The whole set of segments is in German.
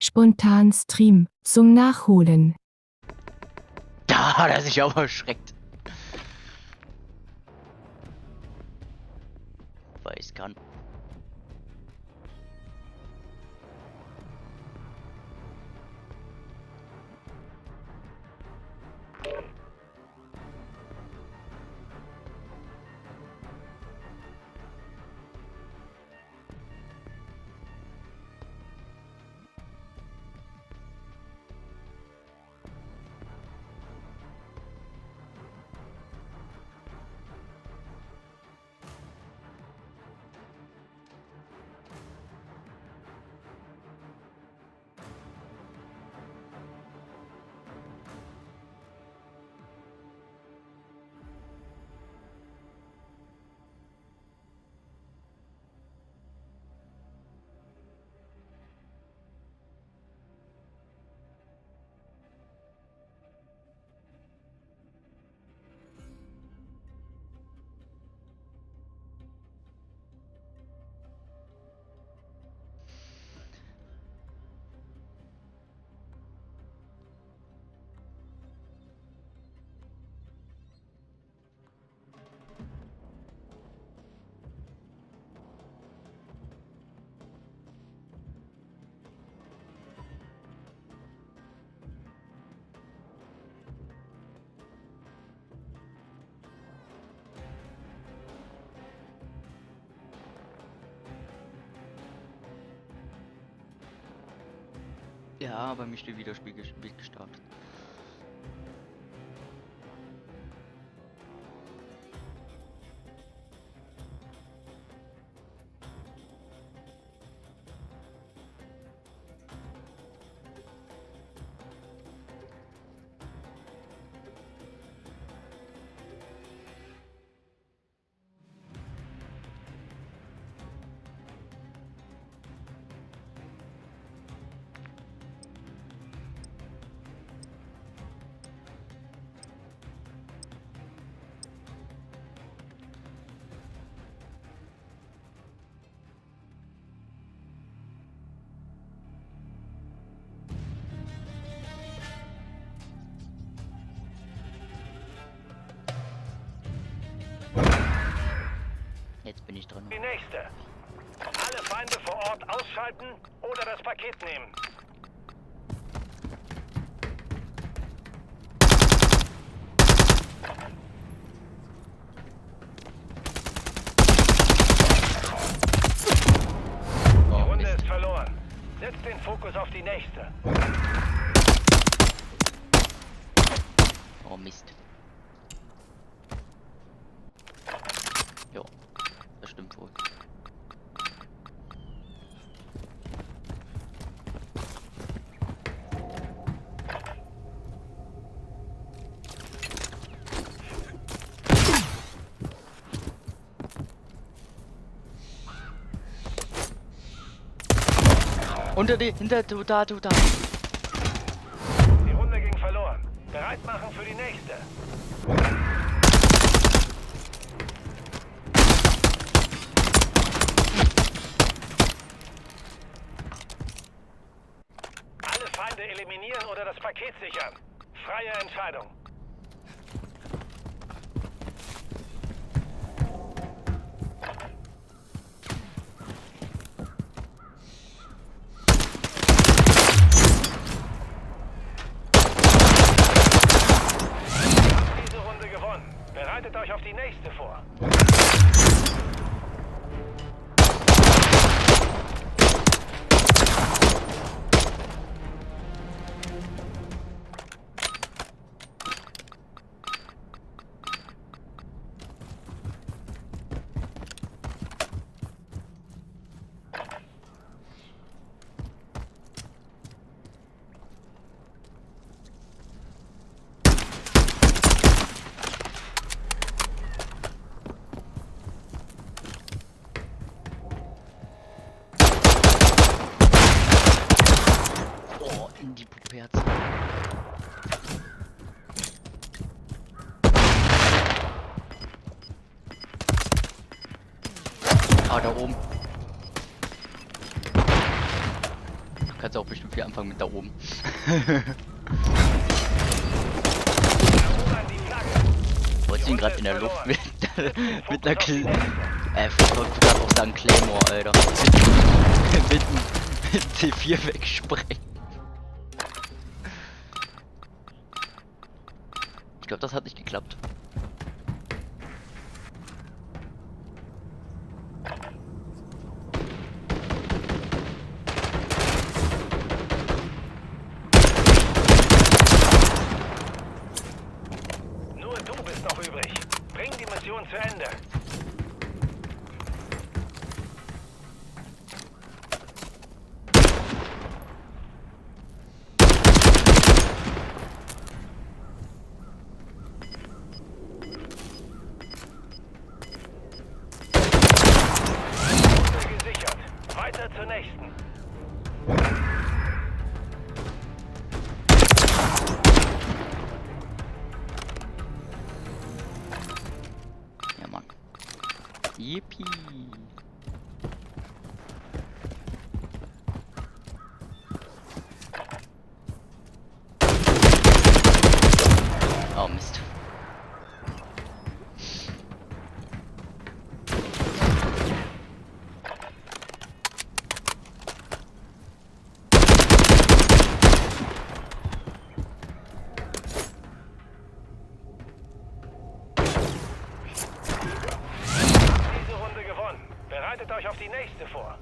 Spontan Stream zum Nachholen. Da hat er sich auch erschreckt. Weiß kann. Ja, bei mir steht wieder Spiel gestartet. Jetzt bin ich dran. Die nächste. Alle Feinde vor Ort ausschalten oder das Paket nehmen. Die Runde ist verloren. Setzt den Fokus auf die nächste. Oh Mist. Jo, das stimmt wohl. Hinter, du da. Die Runde ging verloren. Bereit machen für die nächste. Alle Feinde eliminieren oder das Paket sichern. Freie Entscheidung. Diese Runde gewonnen. Bereitet euch auf die nächste vor. In die Puperz. Ah, da oben. Kannst auch bestimmt viel anfangen mit da oben. Wolltest du ihn gerade in der Luft mit einer ich wollte gerade auch sagen Claymore, Alter. mit C4 wegsprengen. Ich glaube, das hat nicht geklappt. Nur du bist noch übrig. Bring die Mission zu Ende. Gesichert. Weiter zur nächsten. Ja, Mann. Yippie. Oh, Mist. Diese Runde gewonnen. Bereitet euch auf die nächste vor.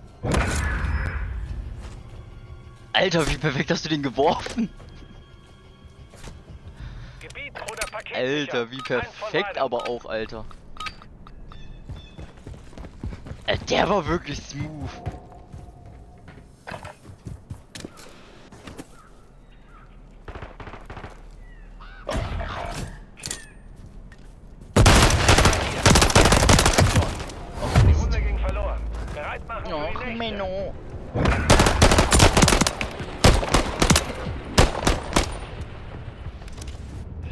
Alter, wie perfekt hast du den geworfen? Gebiet oder Paket. Alter, wie perfekt aber auch, Alter. Der war wirklich smooth. Die Runde ging verloren. Bereit machen für die Och, nächste. Menno.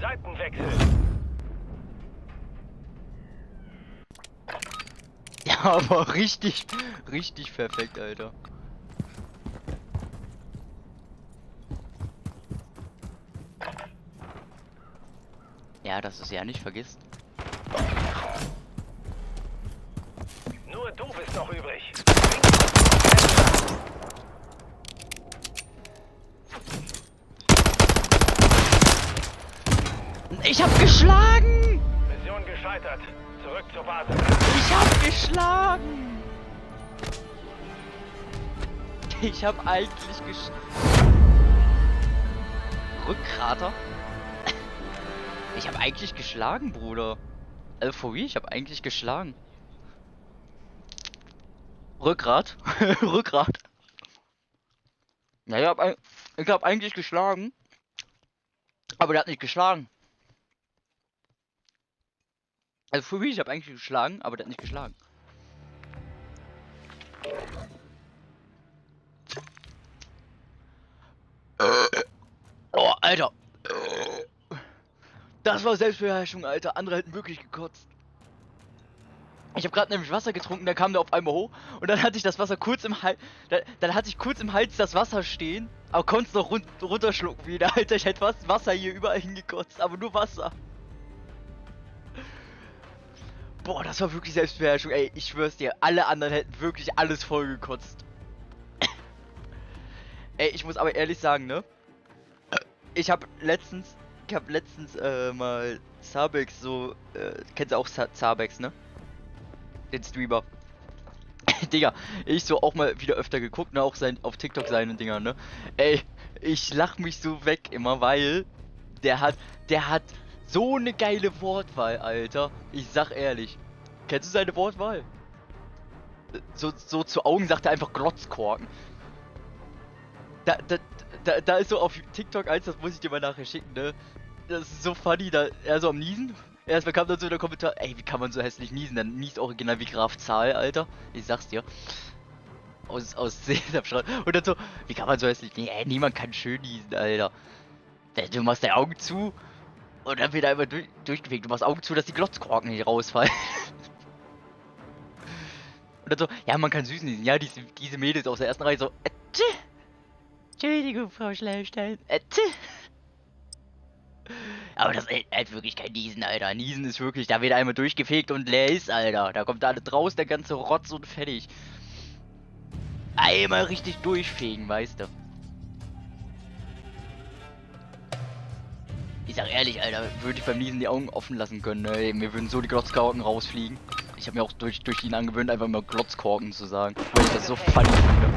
Seitenwechsel. Ja, aber richtig perfekt, Alter. Ja, dass du es ja nicht vergisst. Nur du bist noch übrig. Ich hab geschlagen! Mission gescheitert. Zurück zur Basis. Ich hab geschlagen! Ich hab eigentlich Rückgrater? Ich hab eigentlich geschlagen, Bruder. For real, ich hab eigentlich geschlagen. Rückgrat? Rückgrat. Ja, ich hab eigentlich geschlagen. Aber der hat nicht geschlagen. Also for real, ich hab eigentlich geschlagen, aber der hat nicht geschlagen. Oh, Alter. Das war Selbstbeherrschung, Alter. Andere hätten wirklich gekotzt. Ich habe gerade nämlich Wasser getrunken, dann kam der auf einmal hoch und dann hatte ich das Wasser kurz im Hals. Dann hatte ich kurz im Hals das Wasser stehen, aber konnte es noch runterschlucken wieder, Alter. Ich hätte fast Wasser hier überall hingekotzt, aber nur Wasser. Boah, das war wirklich Selbstbeherrschung, ey. Ich schwör's dir, alle anderen hätten wirklich alles voll gekotzt. Ey, ich muss aber ehrlich sagen, ne? Ich hab letztens mal Zabex so, kennst du auch Zabex, ne? Den Streamer. Digga, ich so auch mal wieder öfter geguckt, ne? Auch auf TikTok seine Dinger, ne? Ey, ich lach mich so weg immer, weil der hat so eine geile Wortwahl, Alter. Ich sag ehrlich. Kennst du seine Wortwahl? So zu Augen sagt er einfach Glotzkorken. Da ist so auf TikTok eins, das muss ich dir mal nachher schicken, ne? Das ist so funny, da er so am Niesen. Erstmal kam dann so der Kommentar, ey, wie kann man so hässlich niesen? Dann niest original wie Graf Zahl, Alter. Ich sag's dir. Aus Sesamstraße. Und dann so, wie kann man so hässlich niesen? Ey, niemand kann schön niesen, Alter. Du machst deine Augen zu und dann wird er einfach durchgewegt. Du machst Augen zu, dass die Glotzkorken nicht rausfallen. Und dann so, ja, man kann süß niesen. Ja, diese Mädels aus der ersten Reihe so, Entschuldigung, Frau Schleifstein. Aber das ist halt wirklich kein Niesen, Alter. Niesen ist wirklich, da wird einmal durchgefegt und leer ist, Alter. Da kommt alles raus, der ganze Rotz und fertig. Einmal richtig durchfegen, weißt du. Ich sag ehrlich, Alter, würde ich beim Niesen die Augen offen lassen können, ne? Mir würden so die Glotzkorken rausfliegen. Ich habe mir auch durch ihn angewöhnt, einfach immer Glotzkorken zu sagen, weil ich das so funny finde.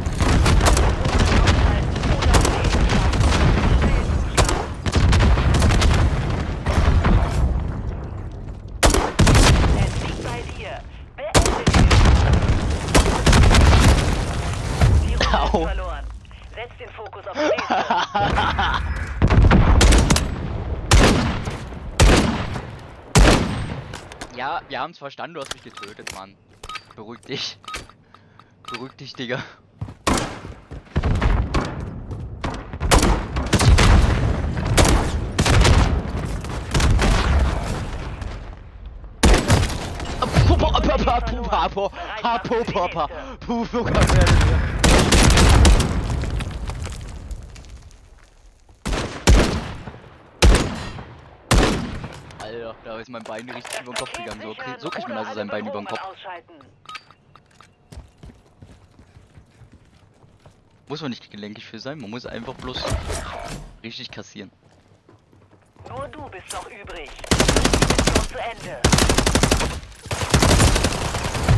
Au. Verloren. Setz den Fokus auf die nächste. Ja, wir haben's verstanden, du hast mich getötet, Mann. Beruhig dich. Beruhig dich, Digga. Alter, da ist mein Bein richtig über den Kopf gegangen. So kriegt man also sein Bein über den Kopf. Muss man nicht gelenkig für sein, man muss einfach bloß richtig kassieren. Nur du bist noch übrig. Mission zu Ende.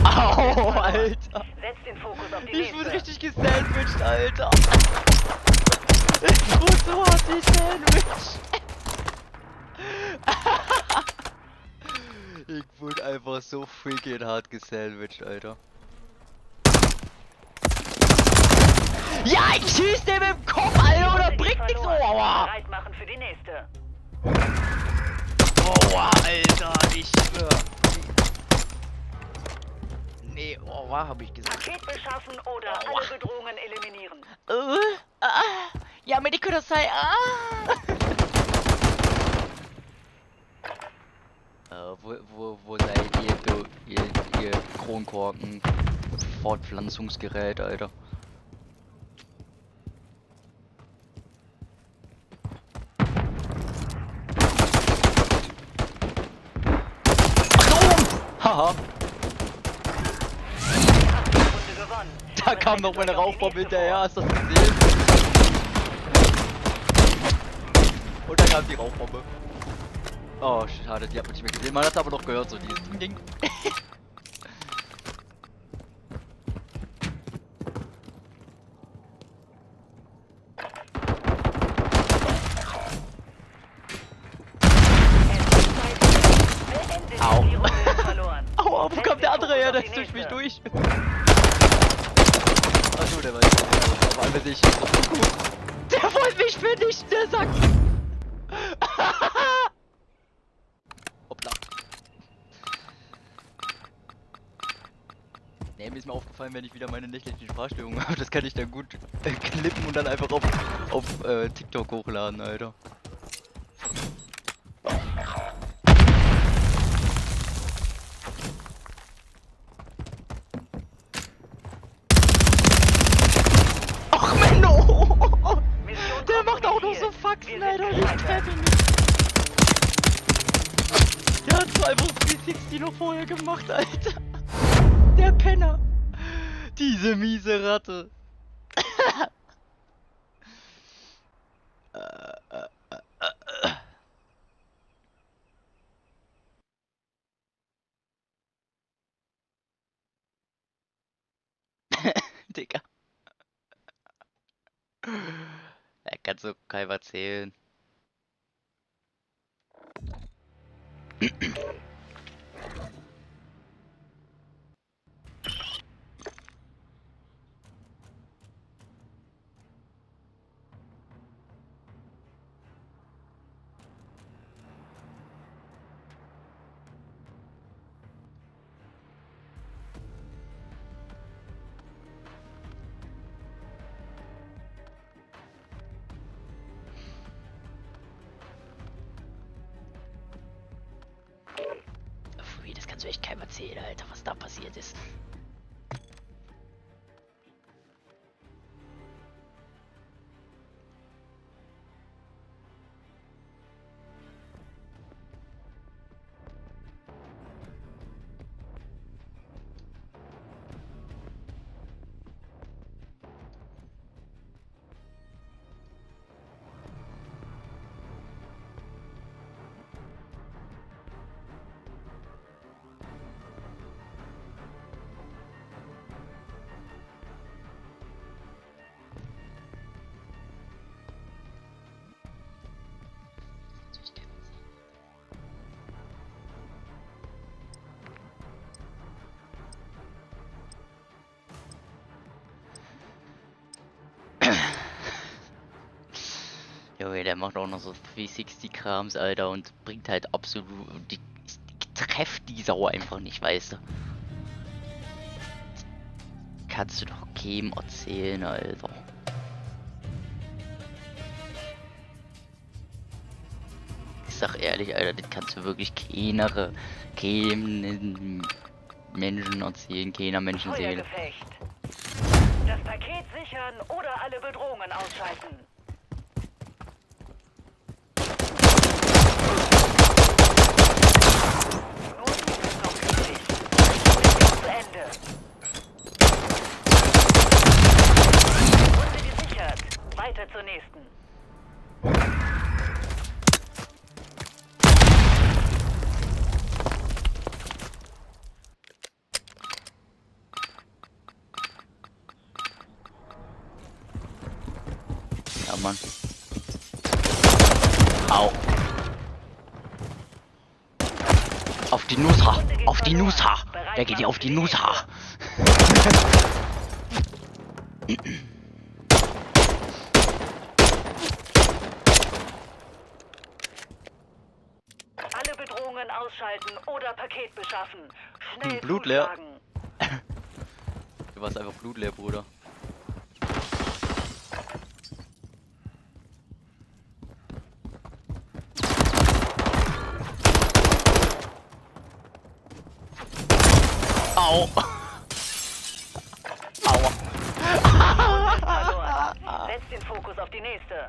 Au, Alter! Setz den Fokus auf die Ich nächste. wurde richtig gesandwiched, Alter! Ich wurde so hart gesandwiched! Ich wurde einfach so freaking hart gesandwiched, Alter. Ja, ich schieß dem im Kopf, Alter, oder bringt nichts! Aua! Bereit machen für die nächste. Aua, Alter, ich schwör. Nee, aua, hab ich gesagt. Paket beschaffen oder alle Bedrohungen eliminieren. Ja, men det kunne sei. Wo seid ihr, du, ihr Kronkorken? Fortpflanzungsgerät, Alter. Haha. Da kam noch meine Rauchbombe hinterher, hast du das gesehen? Und dann kam die Rauchbombe. Oh, schade, die hat man nicht mehr gesehen. Man hat aber noch gehört, so dieses Ding. Au. Aua, wo kommt der andere her? Der ist durch mich durch. Achso, der war nicht. Auf einmal sehe ich ihn. Der wollte mich vernichten, der Sack. Hoppla. Ne, mir ist mir aufgefallen, wenn ich wieder meine nächtlichen Sprachstörungen habe, das kann ich dann gut klippen und dann einfach auf TikTok hochladen, Alter. Ach, Menno! Der macht auch noch so Faxen, Alter. Ich treffe ihn nicht. Der hat so einfach 360 noch vorher gemacht, Alter. Der Penner. Diese miese Ratte. Digga. Er kann so keinem erzählen. Pfui, das kannst du echt keinem erzählen, Alter, was da passiert ist. Junge, der macht auch noch so 360-Krams, Alter, und bringt halt absolut. Die trefft die Sau einfach nicht, weißt du. Kannst du doch keinem erzählen, Alter. Ich sag ehrlich, Alter, das kannst du wirklich keinem Menschen erzählen, keiner Menschenseele. Feuergefecht. Das Paket sichern oder alle Bedrohungen ausschalten. Nun ist es noch übrig. Zu Ende. Runde gesichert. Weiter zur nächsten. Ja, Mann. Au. Auf die Nusra! Auf die Nusra! Der geht hier auf die Nusra! Alle Bedrohungen ausschalten oder Paket beschaffen. Schnell Blutleer. zuschlagen. Du warst einfach blutleer, Bruder. Au! Aua! Verloren. Setz den Fokus auf die nächste.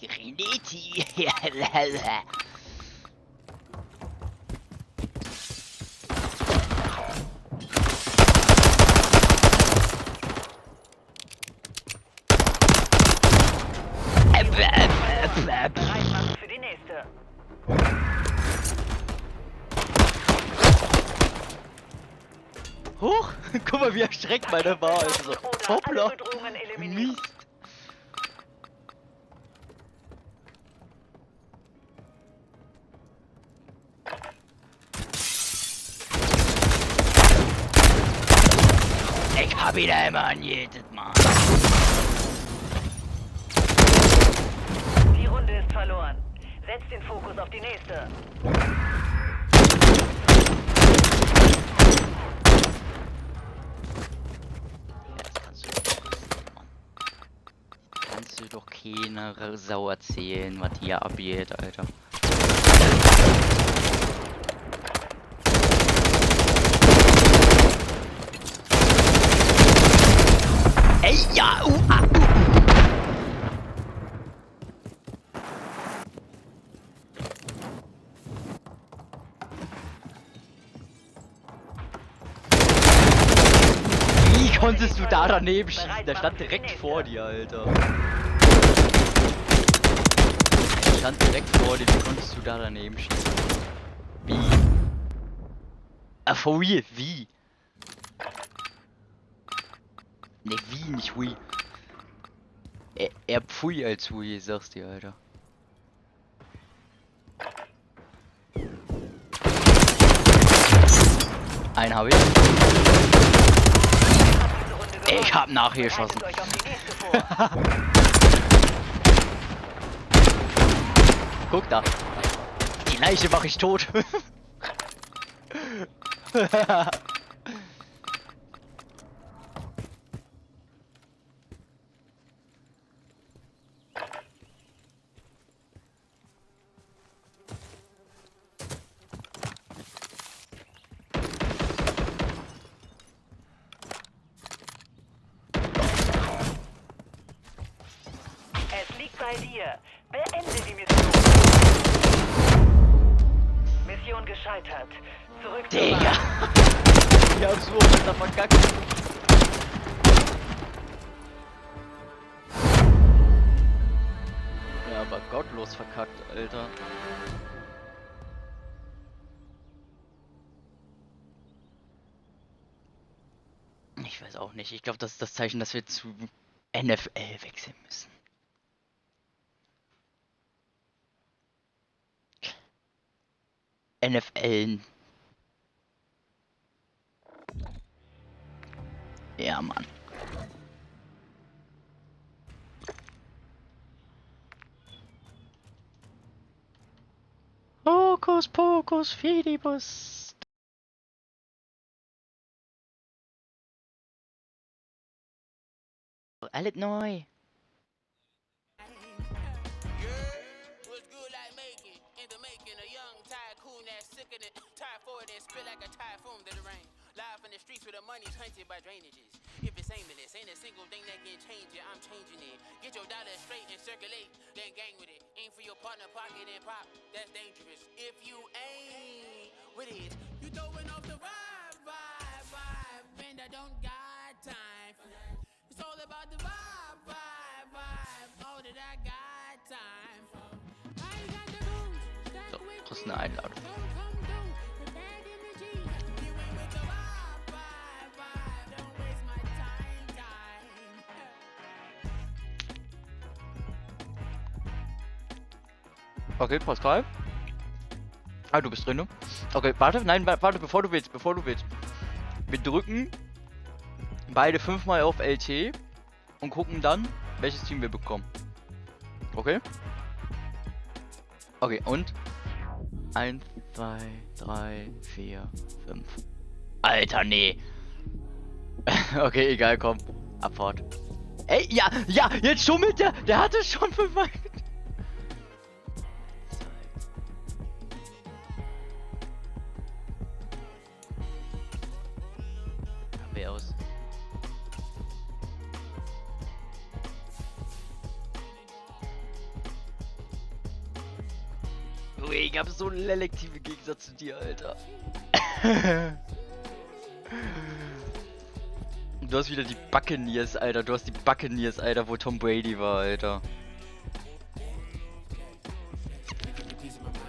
Trinity! Bereit machen für die nächste. Huch! Guck mal, wie erschreckt meine war. Also. Oder Hoppla! alle Bedrohungen eliminieren. Mist! Ich hab ihn immer jedes Mal. Die Runde ist verloren. Setz den Fokus auf die nächste. Kannst du doch keine Sau erzählen, was hier abgeht, Alter. Ey, ja, Wie konntest du da daneben schießen? Der stand direkt vor dir, Alter. Der stand direkt vor dir, wie konntest du da daneben schießen? Wie? For real, wie? Ne, wie, nicht hui. Er pfui als hui, sagst du, Alter. Einen hab ich. Ich hab nachgeschossen. Bereitet euch auf die nächste vor. Guck da. Die Leiche mach ich tot. Es liegt bei dir. Beende die Mission. Mission gescheitert. Zurück zur Digga. Basis. Ich hab so runter verkackt. Ja, aber gottlos verkackt, Alter. Ich weiß auch nicht. Ich glaube, das ist das Zeichen, dass wir zu NFL wechseln müssen. NFL Ja, Mann. Hokus pokus fidibus. Alles neu. Live in the streets where the money's hunted by drainages. If it's aimless, ain't a single thing that can change it. I'm changing it. Get your dollar straight and circulate, then gang with it. Aim for your partner, pocket and pop. That's dangerous. If you ain't with it, you throwing off the vibe. And I don't got time for that. It's all about the vibe. All that I got time for. I ain't got the rules. So, kriegst eine Einladung. Okay, Pascal. Ah, du bist drin, ne? Okay, warte, nein, warte, bevor du willst. Wir drücken beide 5-mal auf LT und gucken dann, welches Team wir bekommen. Okay? Okay, und? 1, 2, 3, 4, 5. Alter, nee. Okay, egal, komm. Abfahrt. Ey, ja, jetzt schummelt der. Der hatte schon 5-mal. Aus. Ui, ich hab so einen selektiven Gegensatz zu dir, Alter. Du hast wieder die Buccaneers, Alter. Du hast die Buccaneers, Alter, wo Tom Brady war, Alter.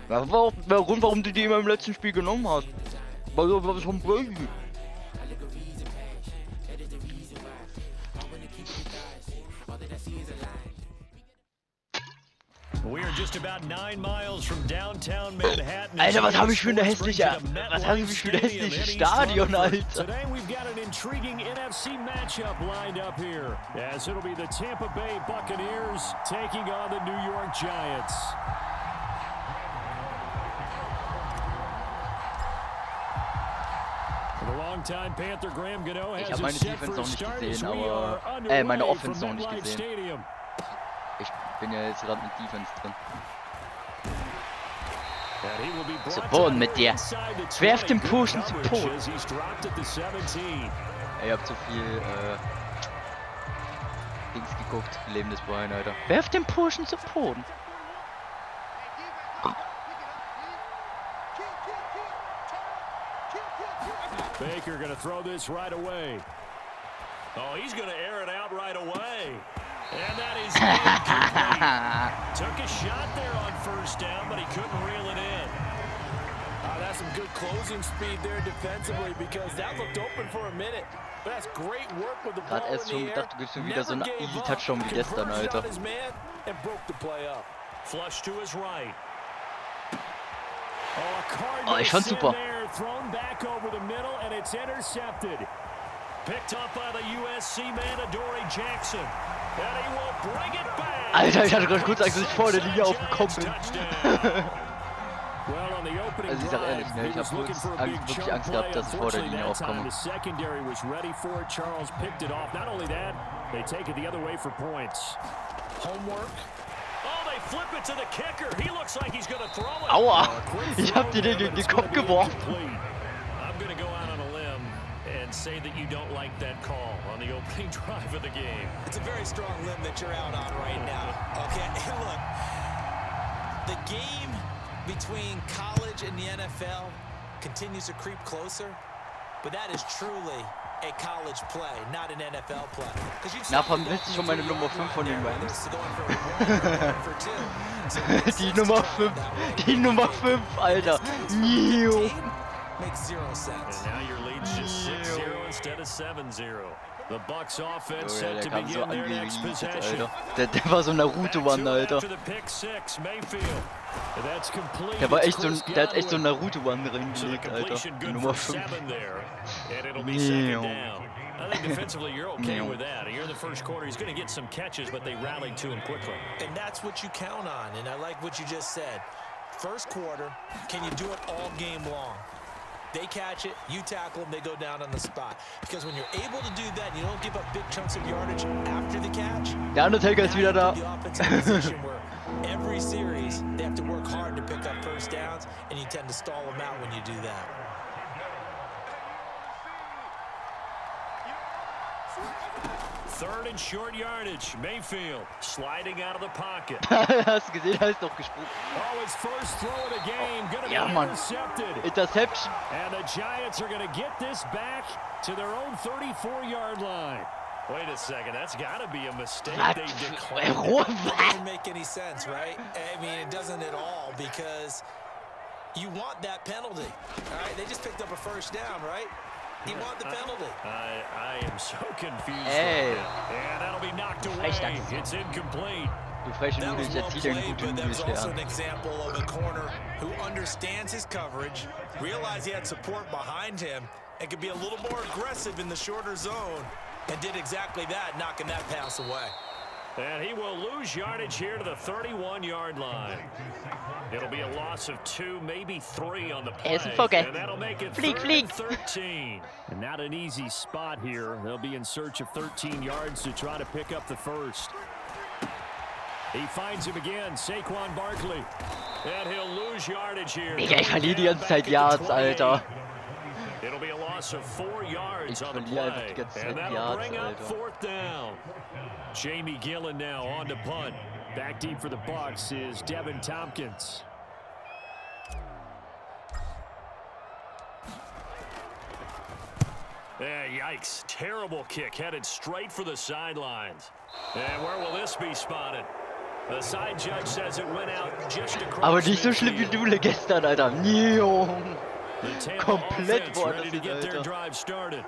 Warum du die immer im letzten Spiel genommen hast? Weil du Tom Brady. Alter, was habe ich für eine hässliche Stadion, Alter. Today we've got an intriguing NFC matchup lined up here, as it'll be the Tampa Bay Buccaneers taking on the New York Giants. Ich habe meine Defense noch nicht gesehen, aber meine Offense noch nicht gesehen. Ich bin ja jetzt gerade mit Defense drin. Zu Boden mit dir. Werf den Pushen zu Boden. Ihr habt zu viel Dings geguckt. Lebendes Bein, Alter. Werf den Pushen zu Boden. Baker gonna throw this right away. Oh, he's gonna air it out right away. And that is incomplete. Took a shot there on first down, but he couldn't reel it in. That's some good closing speed there defensively, because that looked open for a minute. But that's great work with the ball Gerade erst schon in the gedacht, du gibst mir wieder so einen easy Touchdown wie gestern, Alter. Flush to his right. Oh, ich fand's super. Thrown back over the middle and it's intercepted. Picked up by the USC man Adoree Jackson. And he will bring it back. Alter, ich hatte gerade kurz Angst, dass ich vor der Linie aufgekommen bin. Also ich sag ehrlich, ne, ich habe wirklich Angst gehabt, dass ich vor der Linie aufkomme. The secondary was ready for it. Charles picked it off. Not only that, they take it the other way for points. Homework. Oh, they flip it to the kicker. He looks like he's going to throw it. Aua! Ich hab dir den Kopf geworfen. I'm going to go out on a limb and say that you don't like that call on the opening drive of the game. It's a very strong limb that you're out on right now. Okay, and look, the game between college and the NFL continues to creep closer, but that is truly a college play, not an NFL play. Na, vermisst schon meine Nummer 5 von den Rams. Die Nummer 5, Alter. Makes zero sense. And now your lead's just 6-0 instead of 7-0. The Bucks offense Oh, set der to kam so begin their next angewiesen, possession. Alter. Der war so ein Naruto-One, Alter. After the pick six, Mayfield. That's complete. Der war echt so It's ein, der hat echt so ein Godwin. Naruto-One So the reingelegt, Alter. completion Die good Nummer for 5. 7 there. And it'll be second down. I think defensively you're okay with that. Here in the first quarter, he's going to get some catches, but they rallied to him quickly. And that's what you count on, and I like what you just said. First quarter, can you do it all game long? They catch it, you tackle them, they go down on the spot. Because when you're able to do that, and you don't give up big chunks of yardage after the catch. Der Undertaker ist wieder da. The offense in a position where every series, they have to work hard to pick up first downs, and you tend to stall them out when you do that. Third and short yardage. Mayfield sliding out of the pocket. Hast du gesehen, er ist doch gesprungen. Oh, his first throw of the game. Gonna Ja, be Mann. intercepted. Interception. And the Giants are going to get this back to their own 34-yard line. Wait a second, that's got to be a mistake. Was? They declined. It doesn't make any sense, right? I mean, it doesn't at all, because you want that penalty. All right, they just picked up a first down, right? You want the penalty. I am so confused. Ey. Right now. And that'll be knocked away. Frechtags. It's incomplete. Du freche That Nudel, was ich well erziehe dir played, gute but that was also an Nudelstern. example of a corner who understands his coverage, realized he had support behind him, and could be a little more aggressive in the shorter zone, and did exactly that, knocking that pass away. And he will lose yardage here to the 31-yard line. It'll be a loss of 2, maybe 3 on the play. Ist ein Vogel. And that'll make it Flieg, 3rd and flieg. 13. And not an easy spot here. They'll be in search of 13 yards to try to pick up the first. He finds him again, Saquon Barkley. And he'll lose yardage here. Digga, ich verliere die ganze Zeit Yards, Alter. It'll be a loss of 4 yards Ich on the verliere einfach play. die ganze Zeit And that'll Yards, bring up Alter. 4th down. Jamie Gillen now on to punt. Back deep for the Bucs is Devin Tompkins. Yikes. Terrible kick headed straight for the sidelines. And where will this be spotted? The side judge says it went out just across Aber nicht so schlimm wie midfield. Dule gestern, Alter. Nio. The Tampa Komplett offense woanders ready to hin, get their Alter. drive started.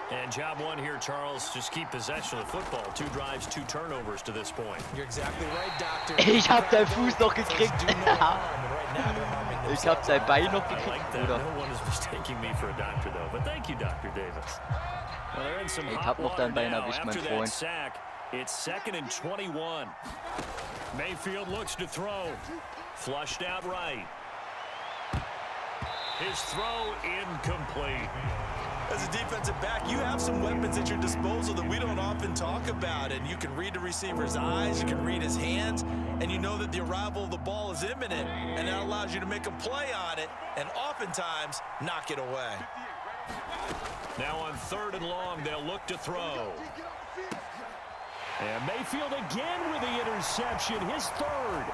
And job one here, Charles, just keep possession of the football. 2 drives, 2 turnovers to this point. You're exactly right, Doctor. Ich hab deinen Fuß noch gekriegt. Do no harm, and right now they're harming Ich hab dein Bein noch I gekriegt, like that. Bruder. No one is mistaking me for a doctor, though. But thank you, Dr. Davis. Well, they're in some Ich hot hab noch water dein Bein now. erwischt, mein After that Freund. sack, it's 2nd and 21. Mayfield looks to throw. Flushed out right. His throw incomplete. As a defensive back, you have some weapons at your disposal that we don't often talk about, and you can read the receiver's eyes, you can read his hands, and you know that the arrival of the ball is imminent, and that allows you to make a play on it, and oftentimes knock it away. Now on 3rd and long, they'll look to throw. And Mayfield again with the interception, his 3rd.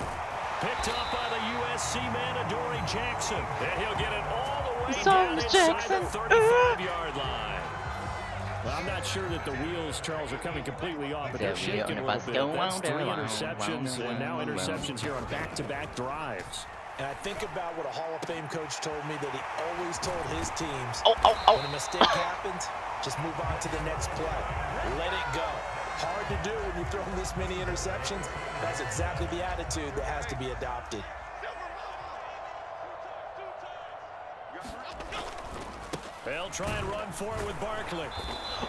Picked up by the USC man, Adoree Jackson. And he'll get it all the way down inside the 35-yard line. Well, I'm not sure that the wheels, Charles, are coming completely off, but they're shaking a little bit. That's 3 interceptions, and now interceptions here on back-to-back drives. And I think about what a Hall of Fame coach told me that he always told his teams, Oh. when a mistake happens, just move on to the next play. Let it go. Hard to do when you throw this many interceptions. That's exactly the attitude that has to be adopted. They'll try and run for it with Barkley.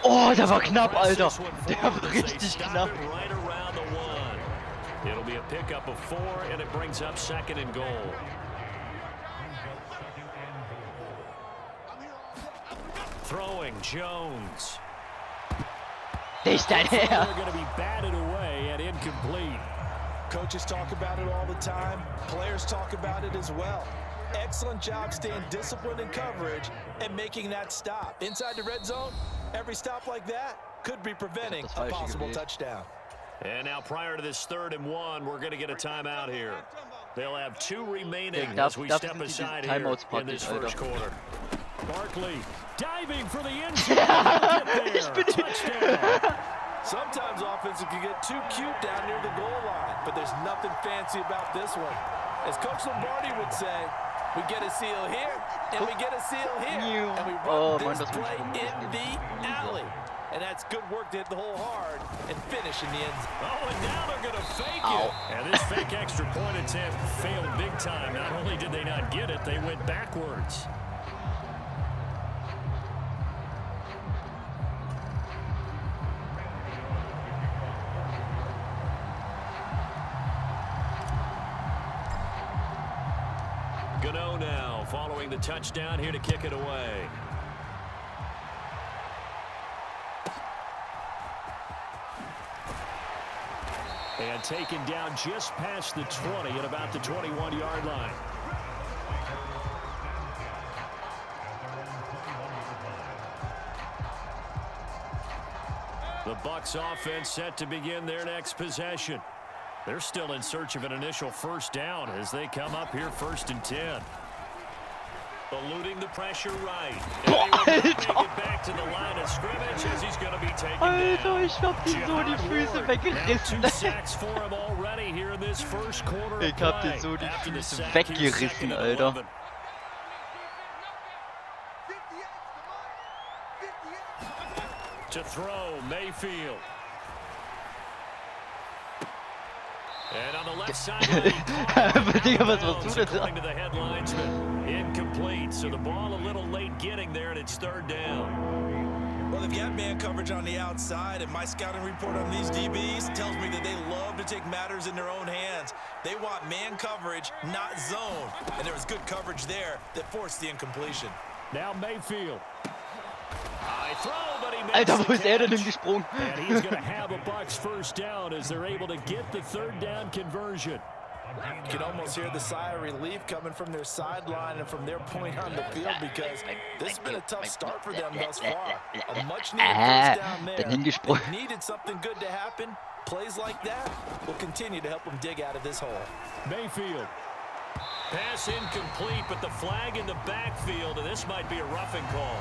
Oh, der war knapp, Alter. Press this one Der forward war as they richtig stop knapp. it right around the 1. It'll be a pickup of 4, and it brings up 2nd and goal. Throwing Jones. Nicht dein They're Herr. going to be batted away and incomplete. Coaches talk about it all the time. Players talk about it as well. Excellent job staying disciplined in coverage and making that stop. Inside the red zone, every stop like that could be preventing a possible touchdown. And now prior to this 3rd and 1, we're going to get a timeout here. They'll have 2 remaining Ja, as we dafür step sind diese aside here Timeouts in this praktisch, first Alter. quarter. Barkley diving for the end zone. He'll get there. Touchdown. Sometimes offenses can get too cute down near the goal line, but there's nothing fancy about this one. As Coach Lombardi would say, we get a seal here, and we get a seal here, and we run Oh, this Mann, das play muss ich in the alley. And that's good work to hit the hole hard and finish in the end zone. Oh, and now they're going to fake Ow. it. And this fake extra point attempt failed big time. Not only did they not get it, they went backwards. Gano now following the touchdown here to kick it away. And taken down just past the 20 at about the 21-yard line. The Bucs offense set to begin their next possession. They're still in search of an initial first down as they come up here 1st and 10. Eluding the pressure right. And he will make it back to the line of scrimmage as he's going to be taken Alter, down. ich hab dir so die Füße Now weggerissen. 2 sacks for him already here in this first quarter of Ich hab dir play. so die After the Füße sack, here's weggerissen, 2nd and Alter. 11. To throw, Mayfield. And on the left side, Digga, was machst du denn da? according to the headlinesman, incomplete. So the ball a little late getting there, and it's 3rd down. Well, they've got man coverage on the outside, and my scouting report on these DBs tells me that they love to take matters in their own hands. They want man coverage, not zone. And there was good coverage there that forced the incompletion. Now Mayfield. High throw, but he makes Alter, the wo ist er denn catch. hingesprungen? And he's going to have a Bucs first down as they're able to get the 3rd down conversion. You can almost hear the sigh of relief coming from their sideline and from their point on the field because this has been a tough start for them thus far. A much-needed first down there. bin hingesprungen. They needed something good to happen. Plays like that will continue to help them dig out of this hole. Mayfield. Pass incomplete, but the flag in the backfield, and this might be a roughing call.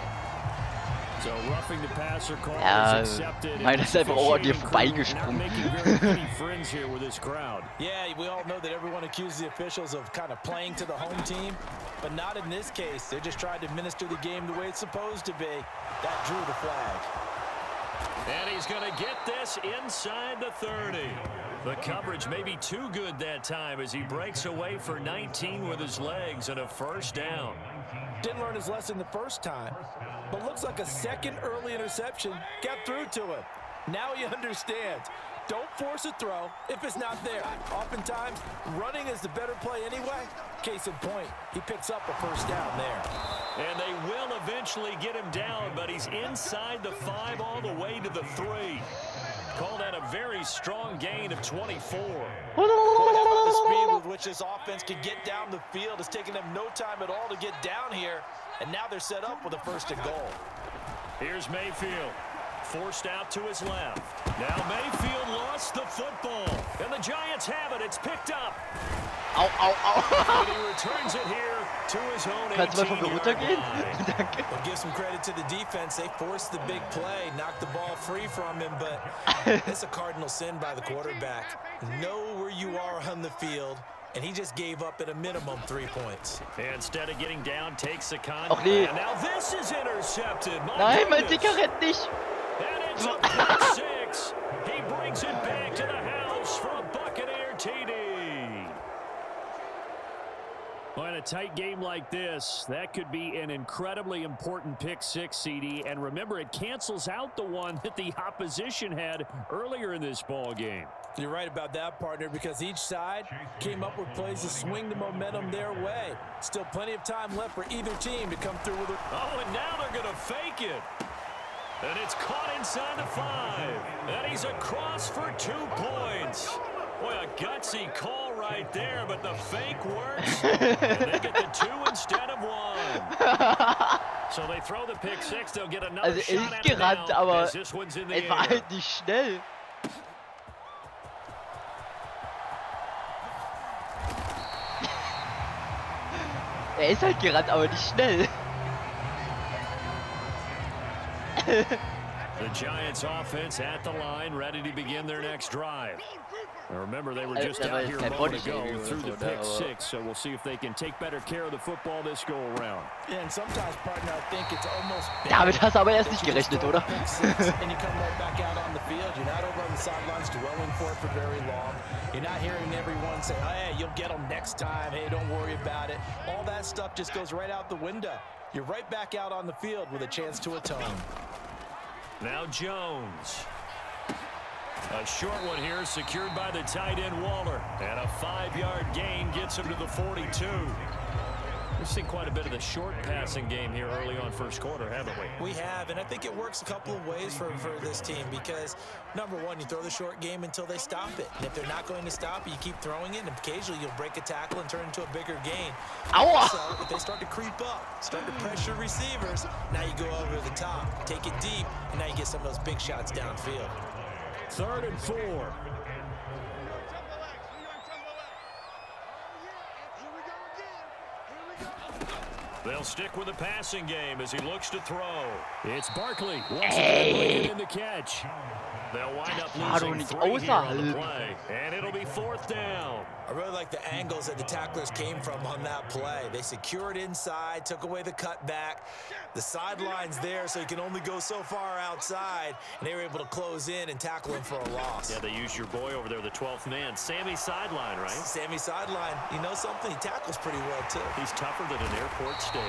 So roughing the passer call Ja, is accepted. meiner ist einfach auch an dir Not vorbeigesprungen. making very many friends here with this crowd. Yeah, we all know that everyone accuses the officials of kind of playing to the home team, but not in this case. They're just trying to administer the game the way it's supposed to be. That drew the flag. And he's going to get this inside the 30. The coverage may be too good that time as he breaks away for 19 with his legs and a first down. Didn't learn his lesson the first time, but looks like a second early interception got through to him. Now he understands. Don't force a throw if it's not there. Oftentimes, running is the better play anyway. Case in point, he picks up a first down there. And they will eventually get him down, but he's inside the 5 all the way to the 3. Call that a very strong gain of 24. Boy, how about the speed with which this offense can get down the field? It's taken them no time at all to get down here, and now they're set up with a 1st and goal. Here's Mayfield. Forced out to his left. Now Mayfield lost the football. And the Giants have it. It's picked up. Au, au, au. And he returns it here to his own Kannst du mal von mir 18-yard runtergehen? line. Danke. Well, give some credit to the defense. They forced the big play, knocked the ball free from him, but it's a cardinal sin by the quarterback. Know where you are on the field, and he just gave up at a minimum 3 points. And instead of getting down, takes the Ach contact. nee. And now this is intercepted. My Nein, mein goodness. Dicker rennt nicht. And it's a pick 6. He brings it back to the house for a Buccaneer TD. Well, in a tight game like this, that could be an incredibly important pick 6, CD. And remember, it cancels out the one that the opposition had earlier in this ball game. You're right about that, partner, because each side came up with plays to swing the momentum their way. Still plenty of time left for either team to come through with it. Oh, and now they're going to fake it. And it's caught inside the 5. And he's across for 2 points. Boy, a gutsy call right there, but the fake works. And they get the 2 instead of 1. So they throw the pick 6. They'll get another Also er shot ist at it gerannt, now aber as this one's in the es war air. halt nicht schnell. Er ist halt gerannt, aber nicht schnell. The Giants offense at the line, ready to begin their next drive. Now remember, they were just out here a moment ago through the pick six, so we'll see if they can take better care of the football this go around. Yeah, and sometimes, partner, I think it's almost Damit hast du aber erst nicht gerechnet, oder? and you come right back out on the field. You're not over on the sidelines dwelling for it for very long. You're not hearing everyone say, oh, hey, you'll get them next time. Hey, don't worry about it. All that stuff just goes right out the window. You're right back out on the field with a chance to atone. Now Jones. A short one here, secured by the tight end Waller. And a 5-yard gain gets him to the 42. We've seen quite a bit of the short passing game here early on first quarter, haven't we? We have, and I think it works a couple of ways for this team because, number one, you throw the short game until they stop it. And if they're not going to stop it, you keep throwing it, and occasionally you'll break a tackle and turn it into a bigger gain. Aua! So if they start to creep up, start to pressure receivers, now you go over the top, take it deep, and now you get some of those big shots downfield. 3rd and 4. They'll stick with the passing game as he looks to throw. It's Barkley. Once again, in the catch. They'll wind up losing 3 here on the play, and it'll be 4th down. I really like the angles that the tacklers came from on that play. They secured inside, took away the cutback. The sideline's there, so you can only go so far outside, and they were able to close in and tackle him for a loss. Yeah, they used your boy over there, the 12th man, Sammy Sideline, right? Sammy Sideline, you know something? He tackles pretty well, too. He's tougher than an airport steak.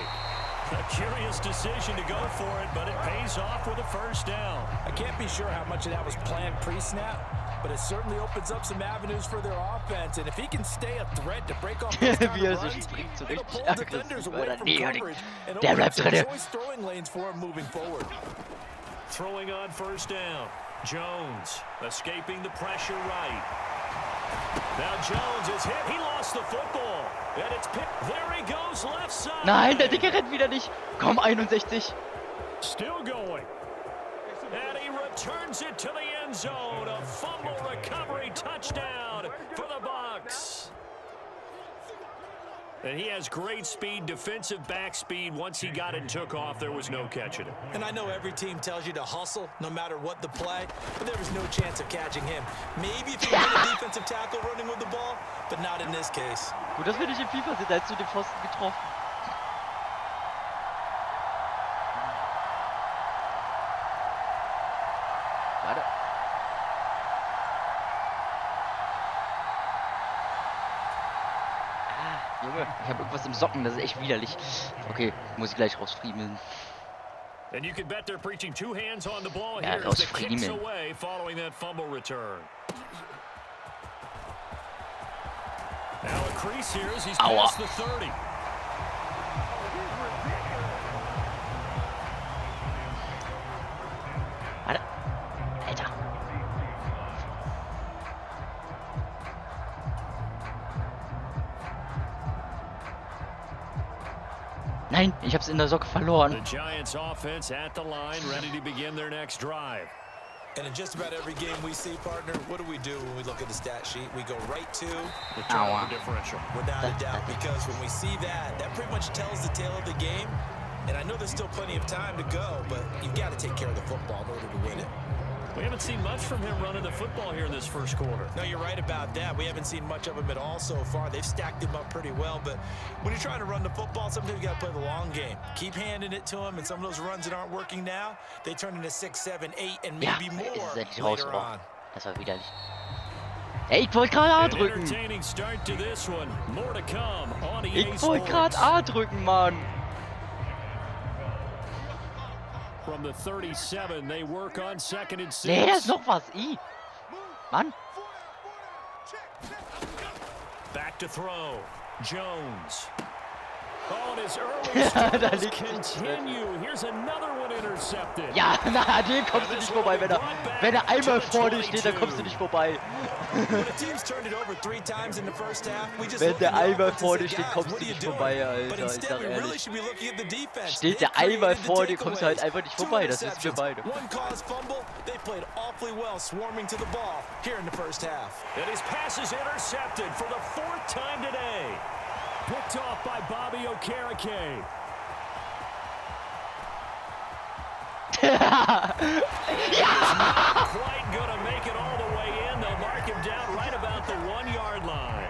A curious decision to go for it, but it pays off with a 1st down. I can't be sure how much of that was planned pre-snap, but it certainly opens up some avenues for their offense. And if he can stay a threat to break off those kind of runs, it'll pull defenders away from coverage and open up some choice throwing lanes for him moving forward. Throwing on 1st down. Jones escaping the pressure right. Now Jones is hit. He lost the football. And it's picked. There he goes, left side. Nein, der Dicke rennt wieder nicht. Komm, 61. Still going. And he returns it to the end zone. A fumble recovery touchdown for the Bucs. And he has great speed, defensive back speed. Once he got it and took off, there was no catching it. And I know every team tells you to hustle no matter what the play, but there was no chance of catching him. Maybe if you get a defensive tackle running with the ball, but not in this case. Gut, dass wir nicht in FIFA sind, da hättest du den Pfosten getroffen. Warte. Junge, ich habe irgendwas im Socken, das ist echt widerlich. Okay, muss ich gleich rausfriemeln. And you can bet they're preaching 2 hands on the ball Ja, here as the kicks rausfriemeln. away following that fumble return. Now a crease here as he's Aua. past the 30. Warte. Alter. Nein, ich hab's in der Socke verloren. The Giants offense at the line, ready to begin their next drive. And in just about every game we see, partner, what do when we look at the stat sheet? We go right to The turnover differential. without a doubt, because when we see that, that pretty much tells the tale of the game. And I know there's still plenty of time to go, but you've got to take care of the football in order to win it. We haven't seen much from him running the football here in this first quarter. No, you're right about that. We haven't seen much of him at all so far. They've stacked him up pretty well, but when you're trying to run the football, sometimes you got to play the long game. Keep handing it to him, and some of those runs that aren't working now, they turn into 6, 7, 8, and Ja, maybe more ist endlich later raus. on. Das war widerlich. Ey, ich wollte gerade A An drücken. entertaining start to this one. More to come on EA Ich wollte gerade Sports. A drücken, Mann. From the 37, they work on 2nd and 6. Nee, da ist noch was. I. Mann. Back to throw. Jones. Oh, and his early Da struggles liegt nichts. continue. Here's another one intercepted. Ja, na, den kommst du nicht vorbei, wenn er einmal vor dir steht, dann kommst du nicht vorbei. When a team's turned it over 3 times in the first half, we just Wenn look der at the einmal offense vor and dir say, steht, "Guys, kommst what du are you nicht doing?" vorbei, But Alter. Ich instead, sag we really ehrlich. should be looking at the defense. Steht They der einmal created vor the dir, kommst du halt takeaways. einfach nicht 2 vorbei. Das ist für interceptions, beide. 1 caused fumble. They played awfully well swarming to the ball here in the first half. And his pass is intercepted for the 4th time today. Picked off by Bobby Okereke. Quite gonna make it all the way in. They'll mark him down right about the 1-yard line.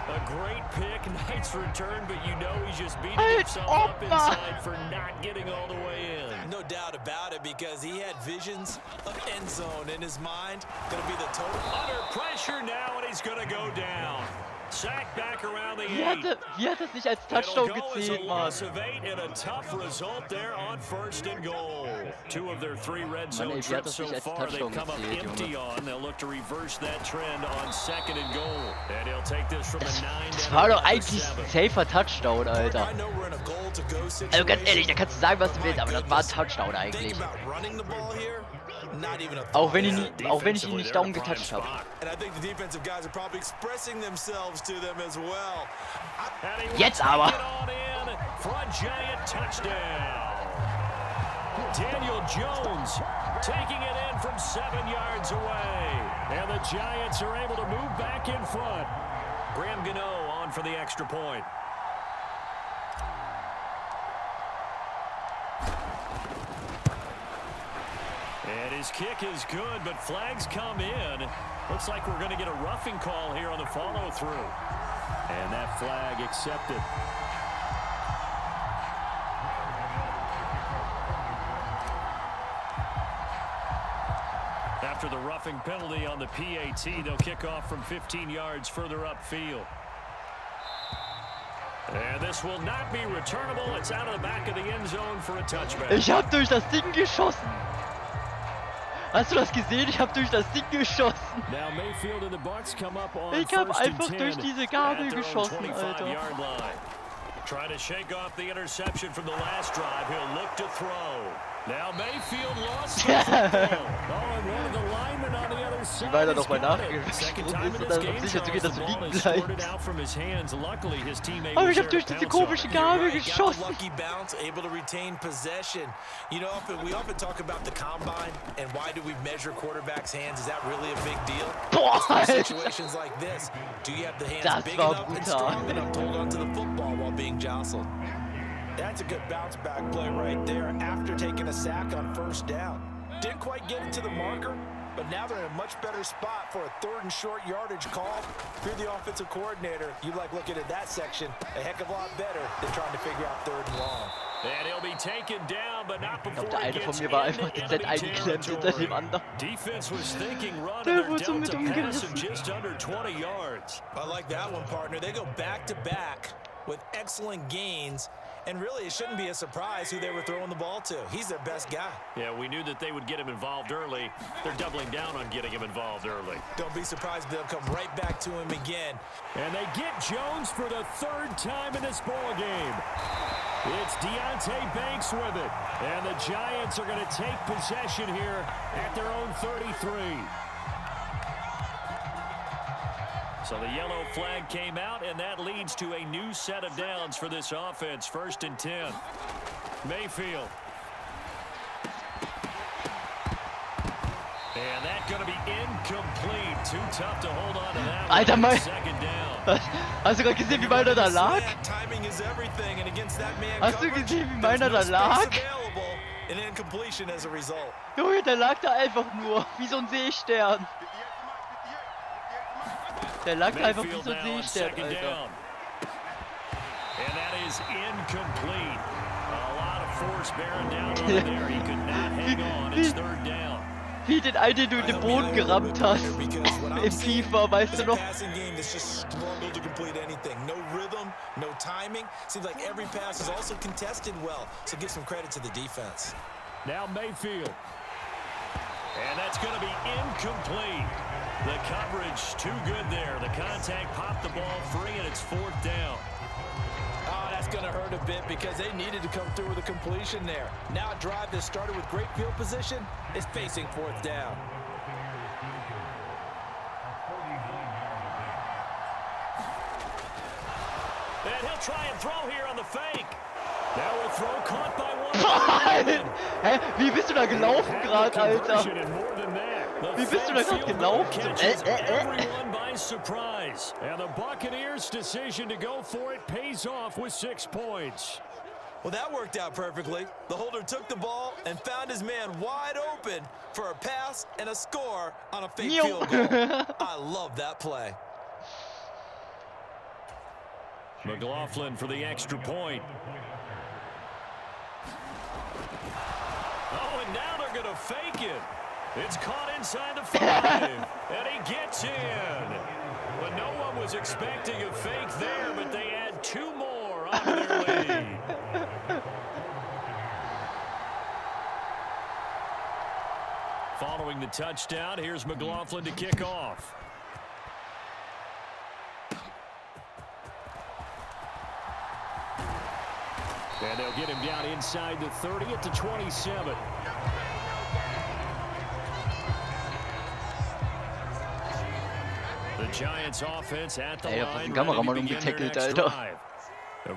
A great pick, nice return, but you know he's just beating himself up inside for not getting all the way in. No doubt about it, because he had visions of end zone in his mind. Gonna be the total. Under pressure now, and he's gonna go down. Sack back around the 8. Wie hat das nicht als Touchdown It'll go as a gezählt, Mann? loss of 8 and a tough result there on 1st and goal. 2 of their 3 red zone Mann, ey, wie hat trips das so nicht als far, they've Touchdown come up gezählt, empty Junge? on. They'll look to reverse that trend on 2nd and goal. And he'll take this from a 9 Das down war to doch a eigentlich 7. ein safer Touchdown, Alter. I know we're in a goal-to-go Also situation. ganz ehrlich, da kannst du sagen, was du willst, aber das war ein Touchdown Think eigentlich. about running the ball here. Not even a Auch wenn ich, thought. auch wenn ich ihn Defensively, nicht they're down in a prime getoucht habe. spot. And I think the defensive guys are probably expressing themselves to them as well. And he will Jetzt take aber. it on in for a giant touchdown. Daniel Jones taking it in from 7 yards away. And the Giants are able to move back in front. Graham Gano on for the extra point. And his kick is good, but flags come in. Looks like we're going to get a roughing call here on the follow-through. And that flag accepted. After the roughing penalty on the PAT, they'll kick off from 15 yards further upfield. And this will not be returnable. It's out of the back of the end zone for a touchback. Ich hab durch das Ding geschossen. Hast du das gesehen? Ich hab durch das Ding geschossen. Now Mayfield and the Bucks come up on Ich hab 1st and einfach 10 durch diese at Gabel their own geschossen, Alter. 25-yard line. Trying to shake off the interception from the last drive. He'll look to throw. Now Mayfield lost the football. Oh, and one of the linemen on the other side. Weil er has doch mal got it. nachgesprungen Second ist, time in um this dann game, sicher zu gehen, dass Charles, du the ball liegen is squirted bleibst. out from his hands. Luckily, his teammate Aber was ich hab there durch to diese pounce on komische it. Gabel Got the geschossen. lucky bounce, able to retain possession. You know, we often talk about the combine and why do we measure quarterbacks' hands? Is that really a big deal? Boah, Especially Alter. situations like this. Do you have the hands Das big war enough and brutal. strong enough to hold onto the football while being jostled? That's a good bounce back play right there after taking a sack on 1st down. Didn't quite get it to the marker, but now they're in a much better spot for a 3rd and short yardage call. If you're the offensive coordinator, you like looking at that section a heck of a lot better than trying to figure out 3rd and long. And he'll be taken down, but not Ich before glaub, der he eine von gets mir war into einfach dezent enemy eingeklemmt hinter dem territory. anderen. Defense was thinking run, Der and wurde so they're mit dealt a pass of umgerissen. just under 20 yards. I like that one, partner. They go back-to-back with excellent gains. And really, it shouldn't be a surprise who they were throwing the ball to. He's their best guy. Yeah, we knew that they would get him involved early. They're doubling down on getting him involved early. Don't be surprised if they'll come right back to him again. And they get Jones for the 3rd time in this ball game. It's Deontay Banks with it. And the Giants are going to take possession here at their own 33. So the yellow flag came out, and that leads to a new set of downs for this offense. 1st and 10. Mayfield. And that's going to be incomplete. Too tough to hold on to that Alter, one. mein... 2nd down. Hast du gerade gesehen, wie meiner da lag? Timing is everything, and against that man Hast du coverage, gesehen, wie there's meiner no da space lag? available, and incompletion as a result. Junge, der lag da einfach nur, wie so ein Seestern. Der lag da einfach wie Mayfield so ein now on Seestern, 2nd Alter. down. And that is incomplete. A lot of force bearing down on him there. He could not hang on. It's 3rd down. Wie den einen, den du in den Boden gerammt hast. Im FIFA, weißt du noch? Passing game that's just struggled to complete anything. No rhythm, no timing. Seems like every pass is also contested well. So give some credit to the defense. Now Mayfield. And that's going to be incomplete. The coverage too good there. The contact popped the ball free, and it's 4th down. Oh, that's going to hurt a bit because they needed to come through with a completion there. Now a drive that started with great field position is facing 4th down. And he'll try and throw here on the fake. Now a throw caught by one. Hä? Wie bist du da gelaufen gerade, Alter? Conversion and more than that. The Wie bist du da fake gerade field goal gelaufen? catches everyone by surprise. And the Buccaneers' decision to go for it pays off with 6 points. Well, that worked out perfectly. The holder took the ball and found his man wide open for a pass and a score on a fake field goal. I love that play. McLaughlin for the extra point. Oh, and now they're going to fake it. It's caught inside the 5, and he gets in. But no one was expecting a fake there, but they add 2 more onto their lead. Following the touchdown, here's McLaughlin to kick off. And they'll get him down inside the 30 at the 27. The Giants offense at the line. Ready to begin their next drive.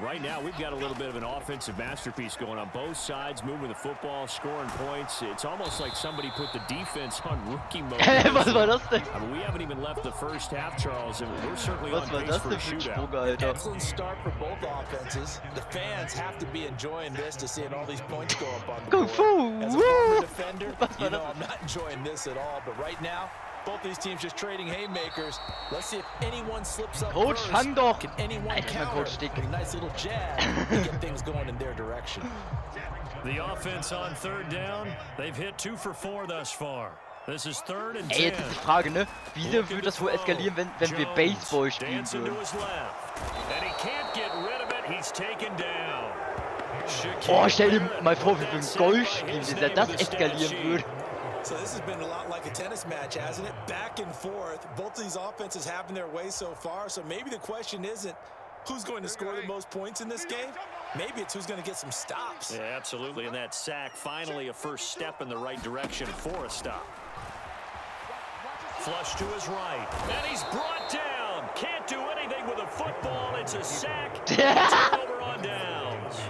Right now, we've got a little bit of an offensive masterpiece going on both sides, moving the football, scoring points. It's almost like somebody put the defense on rookie mode. Was war das denn? I mean, we haven't even left the first half, Charles, and we're certainly on pace for a shootout. Alter? Excellent start for both offenses. The fans have to be enjoying this to seeing all these points go up on the board. As a former defender, you know I'm not enjoying this at all, but right now, both these teams just trading haymakers. Let's see if anyone slips up Coach, first. fang doch! Can anyone counter? Coach, dick. A nice little jab and get things going in their direction. The offense on third down, they've hit 2 for 4 thus far. This is 3rd and 10. Ey, jetzt ist die Frage, ne? Wie wird das wohl eskalieren, wenn wir Baseball spielen Dancing würden? to his left. And he can't get rid of it. He's taken down. Oh, stell dir mal vor, wir würden Golf spielen, wie das eskalieren würde. So this has been a lot like a tennis match, hasn't it? Back and forth. Both of these offenses having their way so far. So maybe the question isn't who's going to score the most points in this game. Maybe it's who's going to get some stops. Yeah, absolutely. And that sack, finally a first step in the right direction for a stop. Flush to his right. And he's brought down. Can't do anything with a football. It's a sack. Turnover on downs.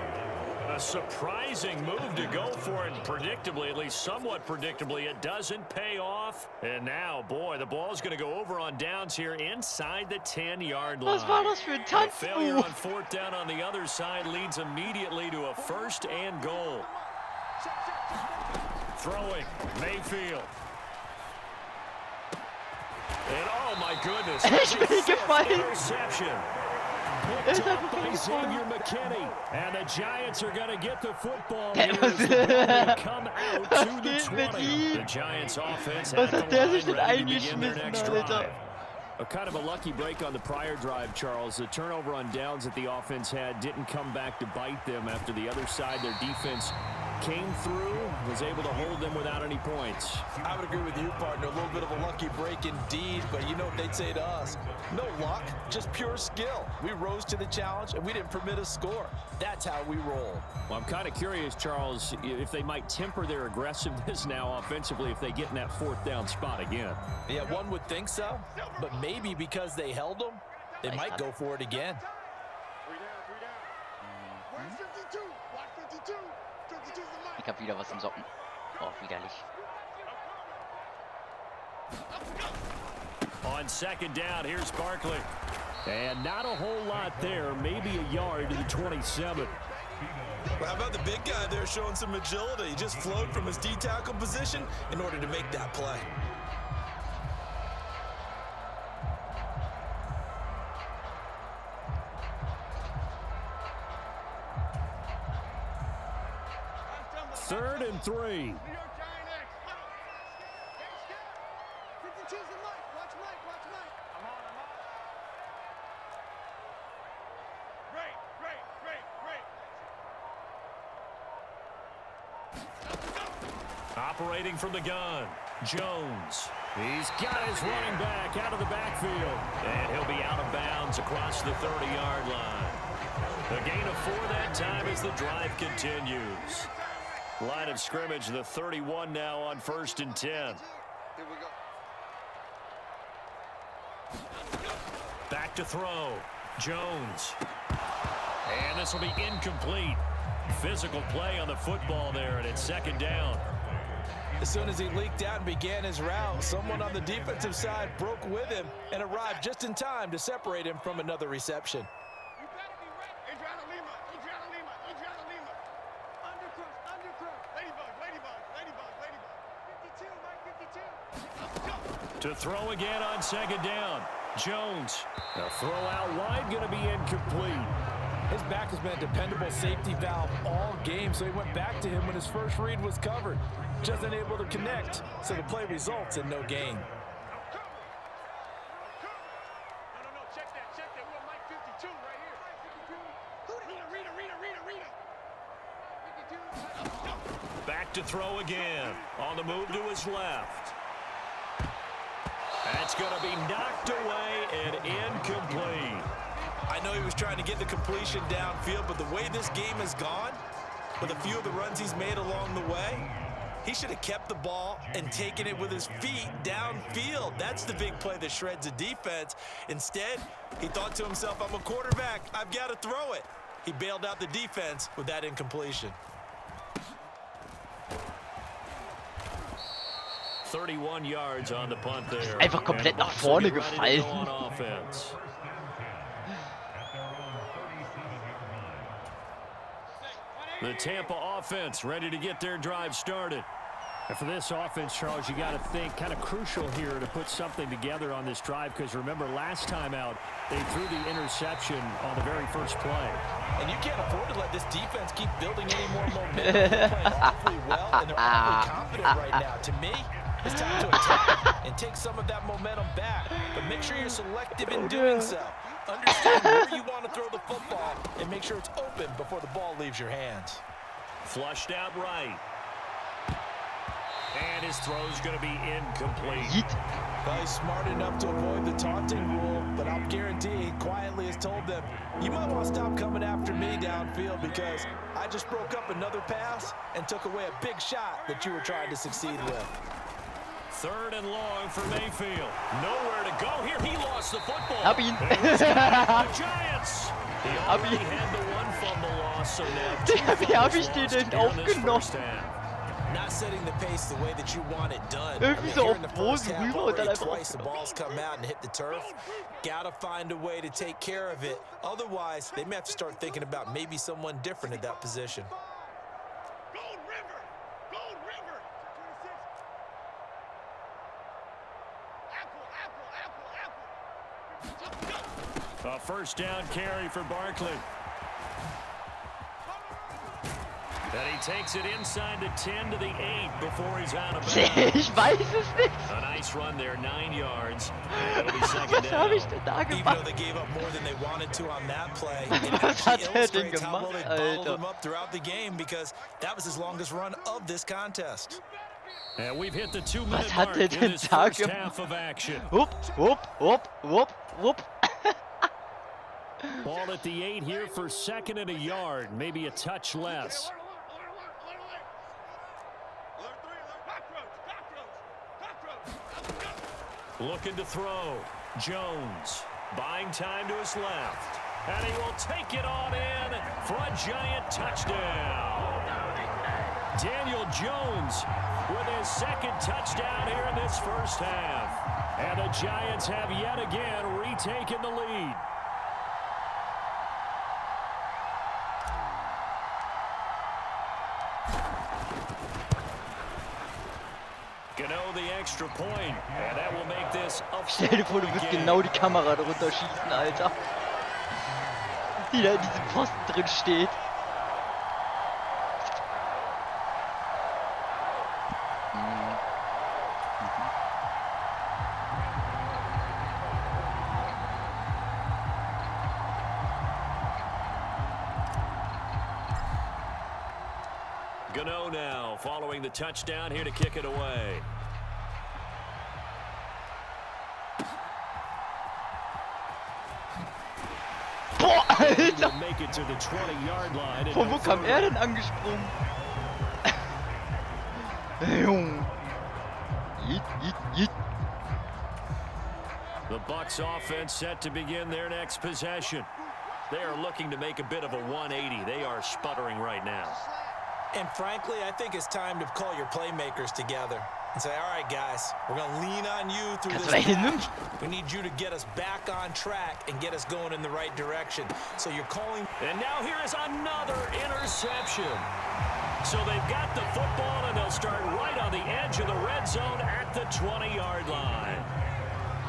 A surprising move to go for it, and predictably, at least somewhat predictably, it doesn't pay off. And now, boy, the ball's going to go over on downs here inside the 10-yard line. Was war das für ein A failure on Tanzmove? 4th down on the other side leads immediately to a 1st and goal. Throwing, Mayfield. And oh my goodness, Ich bin gefallen. interception. Picked up by Xavier McKinney. And the Giants are going to get the football here as the ball will come out to the 20. The Giants offense Was at hat the der line, sich denn ready to begin their eingeschmissen, next Alter? drive. A kind of a lucky break on the prior drive, Charles. The turnover on downs that the offense had didn't come back to bite them after the other side. Their defense came through, was able to hold them without any points. I would agree with you, partner. A little bit of a lucky break indeed, but you know what they'd say to us? No luck, just pure skill. We rose to the challenge, and we didn't permit a score. That's how we roll. Well, I'm kind of curious, Charles, if they might temper their aggressiveness now offensively if they get in that 4th down spot again. Yeah, one would think so, but maybe because they held them, they might go for it again. Ich hab wieder was im Socken. Oh, widerlich. On 2nd down, here's Barkley. And not a whole lot there, maybe a yard to the 27. Well, how about the big guy there showing some agility? He just flowed from his D-tackle position in order to make that play. Third and 3. Operating from the gun, Jones. He's got his running back out of the backfield. And he'll be out of bounds across the 30-yard line. A gain of 4 that time as the drive continues. Line of scrimmage, the 31 now on 1st and 10. Back to throw. Jones. And this will be incomplete. Physical play on the football there, and it's 2nd down. As soon as he leaked out and began his route, someone on the defensive side broke with him and arrived just in time to separate him from another reception. You better be ready. Adriana Lima. To throw again on second down. Jones. A throw out wide, going to be incomplete. His back has been a dependable safety valve all game, so he went back to him when his first read was covered. Just unable to connect, so the play results in no gain. Back to throw again. On the move to his left. That's going to be knocked away and incomplete. I know he was trying to get the completion downfield, but the way this game has gone, with a few of the runs he's made along the way, he should have kept the ball and taken it with his feet downfield. That's the big play that shreds the defense. Instead, he thought to himself, I'm a quarterback. I've got to throw it. He bailed out the defense with that incompletion. 31 yards on the punt there. Einfach komplett nach vorne gefallen. The Tampa offense ready to get their drive started. And for this offense, Charles, you got to think kind of crucial here to put something together on this drive, because remember last time out they threw the interception on the very first play. And you can't afford to let this defense keep building any more momentum. They're playing awfully well, and they're awfully confident right now. To me, it's time to attack and take some of that momentum back, but make sure you're selective in doing so. Understand where you want to throw the football and make sure it's open before the ball leaves your hands. Flushed out right. And his throw's going to be incomplete. Well, he's smart enough to avoid the taunting rule, but I'll guarantee he quietly has told them, you might want to stop coming after me downfield because I just broke up another pass and took away a big shot that you were trying to succeed with. 3rd and long for Mayfield. Nowhere to go here. He lost the football. Hab ihn. The Giants. He already had the one fumble loss, so now two Wie hab ich fumbles den denn lost here in this aufgenommen? first half. Not setting the pace the way that you want it done. Irgendwie so here auf in the Boden first half, rüber und dann already einfach twice the ball's come out and hit the turf. Gotta find a way to take care of it. Otherwise, they may have to start thinking about maybe someone different at that position. A first down carry for Barkley. And he takes it inside the 10 to the 8 before he's out of bounds. Ich weiß es nicht. A nice run there, 9 yards. And it'll be second Was down. habe ich denn da Even though gemacht? they gave up more than they wanted to on that play, it Was actually hat er denn illustrates how well gemacht, they bottled Alter? them up throughout the game because that was his longest run of this contest. And we've hit the 2-minute Was hat mark er in denn this da first gemacht? half of action. Wupp, wupp, wupp, wupp, wupp. Ball at the 8 here for 2nd and a yard, maybe a touch less. Looking to throw. Jones buying time to his left. And he will take it on in for a giant touchdown. Daniel Jones with his 2nd touchdown here in this first half. And the Giants have yet again retaken the lead. Gano the extra point, and that will make this a Stell dir vor, du würdest genau die Kamera darunter schießen, Alter. Die da in diesem Posten drin steht. Gano now following the touchdown here to kick it away. Boah, Alter! Will make it to the 20-yard line. and Von wo no kam er further. denn angesprungen? Junge. Yeet, yeet, yeet. The Bucs offense set to begin their next possession. They are looking to make a bit of a 180. They are sputtering right now. And frankly, I think it's time to call your playmakers together and say, all right, guys, we're going to lean on you through Kannst this. du da hin? We need you to get us back on track and get us going in the right direction. So you're calling. And now here is another interception. So they've got the football, and they'll start right on the edge of the red zone at the 20-yard line.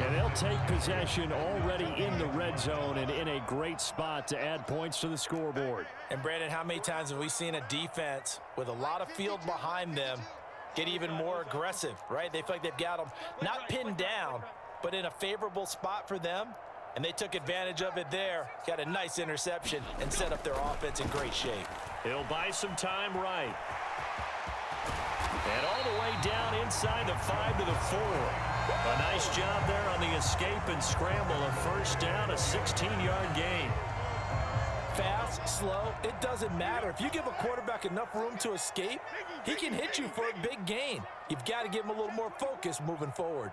And they'll take possession already in the red zone and in a great spot to add points to the scoreboard. And Brandon, how many times have we seen a defense with a lot of field behind them get even more aggressive, right? They feel like they've got them not pinned down, but in a favorable spot for them. And they took advantage of it there. Got a nice interception and set up their offense in great shape. He'll buy some time right. And all the way down inside the 5 to the 4. A nice job there on the escape and scramble. A first down, a 16-yard gain. Fast, slow, it doesn't matter. If you give a quarterback enough room to escape, he can hit you for a big gain. You've got to give him a little more focus moving forward.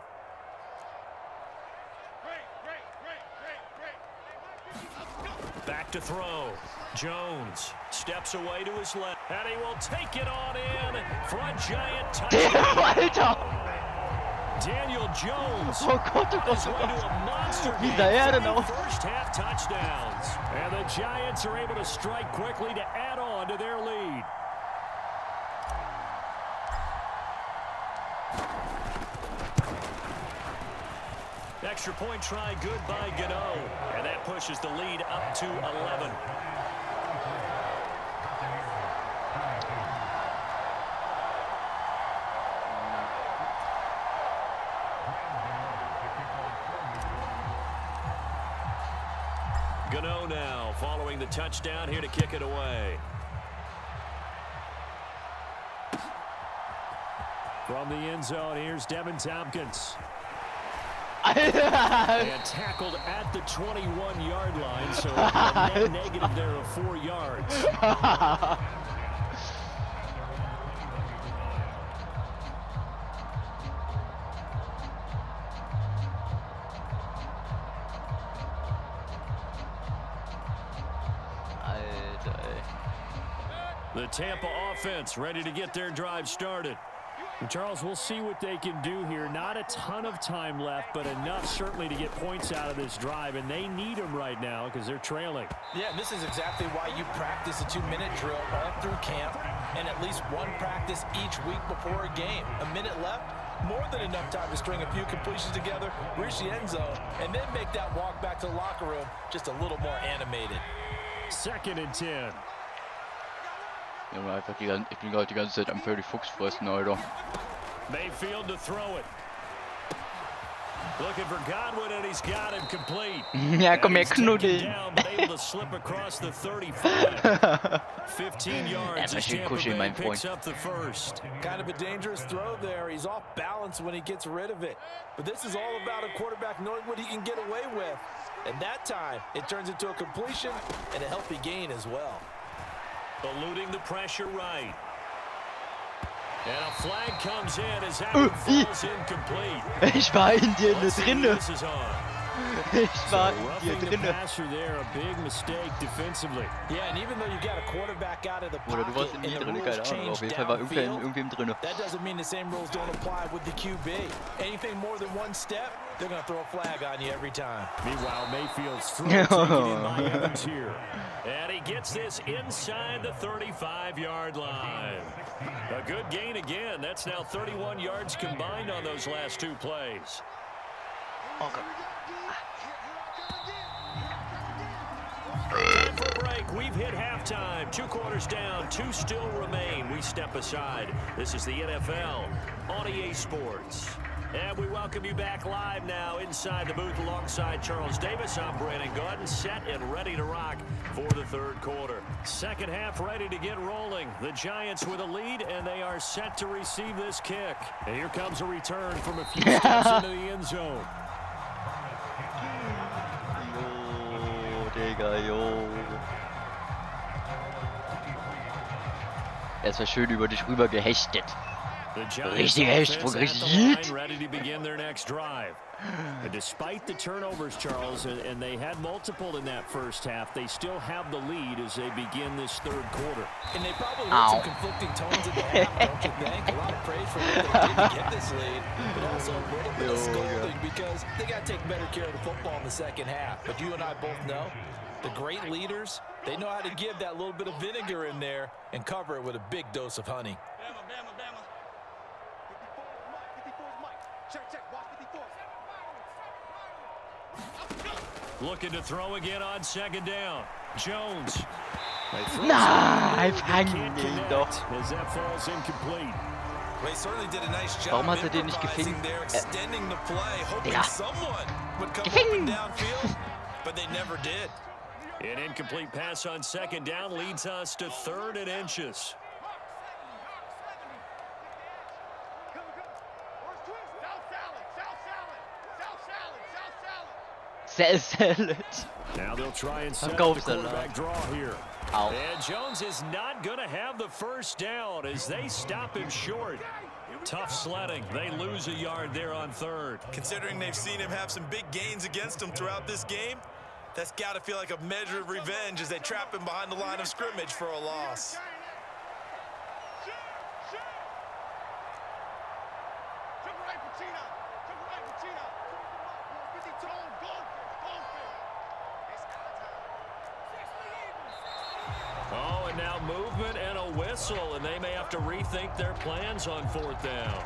Back to throw. Jones steps away to his left, and he will take it on in for a giant touchdown. Daniel Jones Oh Gott, oh is Gott, oh way to Gott. a monster Wie game. sah er denn 3 aus? first-half touchdowns. And the Giants are able to strike quickly to add on to their lead. Extra point try good by Gano. And that pushes the lead up to 11. Gano now following the touchdown here to kick it away. From the end zone, here's Devin Tompkins. Alter. And tackled at the 21-yard line, so a net negative there of 4 yards. Alter, ey. The Tampa offense ready to get their drive started. And Charles, we'll see what they can do here. Not a ton of time left, but enough certainly to get points out of this drive, and they need them right now because they're trailing. Yeah, and this is exactly why you practice a 2-minute drill all through camp and at least one practice each week before a game. A minute left, more than enough time to string a few completions together, reach the end zone, and then make that walk back to the locker room just a little more animated. 2nd and 10. Junge, einfach ich bin gerade die ganze Zeit am völlig Fuchs fressen, Alter. Mayfield to throw it. Looking for Godwin, and he's got him complete. Ja, komm her, And he's taken Knuddel. down, but able to slip across the 35. 15 yards as schön Tampa kuscheln, Bay mein picks Freund. up the first. Kind of a dangerous throw there. He's off balance when he gets rid of it. But this is all about a quarterback knowing what he can get away with. And that time, it turns into a completion and a healthy gain as well. Eluding the pressure right. And a flag comes in as that one falls incomplete. Ich war in dir Let's see who drinne. this is on. Ich war in dir Roughing the drinne. passer there, a big mistake defensively. Yeah, and even though you've got a quarterback out of the Oder du warst pocket in mir and the drinne, rules keine Ahnung. Auf change jeden Fall war downfield, irgendwem drinne. that doesn't mean the same rules don't apply with the QB. Anything more than one step, they're going to throw a flag on you every time. Meanwhile, Mayfield's throw taken in by Evans here. And he gets this inside the 35-yard line. A good gain again. That's now 31 yards combined on those last 2 plays. Time for a break. We've hit halftime. 2 quarters down. 2 still remain. We step aside. This is the NFL on EA Sports. And we welcome you back live now inside the booth alongside Charles Davis. I'm Brandon Gordon, set and ready to rock for the 3rd quarter. Second half ready to get rolling. The Giants with a lead, and they are set to receive this kick. And here comes a return from a few steps into the end zone. Jo, Digga, jo. Er ist ja schön über dich rüber gehechtet. The Giants Richtiger Hechtsprung, offense richtig at the line, Yeet. ready to begin their next drive. And despite the turnovers, Charles, and they had multiple in that first half, they still have the lead as they begin this 3rd quarter. And they probably heard some conflicting tones at the half, don't you think? A lot of praise for what they did to get this lead, but also a little bit of scolding because they got to take better care of the football in the second half. But you and I both know the great leaders They know how to give that little bit of vinegar in there and cover it with a big dose of honey. Looking to throw again on second down. Jones. Nein, fangen ihn doch. As that falls incomplete. They certainly did a nice job. Warum hat er den nicht improvising gefangen? there, extending the play, hoping Ja. someone would come Gefangen. open downfield, but they never did. An incomplete pass on second down leads us to 3rd and inches. Salad. Now they'll try and set up Go the salad. quarterback draw here. Ow. And Jones is not going to have the first down as they stop him short. Tough sledding. They lose a yard there on 3rd. Considering they've seen him have some big gains against him throughout this game, that's got to feel like a measure of revenge as they trap him behind the line of scrimmage for a loss. Oh, and now movement and a whistle, and they may have to rethink their plans on 4th down.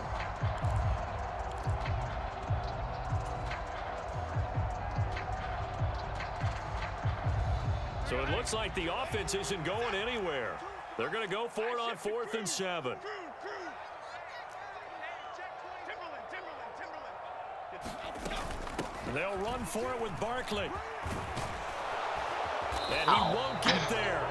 So it looks like the offense isn't going anywhere. They're going to go for it on 4th and 7. They'll run for it with Barkley. And he won't get there.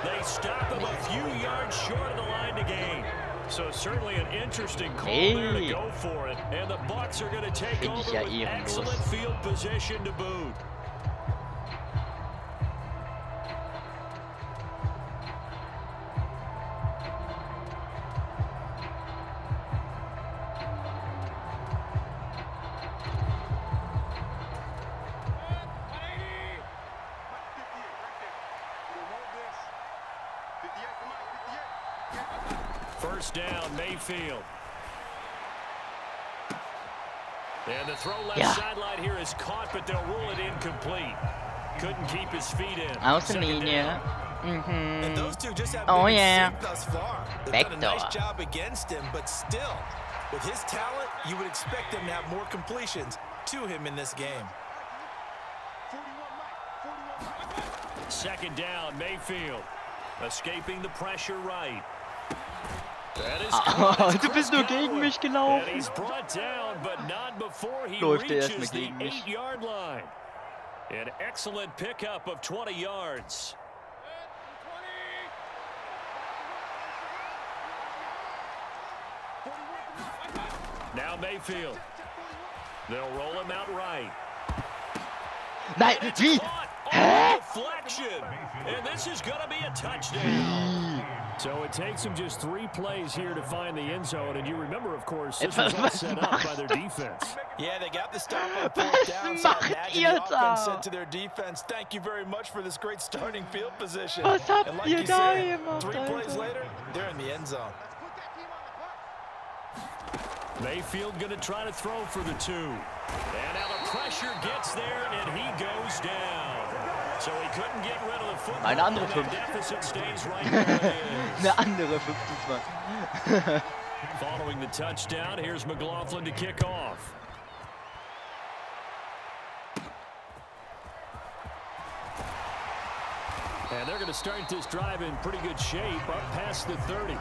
They stop him a few yards short of the line to gain. So certainly an interesting call there to go for it. And the Bucs are going to take Finde ich over ja with ehrenlos. excellent field position to boot. First down, Mayfield. And the throw left sideline here is caught, but they'll rule it incomplete. Couldn't keep his feet in. Außenlinie. And those two just have Oh, been in yeah. sync thus far. They've done a nice Backdoor. job against him, but still, with his talent, you would expect him to have more completions to him in this game. Second down, Mayfield. Escaping the pressure right. That is Du bist nur gegen mich And gelaufen. he's brought down, but not before he Läuft er erst reaches mal the gegen mich. 8-yard line. An excellent pickup of 20 yards. Now Mayfield. They'll roll him out right. Nein, wie? Hä? Deflection. And this is going to be a touchdown. So it takes them just 3 plays here to find the end zone. And you remember, of course, this was all set up by their defense. Yeah, they got the stop on 4th down, so I macht imagine ihr the offense da? said to their defense, thank you very much for this great starting field position. Was habt And like ihr you da said, gemacht, 3 plays Alter? later, they're in the end zone. Mayfield going to try to throw for the 2. And now the pressure gets there, and he goes down. So he couldn't get rid of the football. Eine andere and 5. that deficit stays right where it is. Eine andere 5 diesmal. Following the touchdown, here's McLaughlin to kick off. And they're going to start this drive in pretty good shape up past the 30.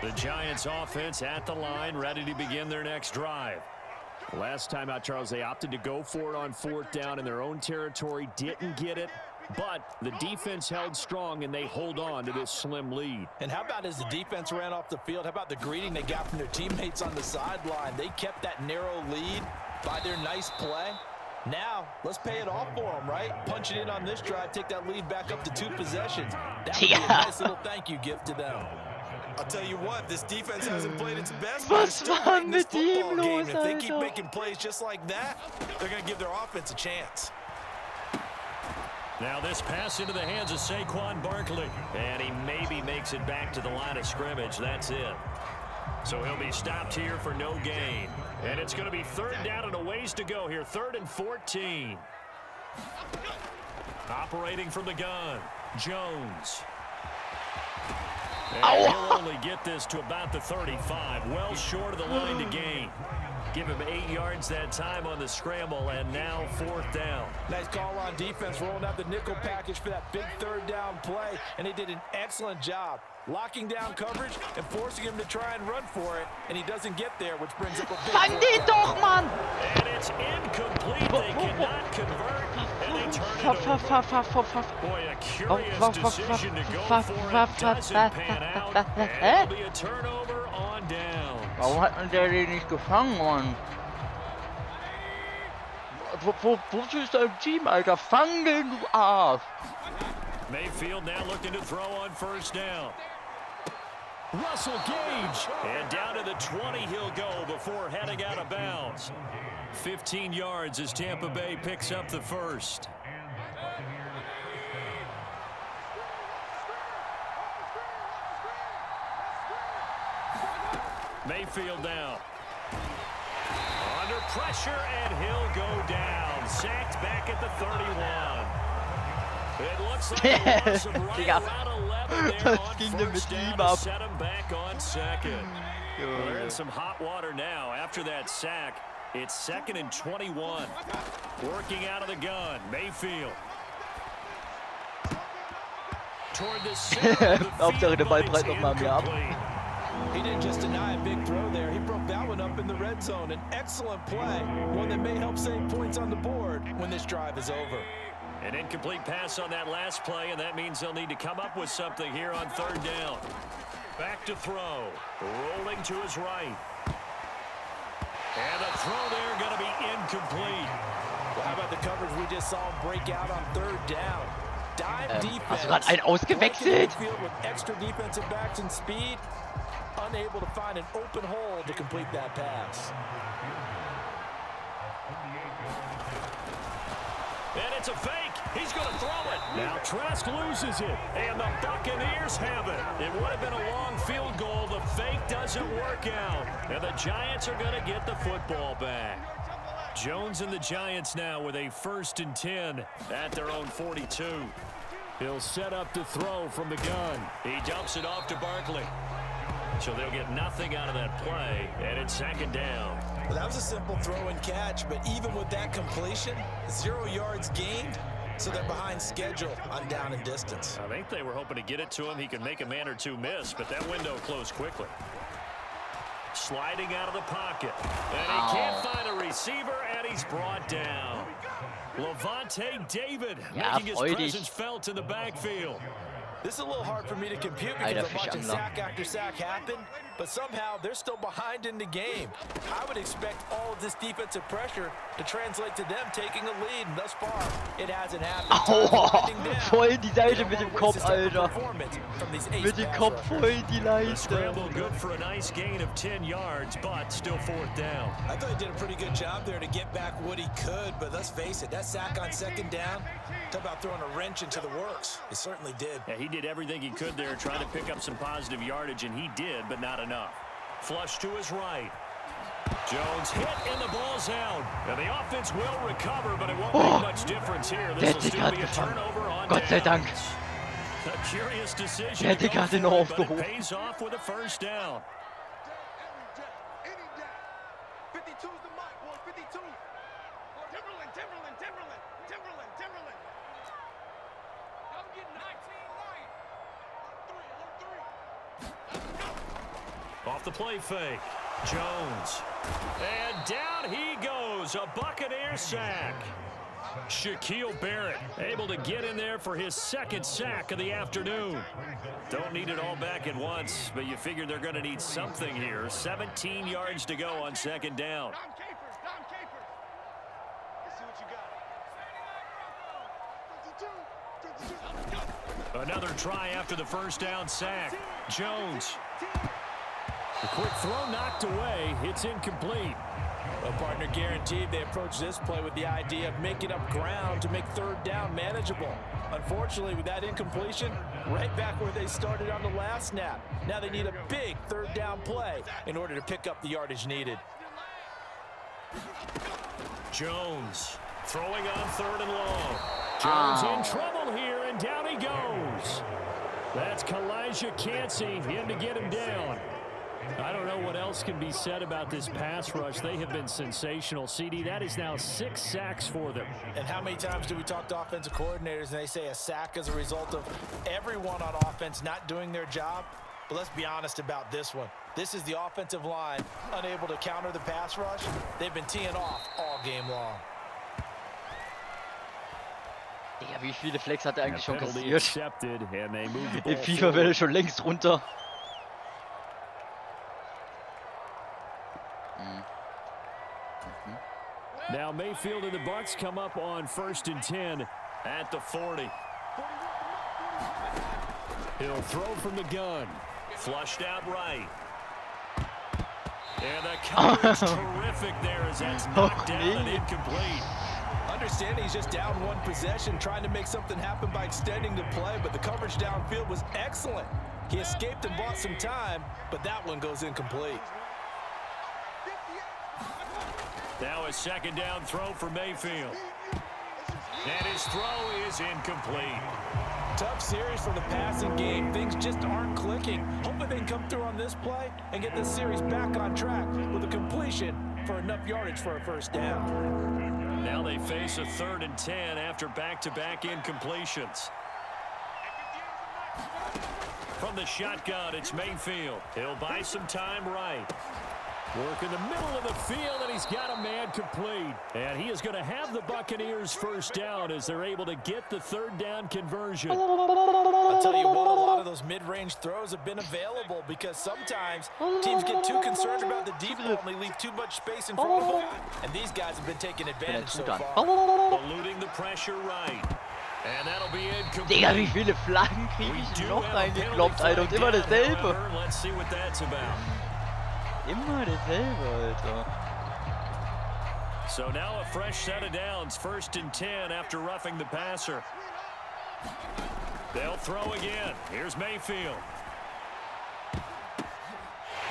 The Giants offense at the line, ready to begin their next drive. Last time out, Charles, they opted to go for it on 4th down in their own territory. Didn't get it, but the defense held strong, and they hold on to this slim lead. And how about as the defense ran off the field, how about the greeting they got from their teammates on the sideline? They kept that narrow lead by their nice play. Now, let's pay it off for them, right? Punch it in on this drive, take that lead back up to 2 possessions. That would be a nice little thank you gift to them. I'll tell you what, this defense hasn't played its best. But Was war mit ihm los, if they keep Alter? making plays just like that, they're going to give their offense a chance. Now this pass into the hands of Saquon Barkley. And he maybe makes it back to the line of scrimmage. That's it. So he'll be stopped here for no gain. And it's going to be 3rd down and a ways to go here. 3rd and 14. Operating from the gun, Jones. And he'll only get this to about the 35. Well short of the line to gain. Give him 8 yards that time on the scramble, and now 4th down. Nice call on defense, rolling out the nickel package for that big 3rd down play, and they did an excellent job locking down coverage and forcing him to try and run for it, and he doesn't get there, which brings up a big Fang den doch, Mann! And it's incomplete. They cannot convert, and they turn it over. Boy, a curious decision to go for it. Doesn't pan out, and it'll be a turnover on down. Warum hat man der den nicht gefangen, Mann? Wozu ist dein Team, Alter? Fang den, du Arsch! Mayfield now looking to throw on 1st down. Russell Gage, and down to the 20 he'll go before heading out of bounds. 15 yards as Tampa Bay picks up the 1st. Mayfield now. Under pressure, and he'll go down. Sacked back at the 31. It looks like a loss of right around 11 there on 1st down to set him back on 2nd. They're in some hot water now. After that sack, it's 2nd and 21. Working out of the gun, Mayfield. Toward the center of the Hauptsache der Ball field, prallt but noch mal it's mehr ab. incomplete. He didn't just deny a big throw there. He broke that one up in the red zone. An excellent play, one that may help save points on the board when this drive is over. An incomplete pass on that last play, and that means they'll need to come up with something here on 3rd down. Back to throw. Rolling to his right. And the throw there going to be incomplete. Well, how about the coverage we just saw him break out on 3rd down? Dive defense. Hast du gerade einen ausgewechselt? Field with extra defensive backs and speed, unable to find an open hole to complete that pass. And it's a fake. He's going to throw it. Now Trask loses it, and the Buccaneers have it. It would have been a long field goal. The fake doesn't work out, and the Giants are going to get the football back. Jones and the Giants now with a 1st and 10 at their own 42. He'll set up to throw from the gun. He dumps it off to Barkley. So they'll get nothing out of that play, and it's 2nd down. Well, that was a simple throw and catch, but even with that completion, 0 yards gained, so they're behind schedule on down and distance. I think they were hoping to get it to him. He could make a man or two miss, but that window closed quickly. Sliding out of the pocket, and he can't find a receiver, and he's brought down. Levante David making his presence felt in the backfield. This is a little hard for me to compute because I'm watching sack after sack happen, but somehow they're still behind in the game. I would expect all of this defensive pressure to translate to them taking a lead, and thus far, it hasn't happened. Aua, voll in die Seite mit dem Kopf, Alter. Mit dem Kopf voll in die Leiste. Scramble good for a nice gain of 10 yards, but still 4th down. I thought he did a pretty good job there to get back what he could, but let's face it, that sack on 2nd down, talk about throwing a wrench into the works. He certainly did. Yeah, he did everything he could there, trying to pick up some positive yardage, and he did, but not enough. Flush to his right. Jones hit, and the ball's out. And the offense will recover, but it won't make much difference here. This will still be a turnover on Gott sei Dank. A curious decision. Der hätte gerade noch aufgehoben. Pays off with a 1st down. Off the play fake, Jones. And down he goes, a Buccaneer sack. Shaquille Barrett able to get in there for his 2nd sack of the afternoon. Don't need it all back at once, but you figure they're going to need something here. 17 yards to go on 2nd down. Another try after the 1st down sack. Jones. The quick throw knocked away. It's incomplete. Well, partner, guaranteed they approach this play with the idea of making up ground to make third down manageable. Unfortunately, with that incompletion, right back where they started on the last snap. Now they need a big third down play in order to pick up the yardage needed. Jones throwing on 3rd and long. Jones in trouble here, and down he goes. That's Kalijah Cansey in to get him down. I don't know what else can be said about this pass rush. They have been sensational. CD, that is now 6 sacks for them. And how many times do we talk to offensive coordinators and they say a sack is a result of everyone on offense not doing their job? But let's be honest about this one. This is the offensive line unable to counter the pass rush. They've been teeing off all game long. Digga, wie viele Flex hat er eigentlich schon kassiert? Accepted, and they move the ball In FIFA wäre er schon längst runter. Now Mayfield and the Bucs come up on 1st and 10 at the 40. He'll throw from the gun. Flushed out right. And the coverage terrific there as that's knocked down and incomplete. Understanding he's just down one possession, trying to make something happen by extending the play, but the coverage downfield was excellent. He escaped and bought some time, but that one goes incomplete. Now a 2nd down throw for Mayfield. And his throw is incomplete. Tough series for the passing game. Things just aren't clicking. Hoping they can come through on this play and get this series back on track with a completion for enough yardage for a 1st down. Now they face a 3rd and 10 after back-to-back incompletions. From the shotgun, it's Mayfield. He'll buy some time right. Work in the middle of the field, and he's got a man complete. And he is going to have the Buccaneers 1st down as they're able to get the 3rd down conversion. I'll tell you what, a lot of those mid-range throws have been available because sometimes teams get too concerned about the deep ball and they leave too much space in front of them. And these guys have been taking advantage so far. Eluding the pressure right. And that'll be incomplete. Digga, wie viele Flaggen kriege ich noch reingekloppt, Alter, und immer dasselbe. Let's see what that's about. Immer dasselbe, Alter. So now a fresh set of downs, 1st and 10 after roughing the passer. They'll throw again. Here's Mayfield.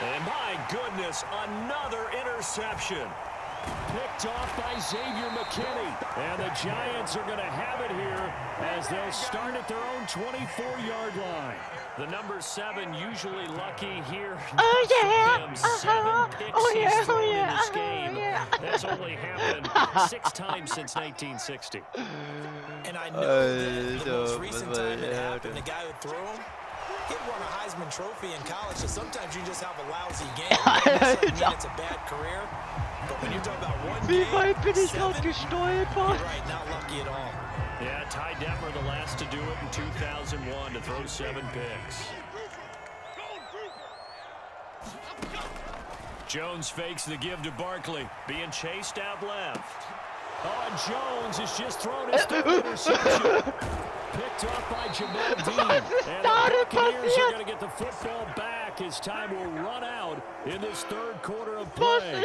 And my goodness, another interception. Picked off by Xavier McKinney. And the Giants are going to have it here as they'll start at their own 24-yard line. The number 7 usually lucky here. Oh yeah! 7 picks he's thrown in this game. Oh, yeah. That's only happened 6 times since 1960. And I know that the most recent time it happened, the guy who threw him, he won a Heisman Trophy in college, so sometimes you just have a lousy game. It doesn't mean it's a bad career, but when you're talking about one Wie game, weit bin ich 7, gerade gestolpert? you're right, not lucky at all. Yeah, Ty Detmer, the last to do it in 2001, to throw 7 picks. Jones fakes the give to Barkley, being chased out left. Oh, and Jones has just thrown his 3rd interception. Picked off by Jamal Dean. And the Buccaneers are going to get the football back as time will run out in this 3rd quarter of play.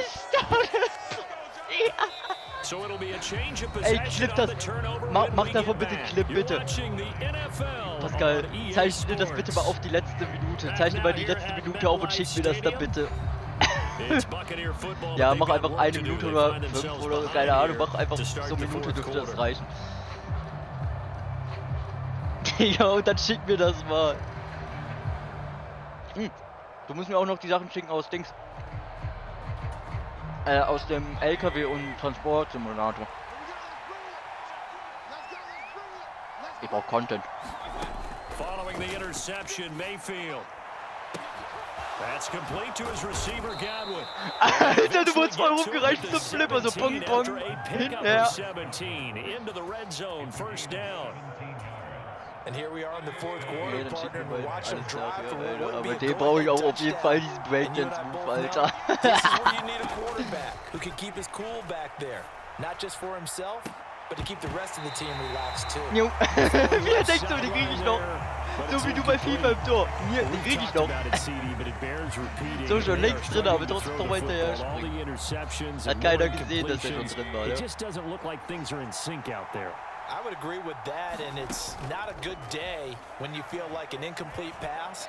So it'll be a change of Ey, possession clip on das. the turnover. Mach davon bitte einen Clip, You're bitte. watching the NFL Pascal, on EA zeichne das bitte mal Sports. auf die letzte Minute. Zeichne mal die letzte Minute auf und schick mir das dann bitte. It's Buccaneer football, Ja, but mach they've got einfach work eine to do. Minute They oder find 5 themselves oder behind keine Ahnung, here mach einfach to so start eine the Minute 4th dürfte das quarter. reichen. Ja, und dann schick mir das mal. Du musst mir auch noch die Sachen schicken aus Dings. Aus dem LKW und Transportsimulator. Ich brauch Content. Following the interception, Mayfield. That's complete to his receiver, Godwin. Alter, du wurdest voll rumgereicht zum Flip, also Pong Pong. After a pickup Ja. of 17 into the red zone, 1st down. And here we are in the 4th quarter, Nee, dann schick partner, mir we're mal watching alles drive dafür, for what Alter. would be Aber a den brauche ich auch go-ahead auf jeden touchdown. Fall, diesen And you Breakdance and I Move, both Alter. know this is where you need a quarterback who can keep his cool back there. Not just for himself, but to keep the rest of the team relaxed too. Jo. Wie er denkt so, den krieg ich noch. So wie du bei FIFA im Tor. Hier, den krieg ich noch. So schon längst drin, aber trotzdem noch weiter her springen. Hat keiner gesehen, dass er schon drin war, ja? I would agree with that, and it's not a good day when you feel like an incomplete pass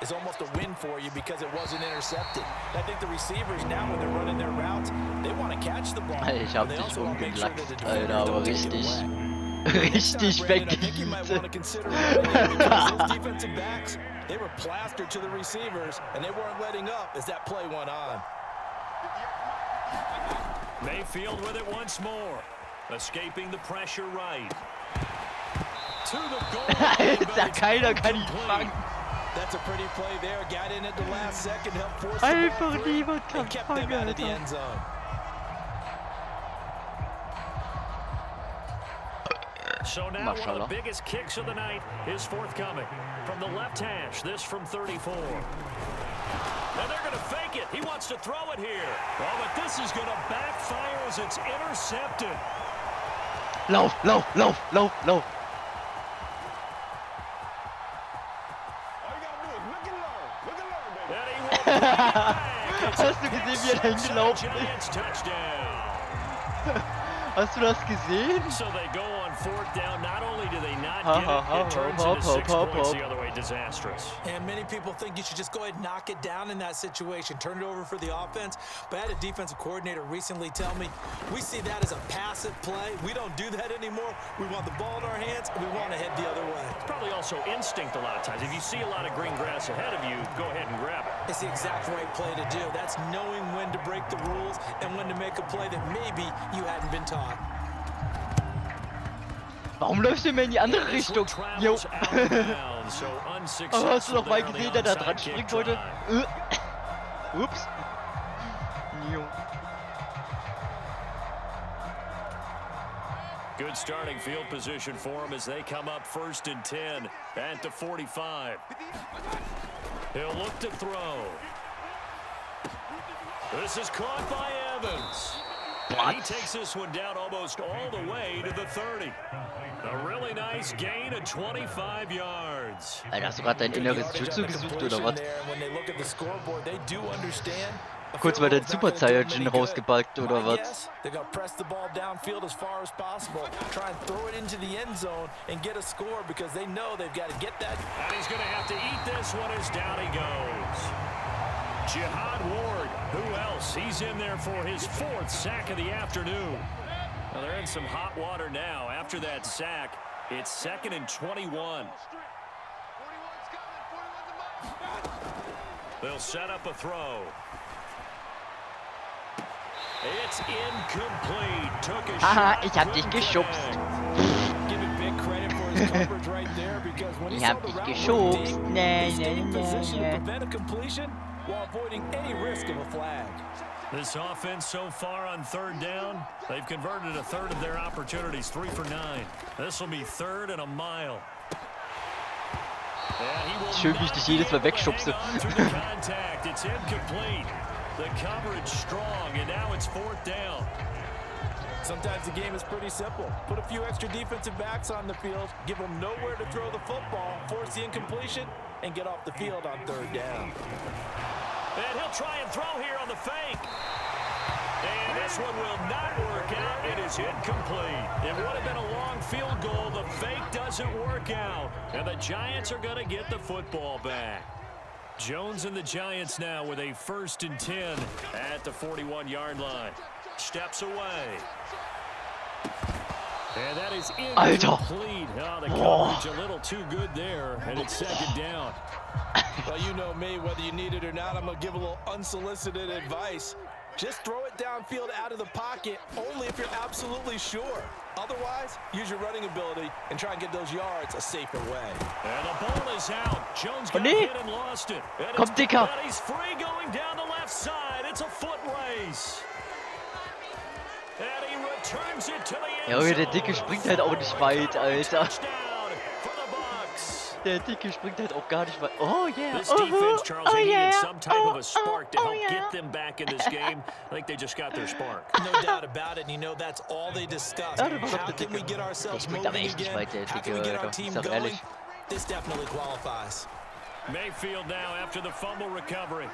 is almost a win for you because it wasn't intercepted. I think the receivers now, when they're running their routes, they want to catch the ball. Ich hab dich umgelackt, Alter, aber richtig. Richtig weggegießt. They were plastered to the receivers, and they weren't letting up as that play went on. Mayfield with it once more. Escaping the pressure right. To the goal. Alter, keiner kann ihn fangen. That's a pretty play there. Got in at the last second, helped force the Einfach ball niemand kann and kept them fangen, out of the Alter. end zone. So now one of the biggest kicks of the night is forthcoming. From the left hash, this from 34. And they're going to fake it. He wants to throw it here. Oh, but this is going to backfire as it's intercepted. Lauf, lauf, lauf, lauf, lauf. Hast du gesehen, wie er da hingelaufen ist? Hast du das gesehen? So they go on fourth down. Not only do they not get it, it turns into 6 points the other way. Disastrous. And many people think you should just go ahead and knock it down in that situation. Turn it over for the offense. But I had a defensive coordinator recently tell me, we see that as a passive play. We don't do that anymore. We want the ball in our hands, and we want to head the other way. It's probably also instinct a lot of times. If you see a lot of green grass ahead of you, go ahead and grab it. It's the exact right play to do. That's knowing when to break the rules and when to make a play that maybe you hadn't been taught. Warum läufst du immer in die andere Richtung? Jo. Aber hast du noch mal gesehen, der da dran springen wollte? Ups. Jo. Good starting field position for him as they come up 1st and 10 at the 45. He'll look to throw. This is caught by Evans. And he takes this one down almost all the way to the 30. A really nice gain of 25 yards. Alter, hast du gerade dein inneres Jutsu gesucht oder was? Kurz mal den Super Saiyajin rausgebalgt oder was? They're gonna press the ball downfield as far as possible. Try and throw it into the end zone and get a score because they know they've got to get that. And he's gonna have to eat this one as down he goes. Jihad Ward, who else? He's in there for his 4th sack of the afternoon. Well, they're in some hot water now. After that sack, it's 2nd and 21. They'll set up a throw. It's incomplete. Took a Haha, shot ich hab dich from geschubst. Giving big credit for his coverage right there because when he Ich saw hab the dich route geschubst. run deep, Nee, he stayed in nee, position to nee. prevent a completion while avoiding any risk of a flag. This offense so far on 3rd down, they've converted a 1/3 of their opportunities, 3 for 9. This will be 3rd and a mile. Schön, wie ich dich jedes Mal wegschubse. It's incomplete. The coverage strong, and now it's 4th down. Sometimes the game is pretty simple. Put a few extra defensive backs on the field, give them nowhere to throw the football, force the incompletion, and get off the field on 3rd down. And he'll try and throw here on the fake. And this one will not work out. It is incomplete. It would have been a long field goal. The fake doesn't work out. And the Giants are going to get the football back. Jones and the Giants now with a 1st and 10 at the 41-yard line. Steps away. And that is incomplete. Oh, the coverage a little too good there, and it's 2nd down. Well, you know me, whether you need it or not, I'm going to give a little unsolicited advice. Just throw it downfield out of the pocket only if you're absolutely sure. Otherwise, use your running ability and try and get those yards a safer way. And the ball is out. Jones got hit and lost it. Komm, Dicker. And he's free going down the left side. It's a foot race. And he returns it to the end Junge, der zone. Dicke springt halt auch nicht weit, Alter. Touchdown for the Bucks. Der Dicke springt halt auch gar nicht weit. Oh yeah. This defense, Charles, they needed some type of a spark to help yeah. get them back in this game. I think they just got their spark. No doubt about it, and you know that's all they discussed. Ja, du bist How der can we Dicke. get Der ourselves springt moving aber echt nicht again? weit, der How Dicke, can we get Alter. our team Ich sag going? ehrlich. this definitely qualifies. Mayfield now after the fumble recovery.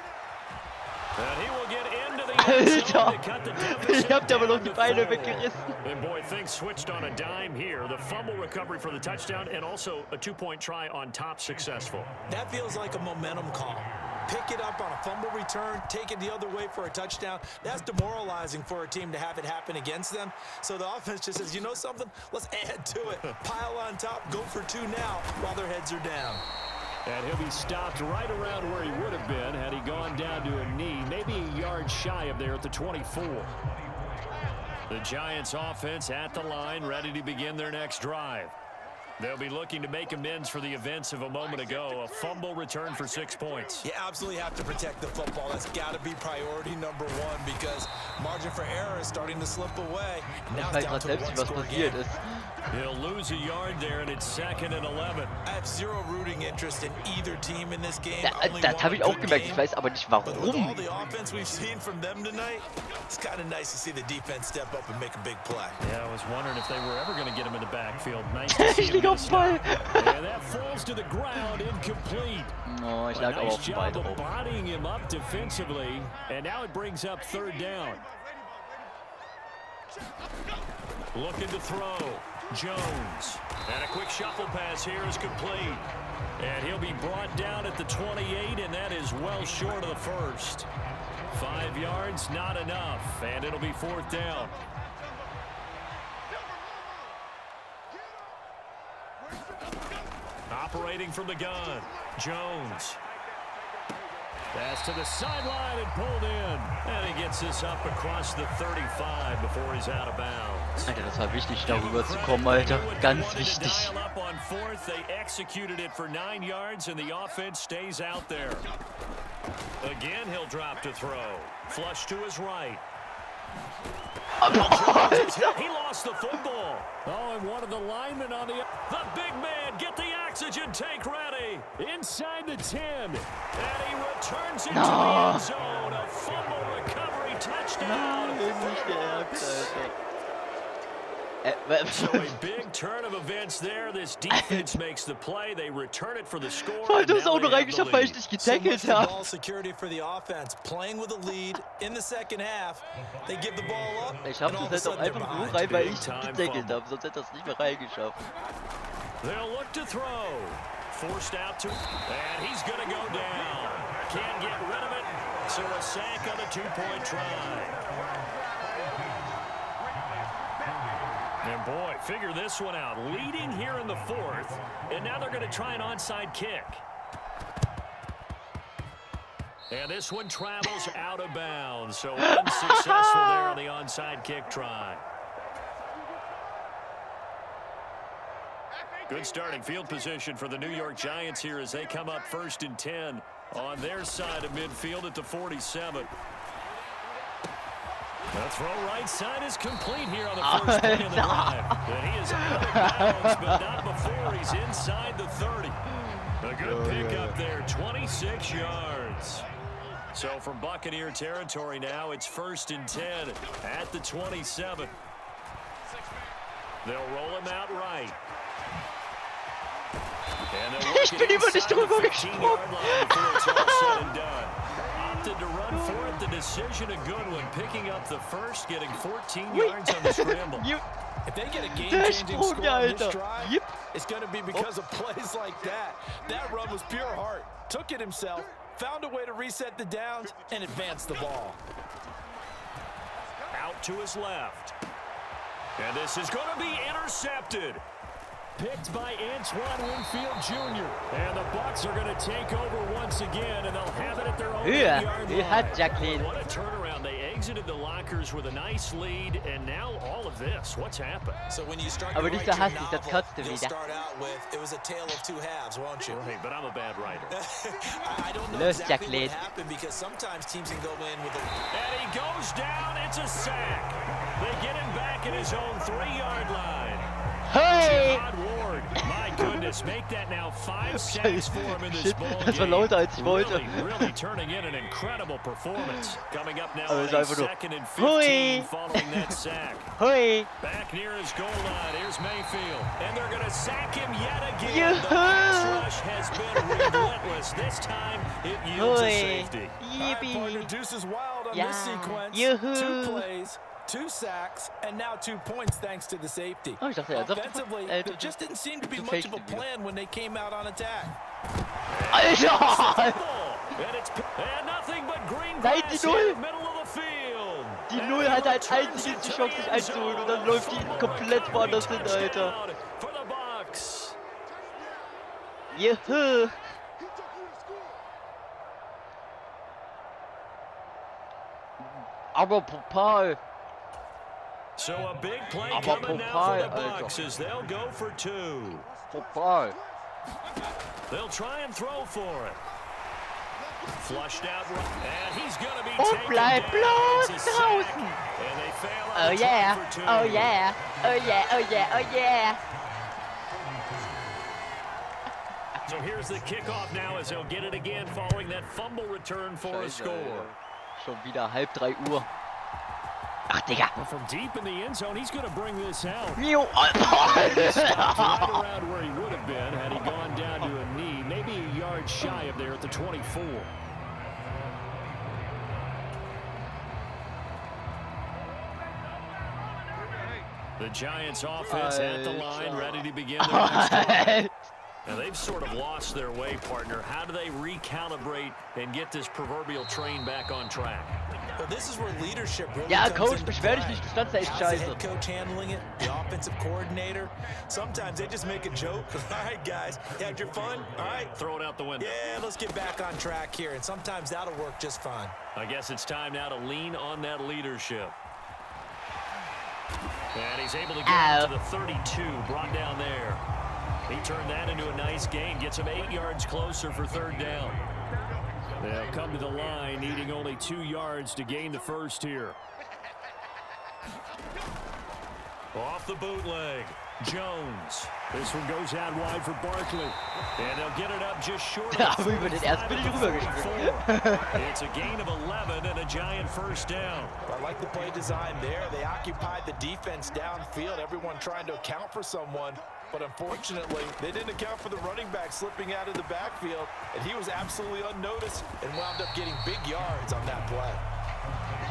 And he will get into the end zone to cut the deficit Ich hab dir aber noch down die to Beine 4. weggerissen. And boy, things switched on a dime here. The fumble recovery for the touchdown and also a 2-point try on top successful. That feels like a momentum call. Pick it up on a fumble return, take it the other way for a touchdown. That's demoralizing for a team to have it happen against them. So the offense just says, you know something? Let's add to it. Pile on top, go for 2 now while their heads are down. And he'll be stopped right around where he would have been had he gone down to a knee, maybe a yard shy of there at the 24. The Giants offense at the line, ready to begin their next drive. They'll be looking to make amends for the events of a moment ago. A fumble return for 6 points. You absolutely have to protect the football. That's got to be priority number 1 because margin for error is starting to slip away. Now Ich weiß it's down grad to selbst, one was score passiert game. ist. He'll lose a yard there, and it's 2nd and 11. I have zero rooting interest in either team in this game. Das habe ich auch gemerkt, ich weiß aber nicht But with all warum. the offense we've seen from them tonight, it's kind of nice to see the defense step up and make a big play. Yeah, I was wondering if they were ever going to get him in the backfield. Nice to see Ich him lieg get a auf dem Ball. stop. And that falls to the ground, incomplete. Oh, ich A lag aber nice auf dem Ball job of drauf. bodying him up defensively, and now it brings up 3rd down. Looking to throw. Jones. And a quick shuffle pass here is complete. And he'll be brought down at the 28, and that is well short of the first. 5 yards, not enough, and it'll be 4th down. Operating from the gun, Jones. Pass to the sideline and pulled in. And he gets this up across the 35 before he's out of bounds. Alter, das war wichtig, darüber zu kommen, Alter. Ganz wichtig. Up on 4th, they executed it for 9 yards, and the offense stays out there. Again, he'll drop to throw. Flush to his right. He lost the football. Oh, and one of the linemen on the big man, get the oxygen tank ready. Inside the 10. And he returns it to the end zone. A fumble recovery touchdown. Nicht geärgert, Alter. So a big turn of events there. This defense makes the play. They return it for the score. Voll, du and hast now auch they noch have the reingeschafft, weil ich lead. dich So much getackelt for habe. ball security for the offense, playing with a lead in the second half. They give the ball up. Ich hab and all das of a halt sudden auch they're einfach nur behind. rein, weil ich Big-time getackelt fumble. habe, sonst hätte das nicht mehr reingeschafft. They'll look to throw. Forced out to, and he's going to go down. Can't get rid of it. So a sack on a 2-point try. And boy, figure this one out. Leading here in the 4th, and now they're going to try an onside kick. And this one travels out of bounds, so unsuccessful there on the onside kick try. Good starting field position for the New York Giants here as they come up 1st and 10 on their side of midfield at the 47. The throw right side is complete here on the first play of the drive. And he is out of bounds, but not before he's inside the 30. A good pickup there, 26 yards. So from Buccaneer territory now, it's 1st and 10 at the 27. They'll roll him out right. Ich bin über dich drüber gesprungen. Opted to run for it. The decision a good one. Picking up the first, getting 14 yards on the scramble. If they get a Der game-changing Sprung, score on this Alter. drive, Yep. it's going to be because of plays like that. That run was pure heart. Took it himself, found a way to reset the downs, and advance the ball. Out to his left. And this is going to be intercepted. Picked by Antoine Winfield Jr. And the Bucs are going to take over once again, and they'll have it at their own Ja, 8-yard die line. hat Jacqueline. What a turnaround. They exited the lockers with a nice lead, and now all of this. What's happened? So when you start Aber to dieser write your Hass, das novel, kotzt du you'll wieder. start out with, it was a tale of 2 halves, won't you? Right, but I'm a bad writer. I don't know Los, exactly Jacqueline. what happened because sometimes teams can go in with a... And he goes down. It's a sack. They get him back at his own 3-yard line. Hey! Rod Ward. My goodness. goodness, make that now 5 sacks for him in this Shit, ball das war game. lauter als ich wollte. Really turning in an incredible performance. Coming up now Aber on es ist a einfach nur 2nd and Hui. 15 following that sack. Hui! Back near his goal line, here's Mayfield. And they're going to sack him yet again. Yoo-hoo. The pass rush has been relentless. This time, it yields a safety. Yippee! Partner Deuce is wild on Yeah. this sequence. Yoo-hoo. 2 plays, 2 sacks, and now 2 points thanks to the safety. Oh, ich dachte, er Offensively, there just didn't seem to be du much of a fakest ihn wieder. plan when they came out on attack. Alter! And nothing but green Nein, grass die here Null. in the middle of the field. Die Null hat als einziges die Chance, sich einzuholen und dann läuft die komplett woanders hin, Alter. For the Bucks. Juhu! Aber Pokal. So a big play Aber coming now Pokal, for the Bucks Alter. as they'll go for 2. Pokal. They'll try and throw for it. Flushed out, and he's going to be Und taken bleib down. bloß It's a sack, draußen. and they fail Oh on the yeah, try for 2. oh yeah, oh yeah, oh yeah, oh yeah. So here's the kickoff now as they'll get it again following that fumble return for a Scheiße, score. Alter. Schon wieder 2:30. Ach, Digga. Well, from deep in the end zone, he's going to bring this out. Miau. Stopped right around where he would have been had he gone down to a knee, maybe a yard shy of there at the 24. The Giants offense at the line, ready to begin their next drive. Now they've sort of lost their way, partner. How do they recalibrate and get this proverbial train back on track? Well, this is where leadership really Ja, comes Coach, into beschwer dich play. nicht, du standst da echt How's the scheiße. head coach handling it? The offensive coordinator? Sometimes they just make a joke. All right, guys, you had your fun? All right. Throw it out the window. Yeah, let's get back on track here, and sometimes that'll work just fine. I guess it's time now to lean on that leadership. And he's able to get up to the 32, brought down there. He turned that into a nice gain, gets him 8 yards closer for 3rd down. They'll come to the line, needing only 2 yards to gain the first here. Off the bootleg, Jones. This one goes out wide for Barkley. And they'll get it up just short Ja, of aber über den ersten bin ich rübergesprungen. It's a gain of 11 and a Giant first down. I like the play design there. They occupied the defense downfield, everyone trying to account for someone. But unfortunately, they didn't account for the running back slipping out of the backfield, and he was absolutely unnoticed and wound up getting big yards on that play.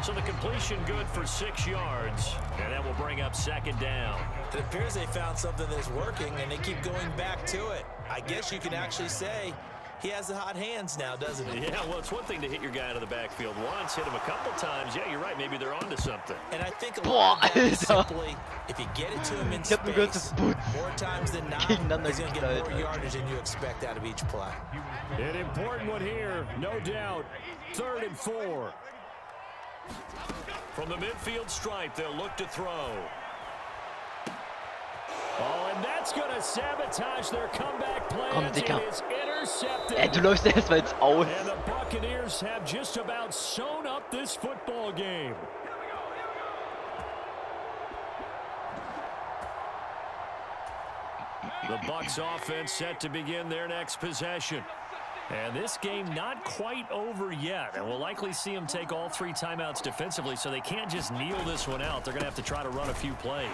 So the completion good for 6 yards, and that will bring up 2nd down. It appears they found something that's working, and they keep going back to it. I guess you can actually say he has the hot hands now, doesn't he? Yeah, well, it's one thing to hit your guy out of the backfield once, hit him a couple times. Yeah, you're right. Maybe they're onto something. And I think a lot of that is Alter. simply, if you get it to him in Ich hab nur gehört, space, das Boot more times than not, gegeneinander he's going to get geknallt, more Alter. yardage than you expect out of each play. An important one here, no doubt. 3rd and 4. From the midfield stripe, they'll look to throw. Oh, and that's going to sabotage their comeback Komm, plans. Dicker. It is intercepted. Ey, du läufst erstmal ins Aus. And the Buccaneers have just about sewn up this football game. The Bucs offense set to begin their next possession. And this game not quite over yet. And we'll likely see them take all 3 timeouts defensively, so they can't just kneel this one out. They're going to have to try to run a few plays.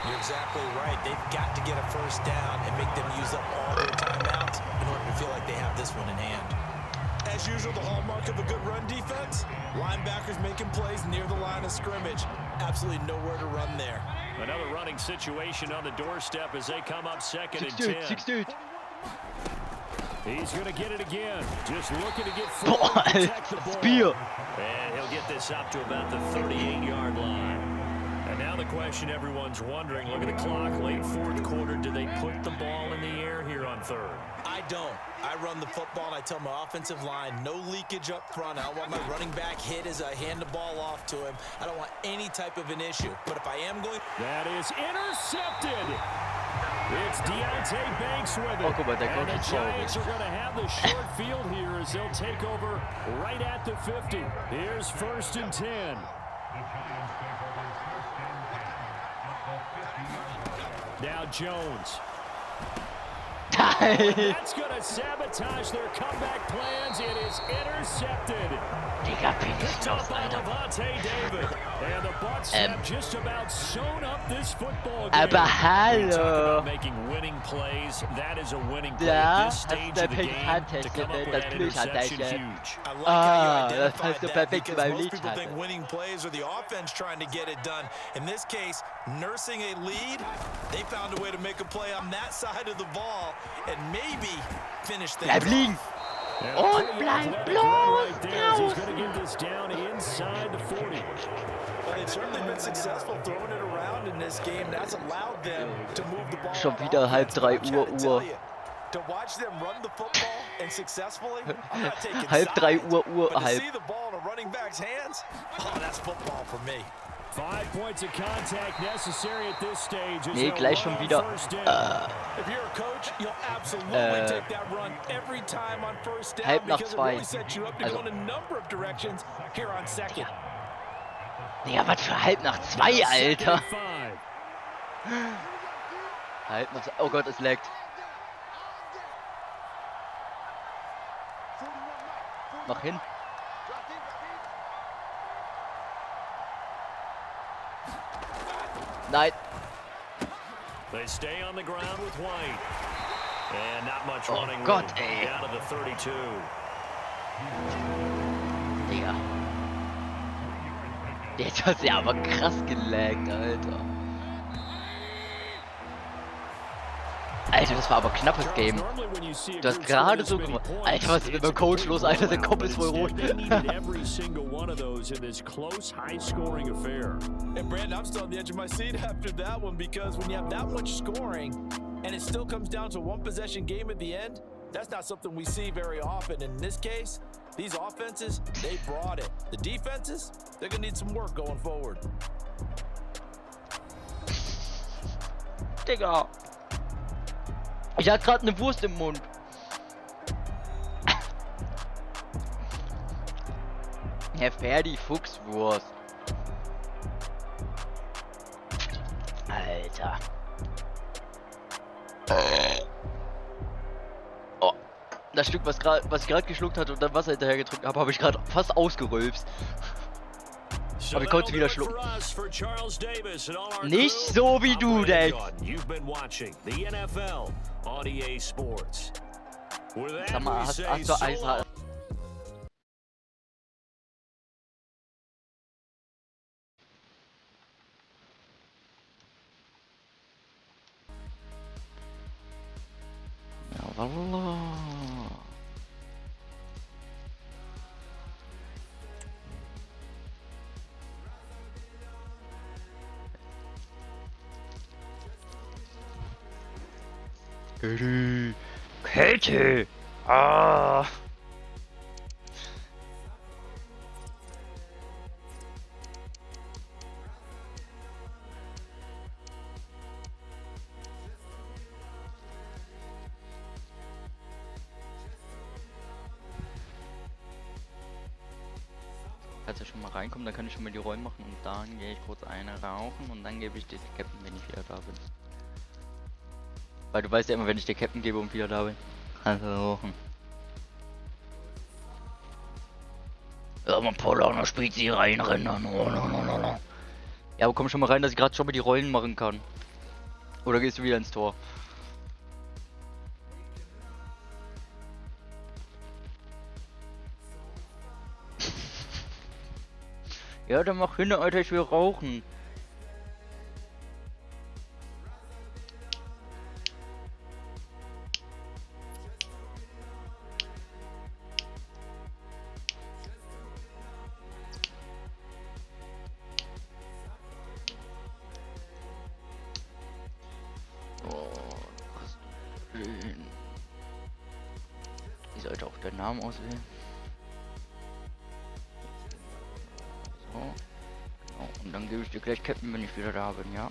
You're exactly right. They've got to get a first down and make them use up all their timeouts in order to feel like they have this one in hand. As usual, the hallmark of a good run defense, linebackers making plays near the line of scrimmage. Absolutely nowhere to run there. Another running situation on the doorstep as they come up 2nd and 10. 6 dude. He's going to get it again. Just looking to get Boah, forward and Alter, protect the ball. Spear. And he'll get this up to about the 38-yard line. And now the question everyone's wondering, look at the clock, late 4th quarter. Do they put the ball in the air here on 3rd? I don't. I run the football and I tell my offensive line, no leakage up front. I don't want my running back hit as I hand the ball off to him. I don't want any type of an issue. But if I am going... That is intercepted. It's Deontay Banks with it. Oh, guck mal, der And Coach the ist Giants traurig. are going to have the short field here as they'll take over right at the 50. Here's 1st and 10. Now Jones. That's gonna sabotage their comeback plans. It is intercepted. Digga, bin ich Picked up los, by Alter. Levante David. And the Bucks have just about sewn up this football game. Aber We talk hallo. about making winning plays. That is a winning play Ja, at this hast stage du of the perfekt game. To handtechnisch, come up with that natürlich interception, handtechnisch. huge. I like Ah, how you das identified hast du that perfekt because beim most Lied people think hatte. winning plays are the offense trying to get it done. In this case, nursing a lead, they found a way to make a play on that side of the ball and maybe finish things Bleib liegen. off. Und bleib bloß He's going to draußen. get this down inside the 40. Well, they've certainly been successful throwing it around in this game. That's allowed them to move the ball. Schon on wieder halb offense. But I 3 gotta Uhr. tell you, to watch them run the football and successfully, I'm not taking Halb 3 sides, Uhr, but to halb. see the ball in a running back's hands, oh, that's football for me. 5 points of contact necessary at this stage. Nee, gleich schon wieder. If you're a coach, you'll absolutely take that run every time on first down Halb nach because it 2. really sets you up to go in a number of directions here on second. Digga, was für halb nach 2, Alter. Halb nach 2. Oh Gott, es laggt. Mach hin. Nein. They stay on the ground with White. And not much running room. Gott, ey. Down to the 32. Digga. Jetzt hat's ja aber krass gelaggt, Alter. Alter, das war aber knappes Game. Du hast gerade so... Alter, was ist mit meinem Coach los? Alter, der Kopf ist voll rot. Every single one of those in this close, high-scoring affair. And Brandon, I'm still on the edge of my seat after that one because when you have that much scoring and it still comes down to one possession game at the end, that's not something we see very often. In this case, these offenses, they brought it. The defenses, they're gonna need some work going forward. Digga. Ich hatte gerade eine Wurst im Mund. Herr Ferdi Fuchswurst. Alter. Oh. Das Stück, was ich gerade geschluckt hatte und dann Wasser hinterher getrunken habe, habe ich gerade fast ausgerülpst. Aber ich konnte es wieder schlucken. Nicht so wie du denkst. Sag mal, hast du Eis? Ja, Kälte. Kälte. Ah. Kannst ja schon mal reinkommen, dann kann ich schon mal die Räume machen und dann gehe ich kurz eine rauchen und dann gebe ich dir die Captain, wenn ich wieder da bin. Weil du weißt ja immer, wenn ich dir Captain gebe und wieder da bin. Kannst du rauchen. Ja, man Polaner spielt sie reinrennen. No. Ja, aber komm schon mal rein, dass ich gerade schon mal die Rollen machen kann. Oder gehst du wieder ins Tor? Ja, dann mach hin, Alter, ich will rauchen. Ich sollte auch den Namen auswählen. So. Genau. Und dann gebe ich dir gleich Captain, wenn ich wieder da bin, ja?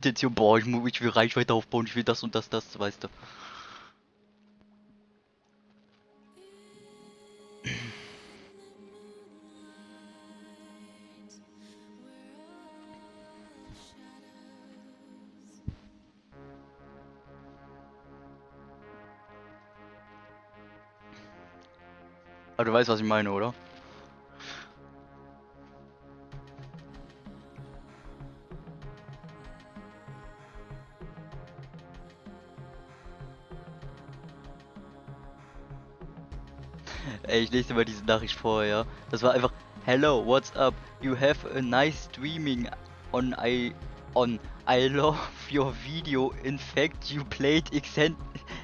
Intention, boah, ich will Reichweite aufbauen, ich will das und das, weißt du. Aber du weißt, was ich meine, oder? Ey, ich lese dir mal diese Nachricht vor, ja. Das war einfach: Hello, what's up? You have a nice streaming on I love your video. In fact, you played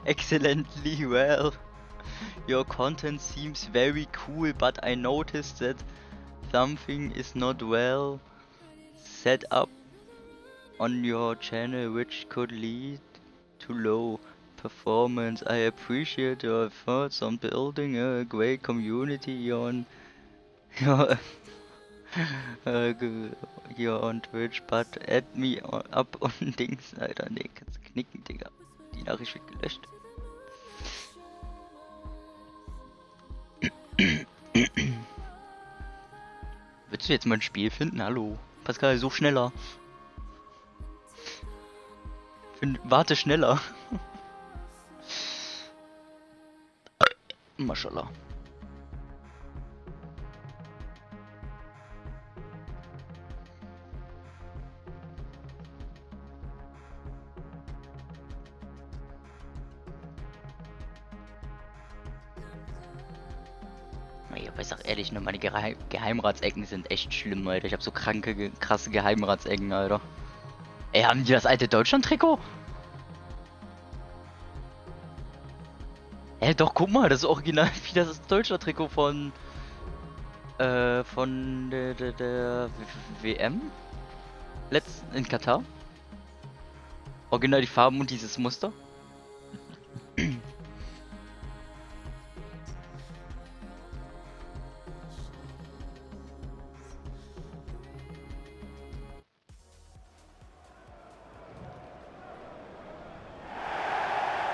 excellently well. Your content seems very cool, but I noticed that something is not well set up on your channel, which could lead to low performance. I appreciate your efforts on building a great community on your hier on Twitch, but add me up on Dings, Alter. Nee, kannst du knicken, Digga. Die Nachricht wird gelöscht. Willst du jetzt mal ein Spiel finden? Hallo? Pascal, so schneller. Warte schneller. Maschallah. Ich sag ehrlich, ne, meine Geheimratsecken sind echt schlimm, Alter. Ich hab so krasse Geheimratsecken, Alter. Ey, haben die das alte Deutschland-Trikot? Doch, guck mal, das ist original wie das Deutschland-Trikot von der WM letzten in Katar. Original die Farben und dieses Muster.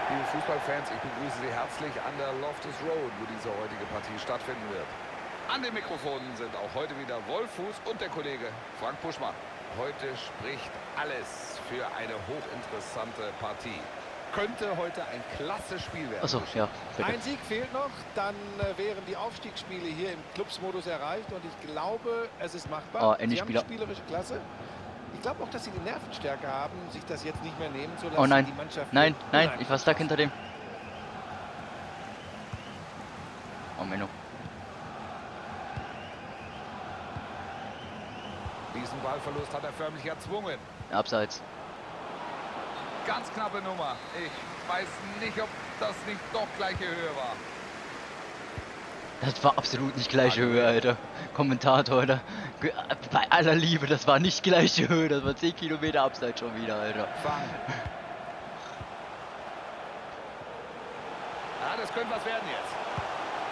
Liebe Fußballfans, ich begrüße Sie herzlich an der Loftus Road, wo diese heutige Partie stattfinden wird. An den Mikrofonen sind auch heute wieder Wolfuß und der Kollege Frank Puschmann. Heute spricht alles für eine hochinteressante Partie. Könnte heute ein klasse Spiel werden. Achso, ja. Bitte. Ein Sieg fehlt noch, dann wären die Aufstiegsspiele hier im Clubsmodus erreicht und ich glaube, es ist machbar. Oh, Sie endlich haben Spieler. spielerische Klasse. Ich glaube auch, dass sie die Nervenstärke haben, sich das jetzt nicht mehr nehmen zu lassen. Oh nein, die Mannschaft nein, ich war stuck hinter dem. Oh Menno. Diesen Ballverlust hat er förmlich erzwungen. Abseits. Ganz knappe Nummer. Ich weiß nicht, ob das nicht doch gleiche Höhe war. Das war absolut nicht gleiche Höhe, Alter. Kommentator, Alter. Bei aller Liebe, das war nicht gleiche Höhe. Das war 10 Kilometer Abseits schon wieder, Alter. Fang. Ja, das könnte was werden jetzt.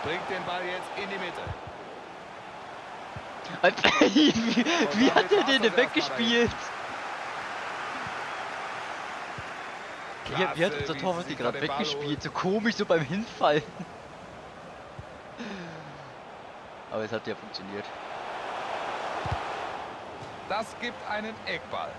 Bringt den Ball jetzt in die Mitte. Wie hat er den denn weggespielt? Wie hat unser Torwart die gerade weggespielt? So komisch, so beim Hinfallen. Aber es hat ja funktioniert. Das gibt einen Eckball.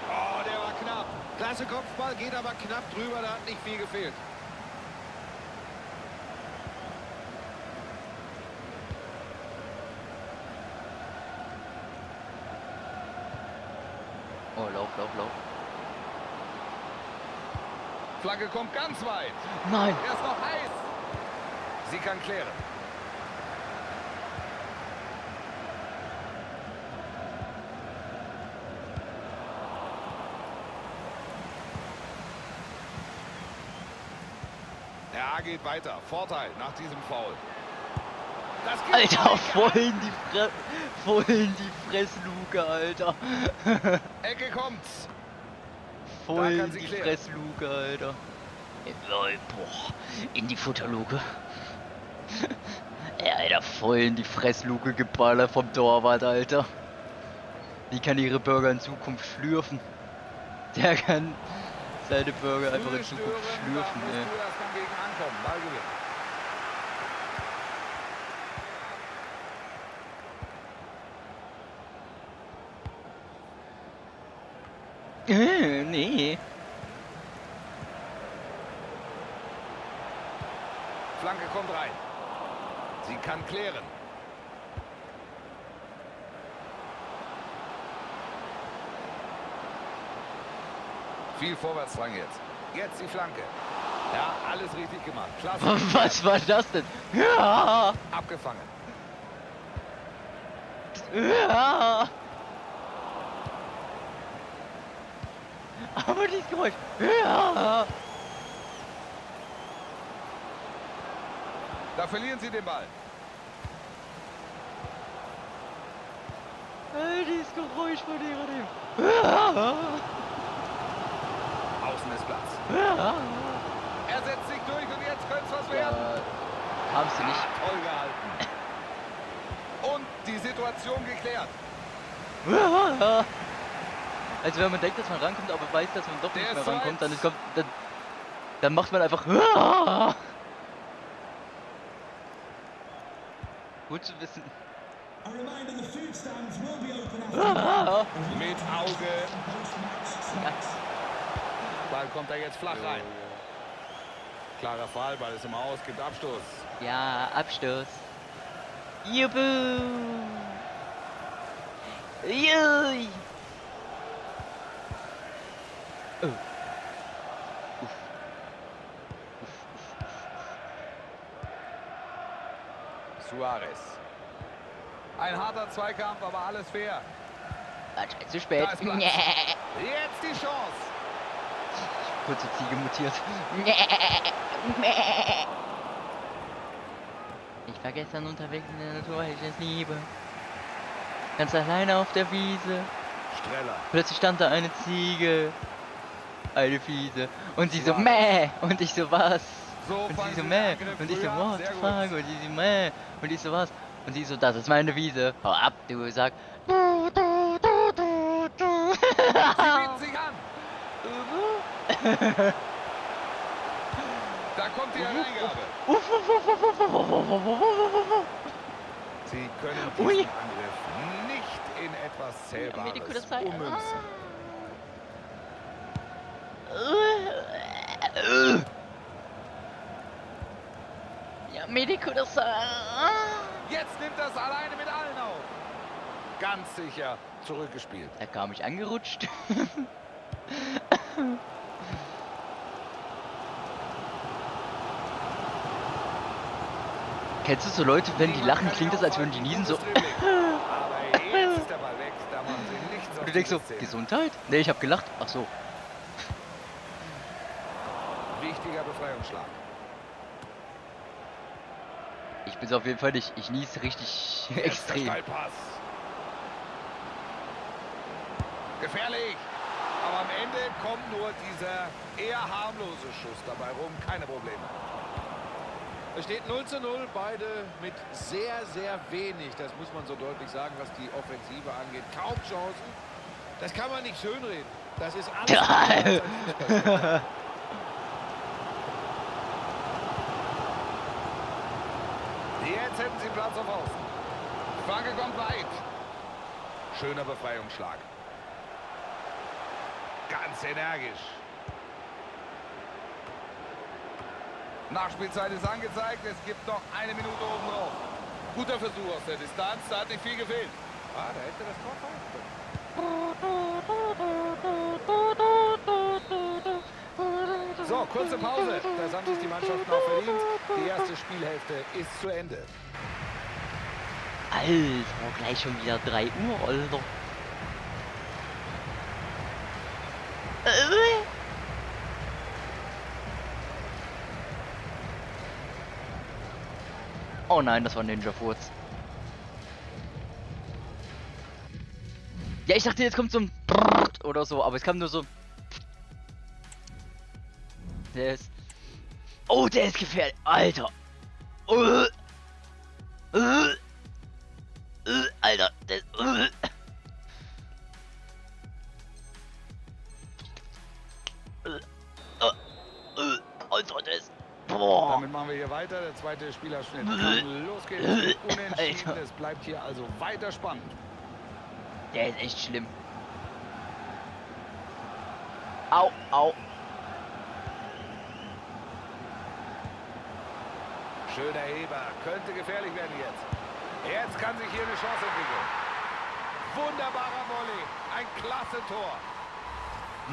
Oh, der war knapp. Klasse Kopfball, geht aber knapp drüber, da hat nicht viel gefehlt. Oh, lauf. Flagge kommt ganz weit. Nein. Er ist noch heiß. Sie kann klären. Ja, geht weiter. Vorteil nach diesem Foul. Das geht Alter, weiter. voll in die Fressluke, Alter. Ecke kommt's. Voll Da kann in sie die klären. Fressluke, Alter. Boah, in die Futterluke. Ja, Alter, voll in die Fressluke geballert vom Torwart, Alter. Die kann ihre Burger in Zukunft schlürfen. Der kann seine Burger einfach in Zukunft schlürfen, ey. Du erst mal gegen ankommen, Ballgewinn. Nee. Flanke kommt rein. Sie kann klären. Viel Vorwärtsdrang jetzt. Jetzt die Flanke. Ja, alles richtig gemacht. Klasse. Was war das denn? Ja. Abgefangen. Ja. Aber dieses Geräusch. Ja. Da verlieren sie den Ball. Dieses Geräusch von dem. Ja. Außen ist Platz. Ja. Er setzt sich durch und jetzt könnte es was werden. Haben sie nicht. Toll gehalten. Und die Situation geklärt. Ja. Also wenn man denkt, dass man rankommt, aber weiß, dass man doch nicht mehr rankommt, dann macht man einfach. Ja. Gut zu wissen. Ah. Mit Auge. Ja. Ball kommt da jetzt flach rein. Klarer Fall, Ball ist im Aus, gibt Abstoß. Ja, Abstoß. Juhu. Jui. Oh. Uff. Suarez. Ein harter Zweikampf, aber alles fair. Anscheinend zu spät. Da ist Platz. Nee. Jetzt die Chance. Kurze Ziege mutiert. Ich war gestern unterwegs in der Natur, weil ich es liebe. Ganz alleine auf der Wiese. Streller. Plötzlich stand da eine Ziege. Eine Fiese. Und sie so, meh. Und ich so, was? So Und fangen sie so, sie meh. den Angriff Und ich so, früh an. what the Sehr gut. fuck? Und sie so, meh. Und ich so, was? Und sie so, das ist meine Wiese. Hau ab, du Sack. Sie bieten sich an. Da kommt die Hereingabe. Sie können diesen Ui. Angriff nicht in etwas Zählbares Ja, ummünzen. Ja, Medico, das. Jetzt nimmt das alleine mit allen auf. Ganz sicher zurückgespielt. Da kam ich angerutscht. Kennst du so Leute, wenn die lachen, klingt das, als würden die niesen so. Aber jetzt ist der Ball weg. Da machen sie nichts Und auf du denkst so, diese Szene. Gesundheit? Nee, ich hab gelacht. Ach so. Wichtiger Befreiungsschlag. Ich bin's auf jeden Fall nicht. Ich niese richtig extrem. Steilpass. Gefährlich. Aber am Ende kommt nur dieser eher harmlose Schuss dabei rum. Keine Probleme. Es steht 0:0, beide mit sehr, sehr wenig, das muss man so deutlich sagen, was die Offensive angeht. Kaum Chancen. Das kann man nicht schönreden. Das ist alles. Geil. Jetzt hätten sie Platz auf Außen. Flanke kommt weit. Schöner Befreiungsschlag. Ganz energisch. Nachspielzeit ist angezeigt. Es gibt noch eine Minute oben drauf. Guter Versuch aus der Distanz. Da hat nicht viel gefehlt. Ah, da hätte das Tor fallen können. So, kurze Pause. Das haben sich die Mannschaften auch verdient. Die erste Spielhälfte ist zu Ende. Alter, gleich schon wieder 3 Uhr, Alter. Oh nein, das war ein Ninja-Furz. Ja, ich dachte, jetzt kommt so ein oder so, aber es kam nur so. Der ist. Oh, der ist gefährlich. Alter. Alter, das... Also das... Boah. Damit machen wir hier weiter. Der zweite Spielerschnitt kann losgehen. Es wird unentschieden. Alter. Es bleibt hier also weiter spannend. Der ist echt schlimm. Au, au. Schöner Heber. Könnte gefährlich werden jetzt. Jetzt kann sich hier eine Chance entwickeln. Wunderbarer Volley. Ein klasse Tor.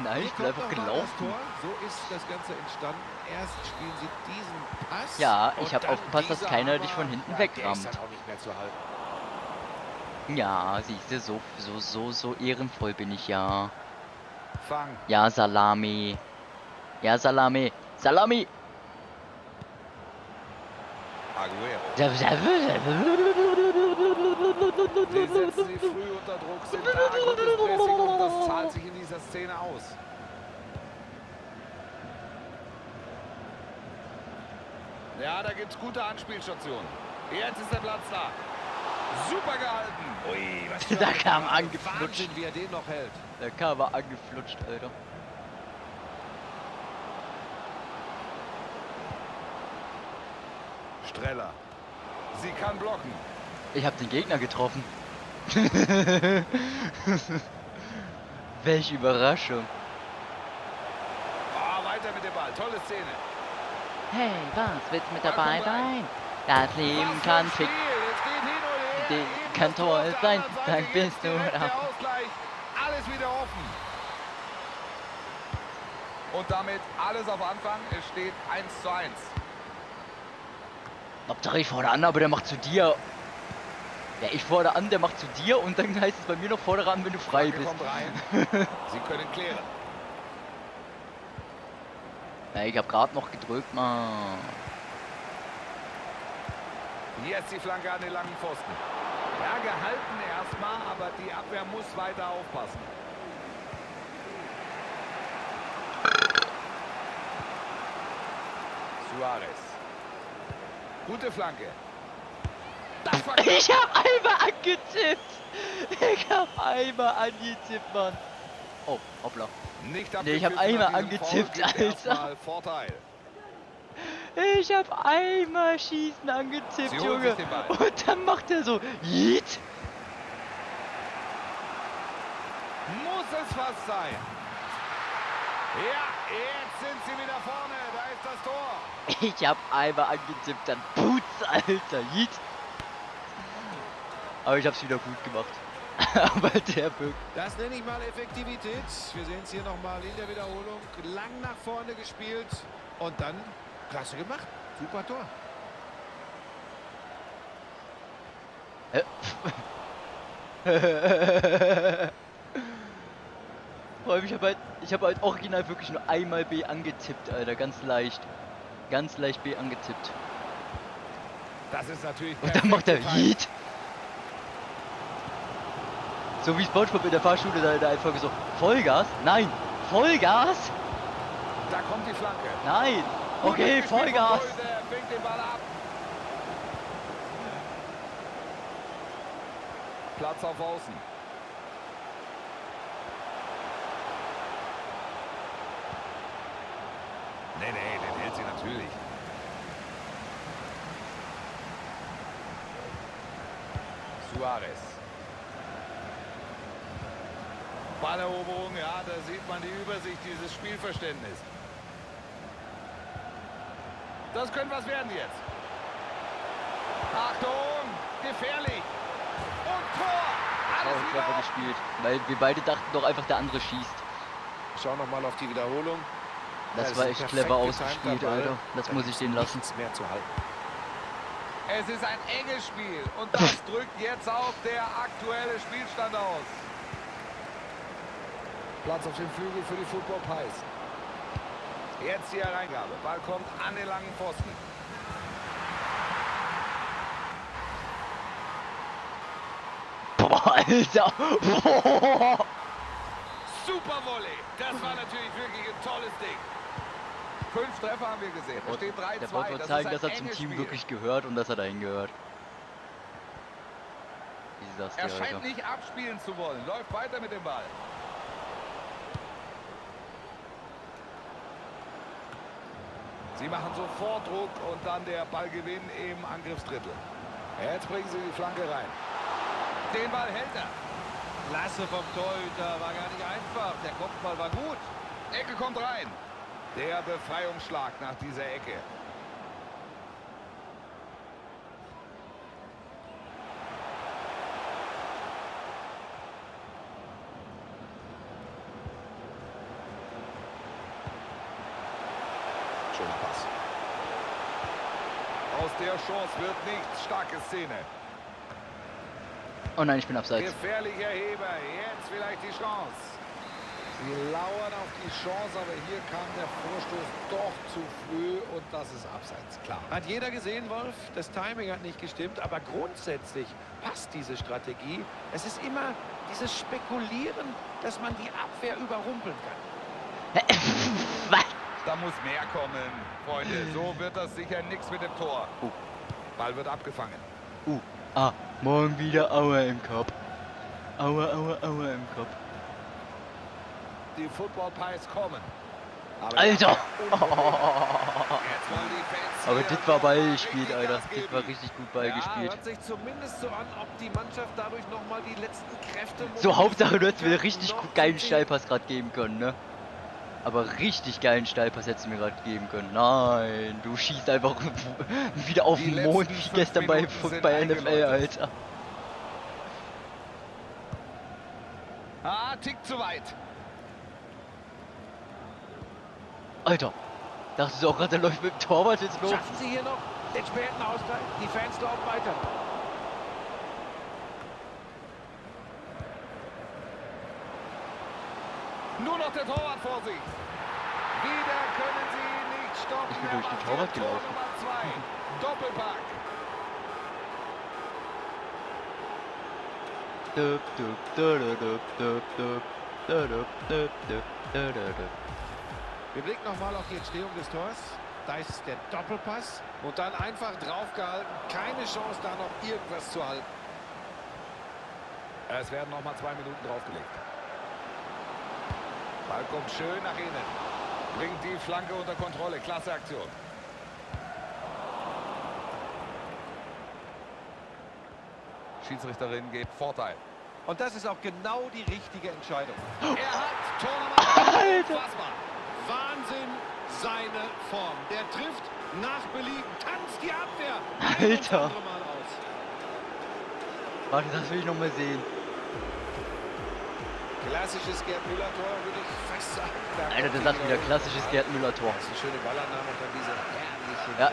Nein, ich bin einfach Das gelaufen. Tor. So ist das Ganze entstanden. Erst spielen sie diesen Pass. Ja, ich und habe dann aufgepasst, dass dieser keiner Hammer. dich von hinten Ja, der wegrammt. ist dann auch nicht mehr zu halten. Ja, siehst du, so ehrenvoll bin ich ja. Fang. Ja, Salami. Ja, Salami. Salami! Aguero. Sie setzen sie früh unter Druck, sind da, gutes Pressing und das zahlt sich in dieser Szene aus. Ja, da gibt's gute Anspielstationen. Jetzt ist der Platz da. Super gehalten. Ui, was für Da ein kam Wahnsinn, angeflutscht. Wie er den noch hält. Der kam aber angeflutscht, Alter. Streller. Sie kann blocken. Ich habe den Gegner getroffen. Welche Überraschung. Ah, weiter mit dem Ball. Tolle Szene. Hey, was willst mit dabei sein? Das Leben kann Was für fick. ein Spiel. Es geht hin und her. Die Eben kann das Tor Tor auf der sein, anderen Seite. dann Jetzt bist du direkt der da. Ausgleich. Alles wieder offen. Und damit alles auf Anfang. Es steht 1:1. Hauptsache ich fordere an, aber der macht zu dir. Ja, ich fordere an, der macht zu dir und dann heißt es bei mir noch fordere an, wenn du frei Flanke bist. kommt rein. Sie können klären. Ja, ich habe gerade noch gedrückt, Mann. Jetzt die Flanke an den langen Pfosten. Ja, gehalten erstmal, aber die Abwehr muss weiter aufpassen. Suarez. Gute Flanke. Das war knapp. Ich hab einmal angetippt. Ich hab einmal angetippt, Mann. Oh, hoppla. Nicht Nee, ich hab einmal angetippt, Alter. Vorteil. Ich hab einmal Schießen angetippt, Sie holen Junge. sich den Ball. Und dann macht er so, Yeet. Muss es fast sein. Ja, jetzt sind sie wieder vorne. Da ist das Tor. Ich hab einmal angetippt, dann Putz, Alter, Yeet. Aber ich hab's wieder gut gemacht. Aber der Böck. Das nenne ich mal Effektivität. Wir sehen es hier nochmal in der Wiederholung. Lang nach vorne gespielt und dann klasse gemacht. Super Tor. Vor allem, ich hab halt original wirklich nur einmal B angetippt, Alter, ganz leicht. Ganz leicht B angetippt. Das ist natürlich Und dann macht er perfekt getimt. Yeet. So wie SpongeBob in der Fahrschule da in der Folge so, Vollgas? Nein, Vollgas? Da kommt die Flanke. Nein, Gut okay, gespielt vom Vollgas. Torhüter, er fängt den Ball ab. Platz auf Außen. Nee, den hält sie natürlich. Suarez. Balleroberung, ja, da sieht man die Übersicht, dieses Spielverständnis. Das könnte was werden jetzt. Achtung, gefährlich. Und Tor. Alles Oh, wieder clever offen. gespielt. Weil wir beide dachten doch einfach, der andere schießt. Schauen nochmal auf die Wiederholung. Das Ja, war ist echt ein clever perfekt ausgespielt, getimter Ball. Alter. Das Da muss ich gibt's den lassen. nichts mehr zu halten. Es ist ein enges Spiel und das drückt jetzt auch der aktuelle Spielstand aus. Platz auf dem Flügel für die Football Pies. Jetzt die Hereingabe. Ball kommt an den langen Pfosten. Boah, Alter. Boah. Super Volley. Das war natürlich wirklich ein tolles Ding. 5 Treffer haben wir gesehen. Es steht 3:2. Der wollte Das zeigen, ist dass ein er zum enges Team Spiel. wirklich gehört und dass er dahin gehört. sag's dir, Er scheint Alter. nicht abspielen zu wollen. Läuft weiter mit dem Ball. Sie machen sofort Druck und dann der Ballgewinn im Angriffsdrittel. Jetzt bringen sie die Flanke rein. Den Ball hält er. Klasse vom Torhüter, war gar nicht einfach. Der Kopfball war gut. Ecke kommt rein. Der Befreiungsschlag nach dieser Ecke. Schöner Pass. Aus der Chance wird nichts. Starke Szene. Oh nein, ich bin abseits. Gefährlicher Heber. Jetzt vielleicht die Chance. Sie lauern auf die Chance, aber hier kam der Vorstoß doch zu früh und das ist abseits, klar. Hat jeder gesehen, Wolf? Das Timing hat nicht gestimmt, aber grundsätzlich passt diese Strategie. Es ist immer dieses Spekulieren, dass man die Abwehr überrumpeln kann. Was? Da muss mehr kommen, Freunde. So wird das sicher nichts mit dem Tor. Ball wird abgefangen. Morgen wieder Aua im Kopf. Aua im Kopf. Die Football Pies kommen. Aber Alter! Jetzt wollen die Fans Aber hier das war Ball noch gespielt, richtig Alter. Gas Das geben. war richtig gut Ball Ja, gespielt. hört sich zumindest so an, ob die Mannschaft dadurch nochmal die letzten Kräfte... So, Hauptsache, du hättest mir mobilisieren richtig kann, noch geilen zu Steilpass gerade geben können, ne? Aber richtig geilen Steilpass hättest du mir gerade geben können. Nein, du schießt einfach wieder auf Die den Mond letzten wie 5 gestern bei, Minuten sind bei NFL, eingeläutet. Alter. Tick zu weit. Alter, dachtest du auch gerade, der läuft mit dem Torwart jetzt los? Schaffen Sie hier noch den späten Ausgleich? Die Fans glauben weiter. Nur noch der Torwart vor sich. Wieder können sie ihn nicht stoppen. Ich bin durch den Er macht Torwart Tor gelaufen. Nummer 2. Doppelpack. Wir blicken nochmal auf die Entstehung des Tors. Da ist der Doppelpass und dann einfach draufgehalten. Keine Chance, da noch irgendwas zu halten. Es werden nochmal 2 Minuten draufgelegt. Ball kommt schön nach innen. Bringt die Flanke unter Kontrolle. Klasse Aktion. Schiedsrichterin gibt Vorteil. Und das ist auch genau die richtige Entscheidung. Er hat Tor Nummer 1. Alter. Unfassbar. Wahnsinn, seine Form. Der trifft nach Belieben, tanzt die Abwehr. Alter. Ein und andere Mal aus. Warte, das will ich noch mal sehen. Klassisches Gerd Müller-Tor, würde ich fast sagen. Da Alter, der sagt wieder klassisches Gerd Müller-Tor. Das ist eine schöne Ballannahme und dann diese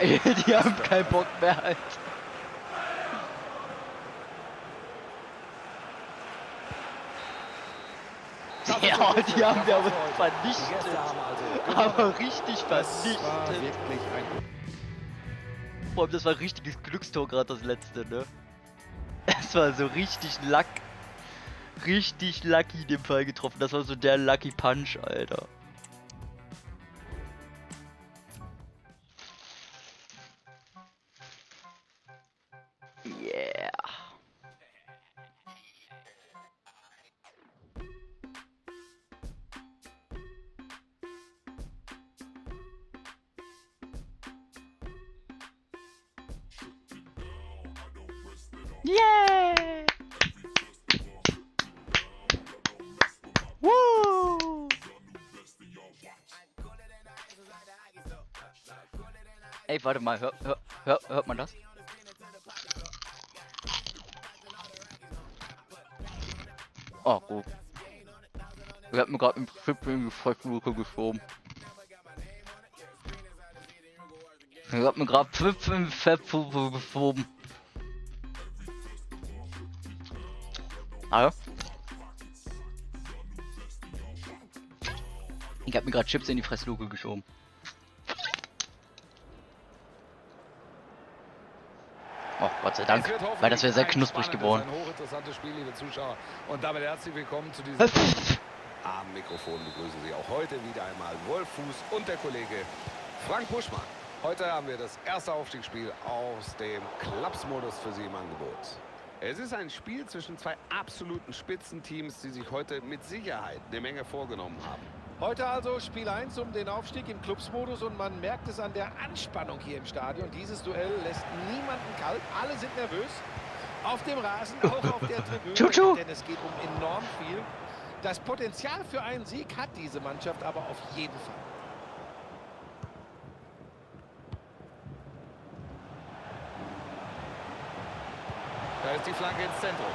herrliche... Ja, die haben keinen Bock mehr, Alter. Ja, die haben wir aber vernichtet. Aber richtig vernichtet. war wirklich ein... Vor allem, das war ein richtiges Glückstor gerade, das letzte, ne? Es war so richtig richtig lucky in dem Fall getroffen. Das war so der Lucky Punch, Alter. Yeah. Yeah! Woo! Ey, warte mal, hört man das? Oh, gut. Wir hatten mir gerade im Trip in die Fressluke geschoben. Ich hab mir gerade 5 in die Fettluke geschoben. Hallo? Ich hab mir gerade Chips in die Fressluke geschoben. Oh, Gott sei Dank, weil das wäre sehr knusprig geworden. Ein hochinteressantes Spiel, liebe Zuschauer. Und damit herzlich willkommen zu diesem... Am Mikrofon begrüßen Sie auch heute wieder einmal Wolf Fuß und der Kollege Frank Buschmann. Heute haben wir das erste Aufstiegsspiel aus dem Klapsmodus für Sie im Angebot. Es ist ein Spiel zwischen zwei absoluten Spitzenteams, die sich heute mit Sicherheit eine Menge vorgenommen haben. Heute also Spiel 1 um den Aufstieg im Clubsmodus und man merkt es an der Anspannung hier im Stadion. Dieses Duell lässt niemanden kalt, alle sind nervös. Auf dem Rasen, auch auf der Tribüne, denn es geht um enorm viel. Das Potenzial für einen Sieg hat diese Mannschaft aber auf jeden Fall. Da ist die Flanke ins Zentrum.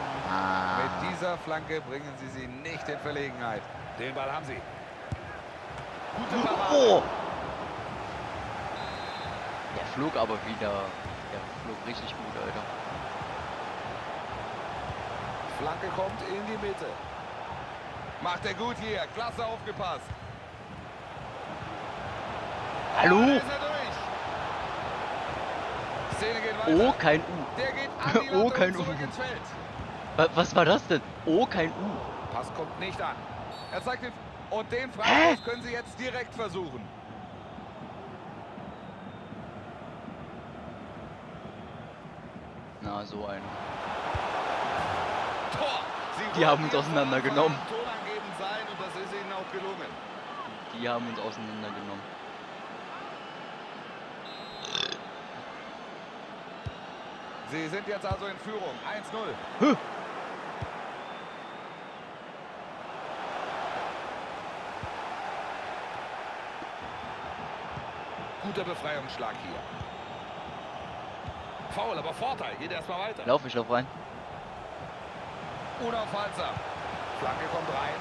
Mit dieser Flanke bringen sie nicht in Verlegenheit. Den Ball haben sie. Gute Parade. Oh. Der flog aber wieder. Der flog richtig gut, Alter. Flanke kommt in die Mitte. Macht er gut hier. Klasse aufgepasst. Hallo? Da ist er durch. Szene geht weiter. Oh, kein U. Der geht an die Latte Oh, kein und zurück U. ins Feld. Was war das denn? Oh, kein U. Pass kommt nicht an. Er zeigt den... Und den Freistoß können sie jetzt direkt versuchen. Na, so ein. Tor! Die haben uns auseinandergenommen. Tonangebend sein und das ist ihnen auch gelungen. Die haben uns auseinandergenommen. Sie sind jetzt also in Führung. 1-0. Huh. Guter Befreiungsschlag hier. Foul, aber Vorteil. Geht erstmal weiter. Ich lauf rein. Unaufhaltsam. Flanke kommt rein.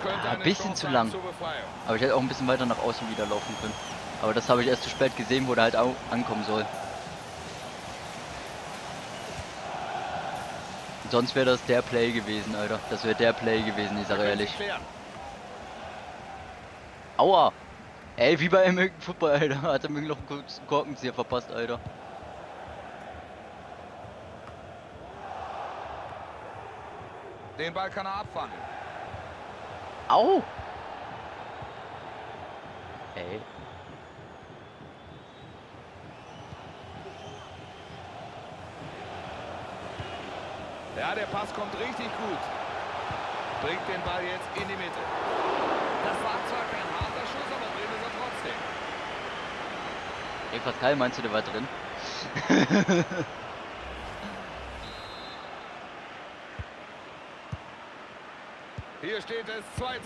Könnte Ein eine bisschen Chance zu sein lang. zur Befreiung. Aber ich hätte auch ein bisschen weiter nach außen wieder laufen können. Aber das habe ich erst zu spät gesehen, wo der halt auch ankommen soll. Sonst wäre das der Play gewesen, Alter. Das wäre der Play gewesen, ich sage ehrlich. Aua! Ey, wie bei American Football, Alter. Hat er mir noch einen Korkenzieher verpasst, Alter. Den Ball kann er abfangen. Au! Ey. Ja, der Pass kommt richtig gut. Bringt den Ball jetzt in die Mitte. Das war zwar kein harter Schuss, aber drin ist er trotzdem. Ey, Pascal, meinst du, der war drin? Hier steht es 2-0.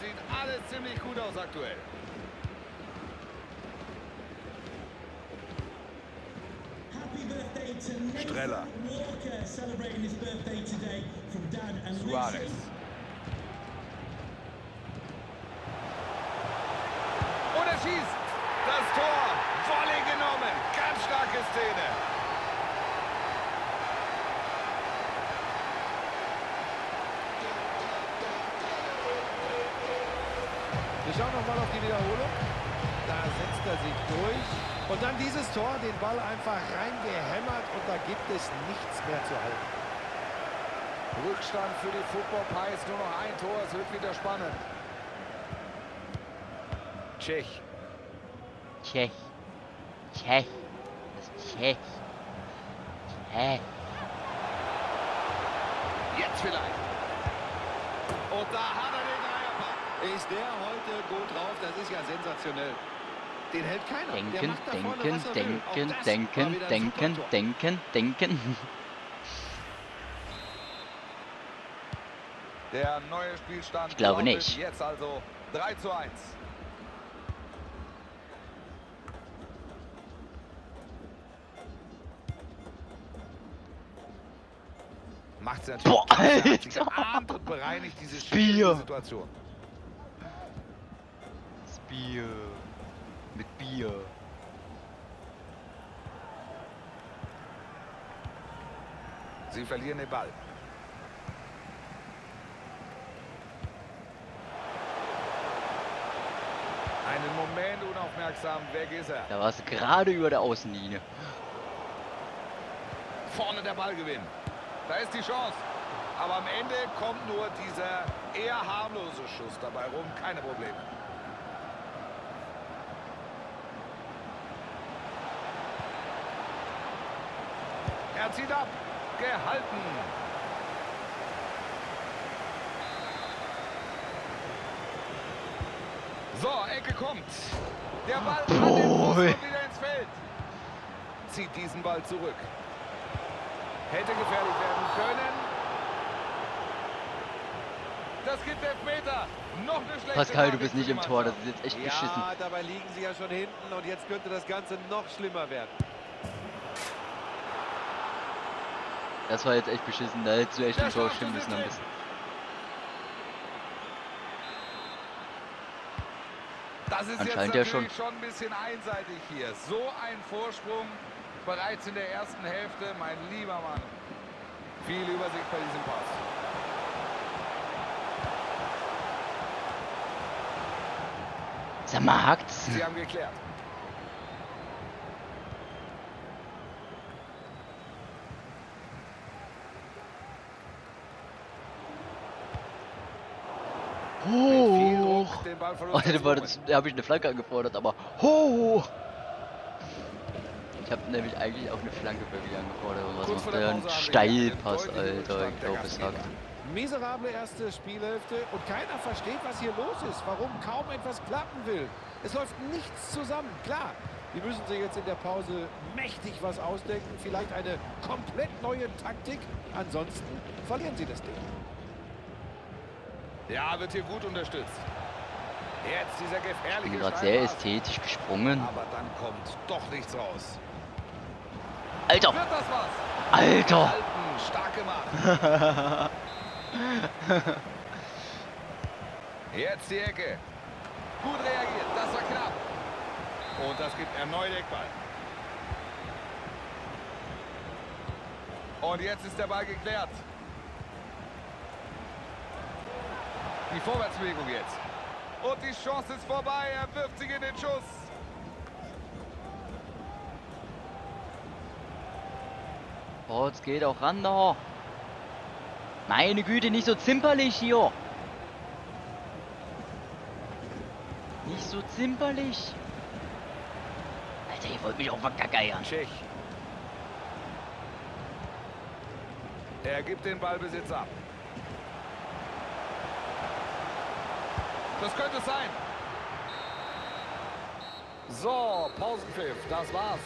Sieht alles ziemlich gut aus aktuell. Streller. Suarez. Und er schießt. Das Tor. Volley genommen. Ganz starke Szene. Wir schauen nochmal auf die Wiederholung. Da setzt er sich durch. Und dann dieses Tor, den Ball einfach reingehämmert und da gibt es nichts mehr zu halten. Rückstand für die Football Pies. Nur noch ein Tor. Es wird wieder spannend. Tschech. Tschech. Tschech. Das ist Tschech. Tschech. Jetzt vielleicht. Und da hat er den Dreierpack. Ist der heute gut drauf? Das ist ja sensationell. Den hält keiner. Der Denken, macht da vorne, denken, was er will. denken, Auch das war denken, wieder ein denken, Supertor. denken. Der neue Spielstand. Ich glaube lautet nicht. Jetzt also 3:1. Macht es natürlich. Boah, klasse. Hat sich Alter. geahnt und bereinigt diese Spear. schwierige Situation. Das Bier. Mit Bier. Sie verlieren den Ball. Einen Moment unaufmerksam. Weg ist er. Da war es gerade über der Außenlinie. Vorne der Ballgewinn. Da ist die Chance. Aber am Ende kommt nur dieser eher harmlose Schuss dabei rum. Keine Probleme. Er zieht ab. gehalten. So, Ecke kommt. Der Ball an den Fuß und wieder ins Feld. Zieht diesen Ball zurück. Hätte gefährlich werden können. Das gibt Elfmeter. Noch eine schlechte Pascal, du Nachricht bist nicht für im die Tor, das Mannschaft. ist jetzt echt Ja, beschissen. dabei liegen sie ja schon hinten und jetzt könnte das Ganze noch schlimmer werden. Das war jetzt echt beschissen, da hättest du echt im Tor stimmen müssen am besten. Das ist Anscheinend jetzt ja natürlich schon ein bisschen einseitig hier. So ein Vorsprung bereits in der ersten Hälfte, mein lieber Mann. Viel Übersicht bei diesem Pass. Sag mal, hackt's? Sie haben geklärt. Hoch! Den Ball Oh, da habe ich eine Flanke angefordert, aber hoch! Ich habe nämlich eigentlich auch eine Flanke wirklich angefordert. Und was Kurz macht vor der? der Ein Pause haben wir Steilpass, einen deutlichen Alter. Rückstand Ich der glaube, es Gastgeber. hackt. Miserable erste Spielhälfte und keiner versteht, was hier los ist, warum kaum etwas klappen will. Es läuft nichts zusammen, klar. Die müssen sich jetzt in der Pause mächtig was ausdenken, vielleicht eine komplett neue Taktik. Ansonsten verlieren sie das Ding. Ja, wird hier gut unterstützt. Jetzt dieser Ich gefährliche bin gerade sehr Steilpass. ästhetisch gesprungen. Aber dann kommt doch nichts raus. Alter! Wird das was? Alter! Halten, stark gemacht. Jetzt die Ecke. Gut reagiert, das war knapp. Und das gibt erneut Eckball. Und jetzt ist der Ball geklärt. Die Vorwärtsbewegung jetzt. Und die Chance ist vorbei. Er wirft sich in den Schuss. Oh, es geht auch ran da. Meine Güte, nicht so zimperlich hier. Nicht so zimperlich. Alter, ihr wollt mich auch verkackeiern. Tschech. Er gibt den Ballbesitz ab. Das könnte es sein. So, Pausenpfiff, das war's.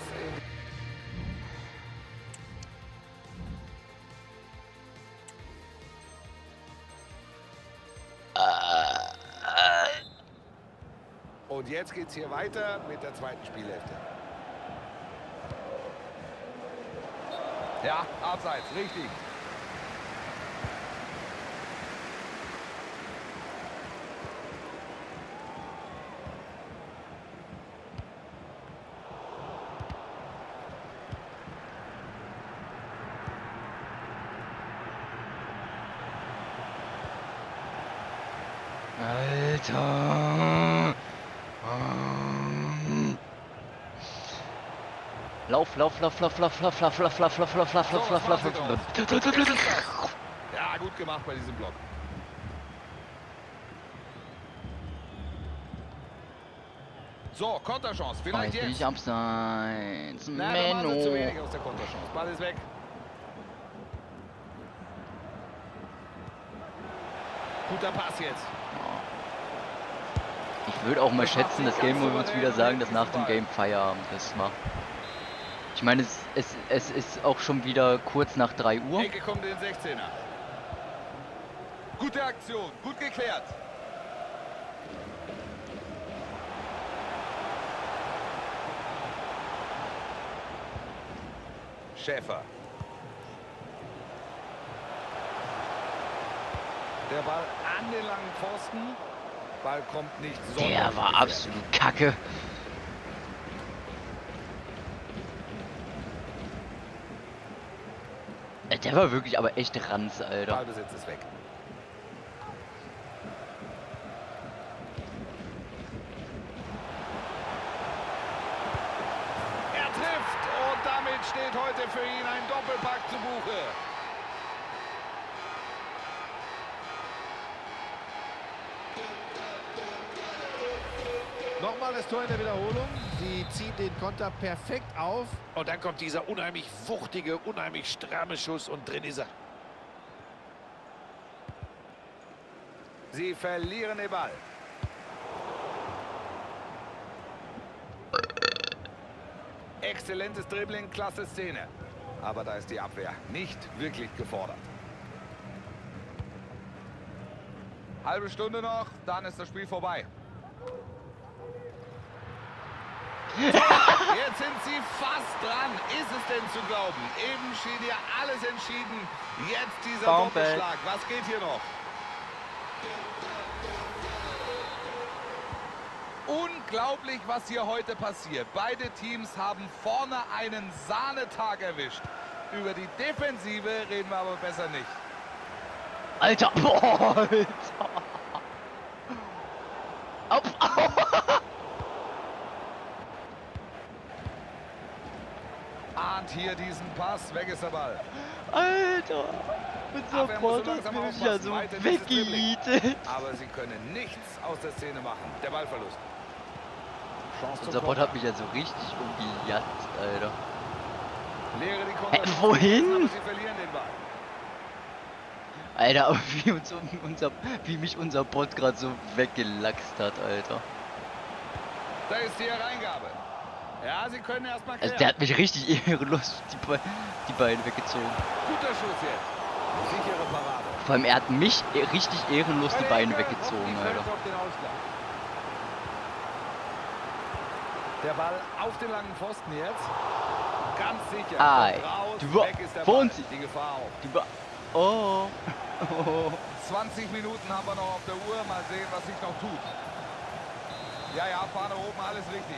Und jetzt geht's hier weiter mit der zweiten Spielhälfte. Ja, abseits, richtig. Alter. Lauf, lauf, lauf, lauf, lauf, lauf, lauf, lauf, lauf, lauf, lauf, lauf, lauf, lauf, lauf. Ja, gut gemacht bei diesem Block. So, Konterchance, vielleicht Jetzt bin jetzt. ich abseits. Na, da waren sie zu wenig Menno. aus der Konterchance. Ball ist weg. Guter Pass jetzt. Ich würde auch mal schätzen, das Game, wo wir uns wieder sagen, dass nach dem Game Feierabend ist. Mal. Ich meine, es ist auch schon wieder kurz nach 3 Uhr. Ecke kommt in den 16er. Gute Aktion, gut geklärt. Schäfer. Der Ball an den langen Pfosten. Ball kommt nicht so. Der war absolut kacke. Der war wirklich aber echt Ranz, Alter. Ballbesitz ist weg. Er trifft und damit steht heute für ihn ein Doppelpack zu Buche. Nochmal das Tor in der Wiederholung. Sie ziehen den Konter perfekt auf. Und dann kommt dieser unheimlich wuchtige, unheimlich stramme Schuss und drin ist er. Sie verlieren den Ball. Exzellentes Dribbling, klasse Szene. Aber da ist die Abwehr nicht wirklich gefordert. Halbe Stunde noch, dann ist das Spiel vorbei. Jetzt sind sie fast dran. Ist es denn zu glauben? Eben schien hier alles entschieden. Jetzt dieser Doppelschlag. Was geht hier noch? Unglaublich, was hier heute passiert. Beide Teams haben vorne einen Sahnetag erwischt. Über die Defensive reden wir aber besser nicht. Alter, boah, Alter. Ahnt hier diesen Pass, weg ist der Ball. Alter, mit so Sport hat mich ja so weggejietet. Aber sie können nichts aus der Szene machen. Der Ballverlust. Unser Bot hat mich ja so richtig umgejatzt, Alter. Leere die Konter. Wohin? Aber sie verlieren den Ball. Alter, aber wie mich unser Bot gerade so weggelaxt hat, Alter. Da ist die Hereingabe. Ja, sie können erstmal klären. Also der hat mich richtig ehrenlos die Beine weggezogen. Guter Schuss jetzt. Sichere Parade. Vor allem, er hat mich richtig ehrenlos die Beine weggezogen, Alter. Der Ball auf den langen Pfosten jetzt. Ganz sicher. Ei. Weg ist der Ball. Die Gefahr auch. Oh. 20 Minuten haben wir noch auf der Uhr. Mal sehen, was sich noch tut. Ja, ja, Fahne oben, alles richtig.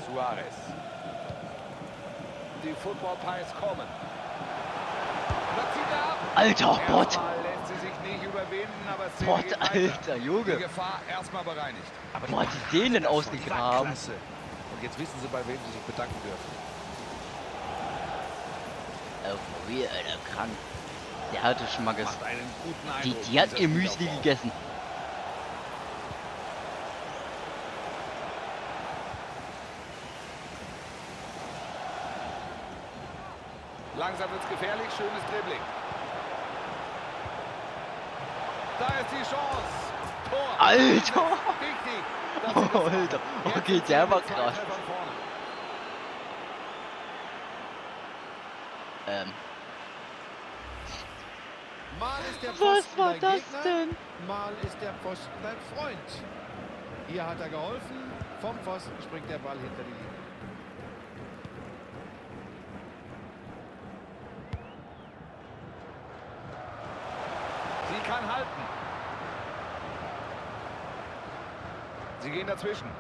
Suarez. Die Football Pies kommen. Alter, Bot! Lässt sie sich nicht überwinden, aber Bot, Alter, Junge! Die Gefahr erstmal bereinigt. Aber wo hat die den denn ausgegraben? Und jetzt wissen sie, bei wem sie sich bedanken dürfen. Oh, wie, Alter, krank. Der hatte Schmackes. Macht einen guten Eindruck, Die hat ihr Müsli gegessen. Langsam wird's gefährlich, schönes Dribbling. Da ist die Chance. Tor. Alter! Wichtig. Oh, Alter. Okay, der war krass. Mal ist der Was Pfosten war dein das Gegner, denn? mal ist der Pfosten dein Freund. Hier hat er geholfen. Vom Pfosten springt der Ball hinter die Linie. Sie kann halten. Sie gehen dazwischen.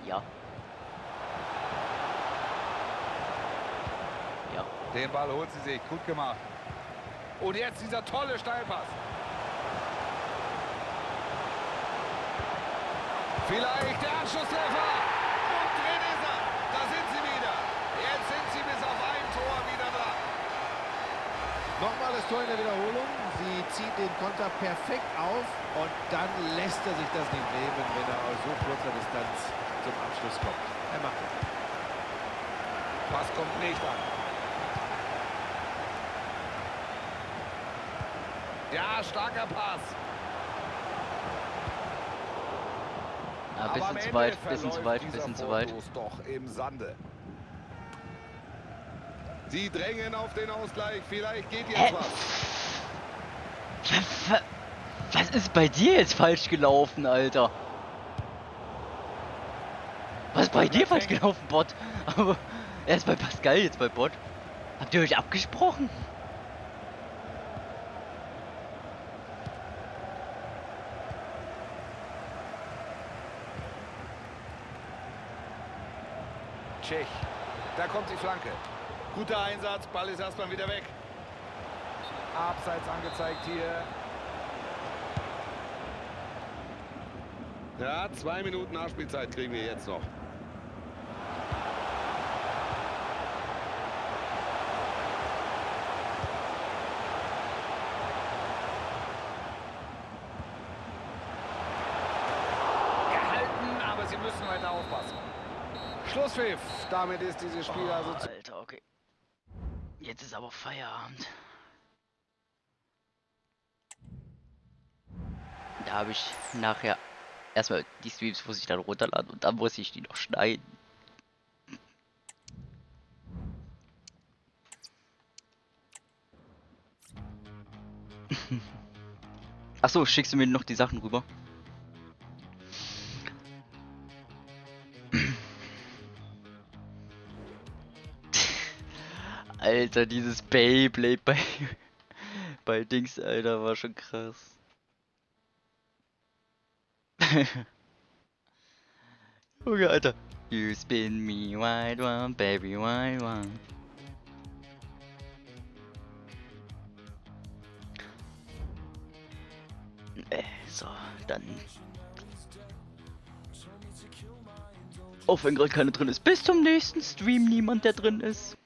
Ja. Ja. Den Ball holt sie sich. Gut gemacht. Und jetzt dieser tolle Steilpass. Vielleicht der Anschlusstreffer. Und drin ist er. Da sind sie wieder. Jetzt sind sie bis auf ein Tor wieder dran. Nochmal das Tor in der Wiederholung. Sie zieht den Konter perfekt auf und dann lässt er sich das nicht nehmen, wenn er aus so kurzer Distanz zum Abschluss kommt. Er macht es. Pass kommt nicht an. Ja, starker Pass. Ah, bisschen zu weit, bisschen zu weit, bisschen zu weit. Doch im Sande. Sie drängen auf den Ausgleich. Vielleicht geht jetzt was. Was ist bei dir jetzt falsch gelaufen, Alter? Was ist bei dir falsch gelaufen, Bot? Aber erst bei Pascal, jetzt bei Bot. Habt ihr euch abgesprochen? Tschech. Da kommt die Flanke. Guter Einsatz. Ball ist erstmal wieder weg. Abseits angezeigt hier. Ja, 2 Minuten Nachspielzeit kriegen wir jetzt noch. Gehalten, aber sie müssen weiter aufpassen. Schlusspfiff. Damit ist dieses Spiel also zu... Alter, okay. Jetzt ist aber Feierabend. Da habe ich nachher erstmal die Streams, muss ich dann runterladen und dann muss ich die noch schneiden. Achso, schickst du mir noch die Sachen rüber? Alter, dieses Beyblade bei Dings, Alter, war schon krass. Okay, Alter. You spin me white one, baby white one. So, dann. Auch wenn gerade keiner drin ist. Bis zum nächsten Stream niemand, der drin ist.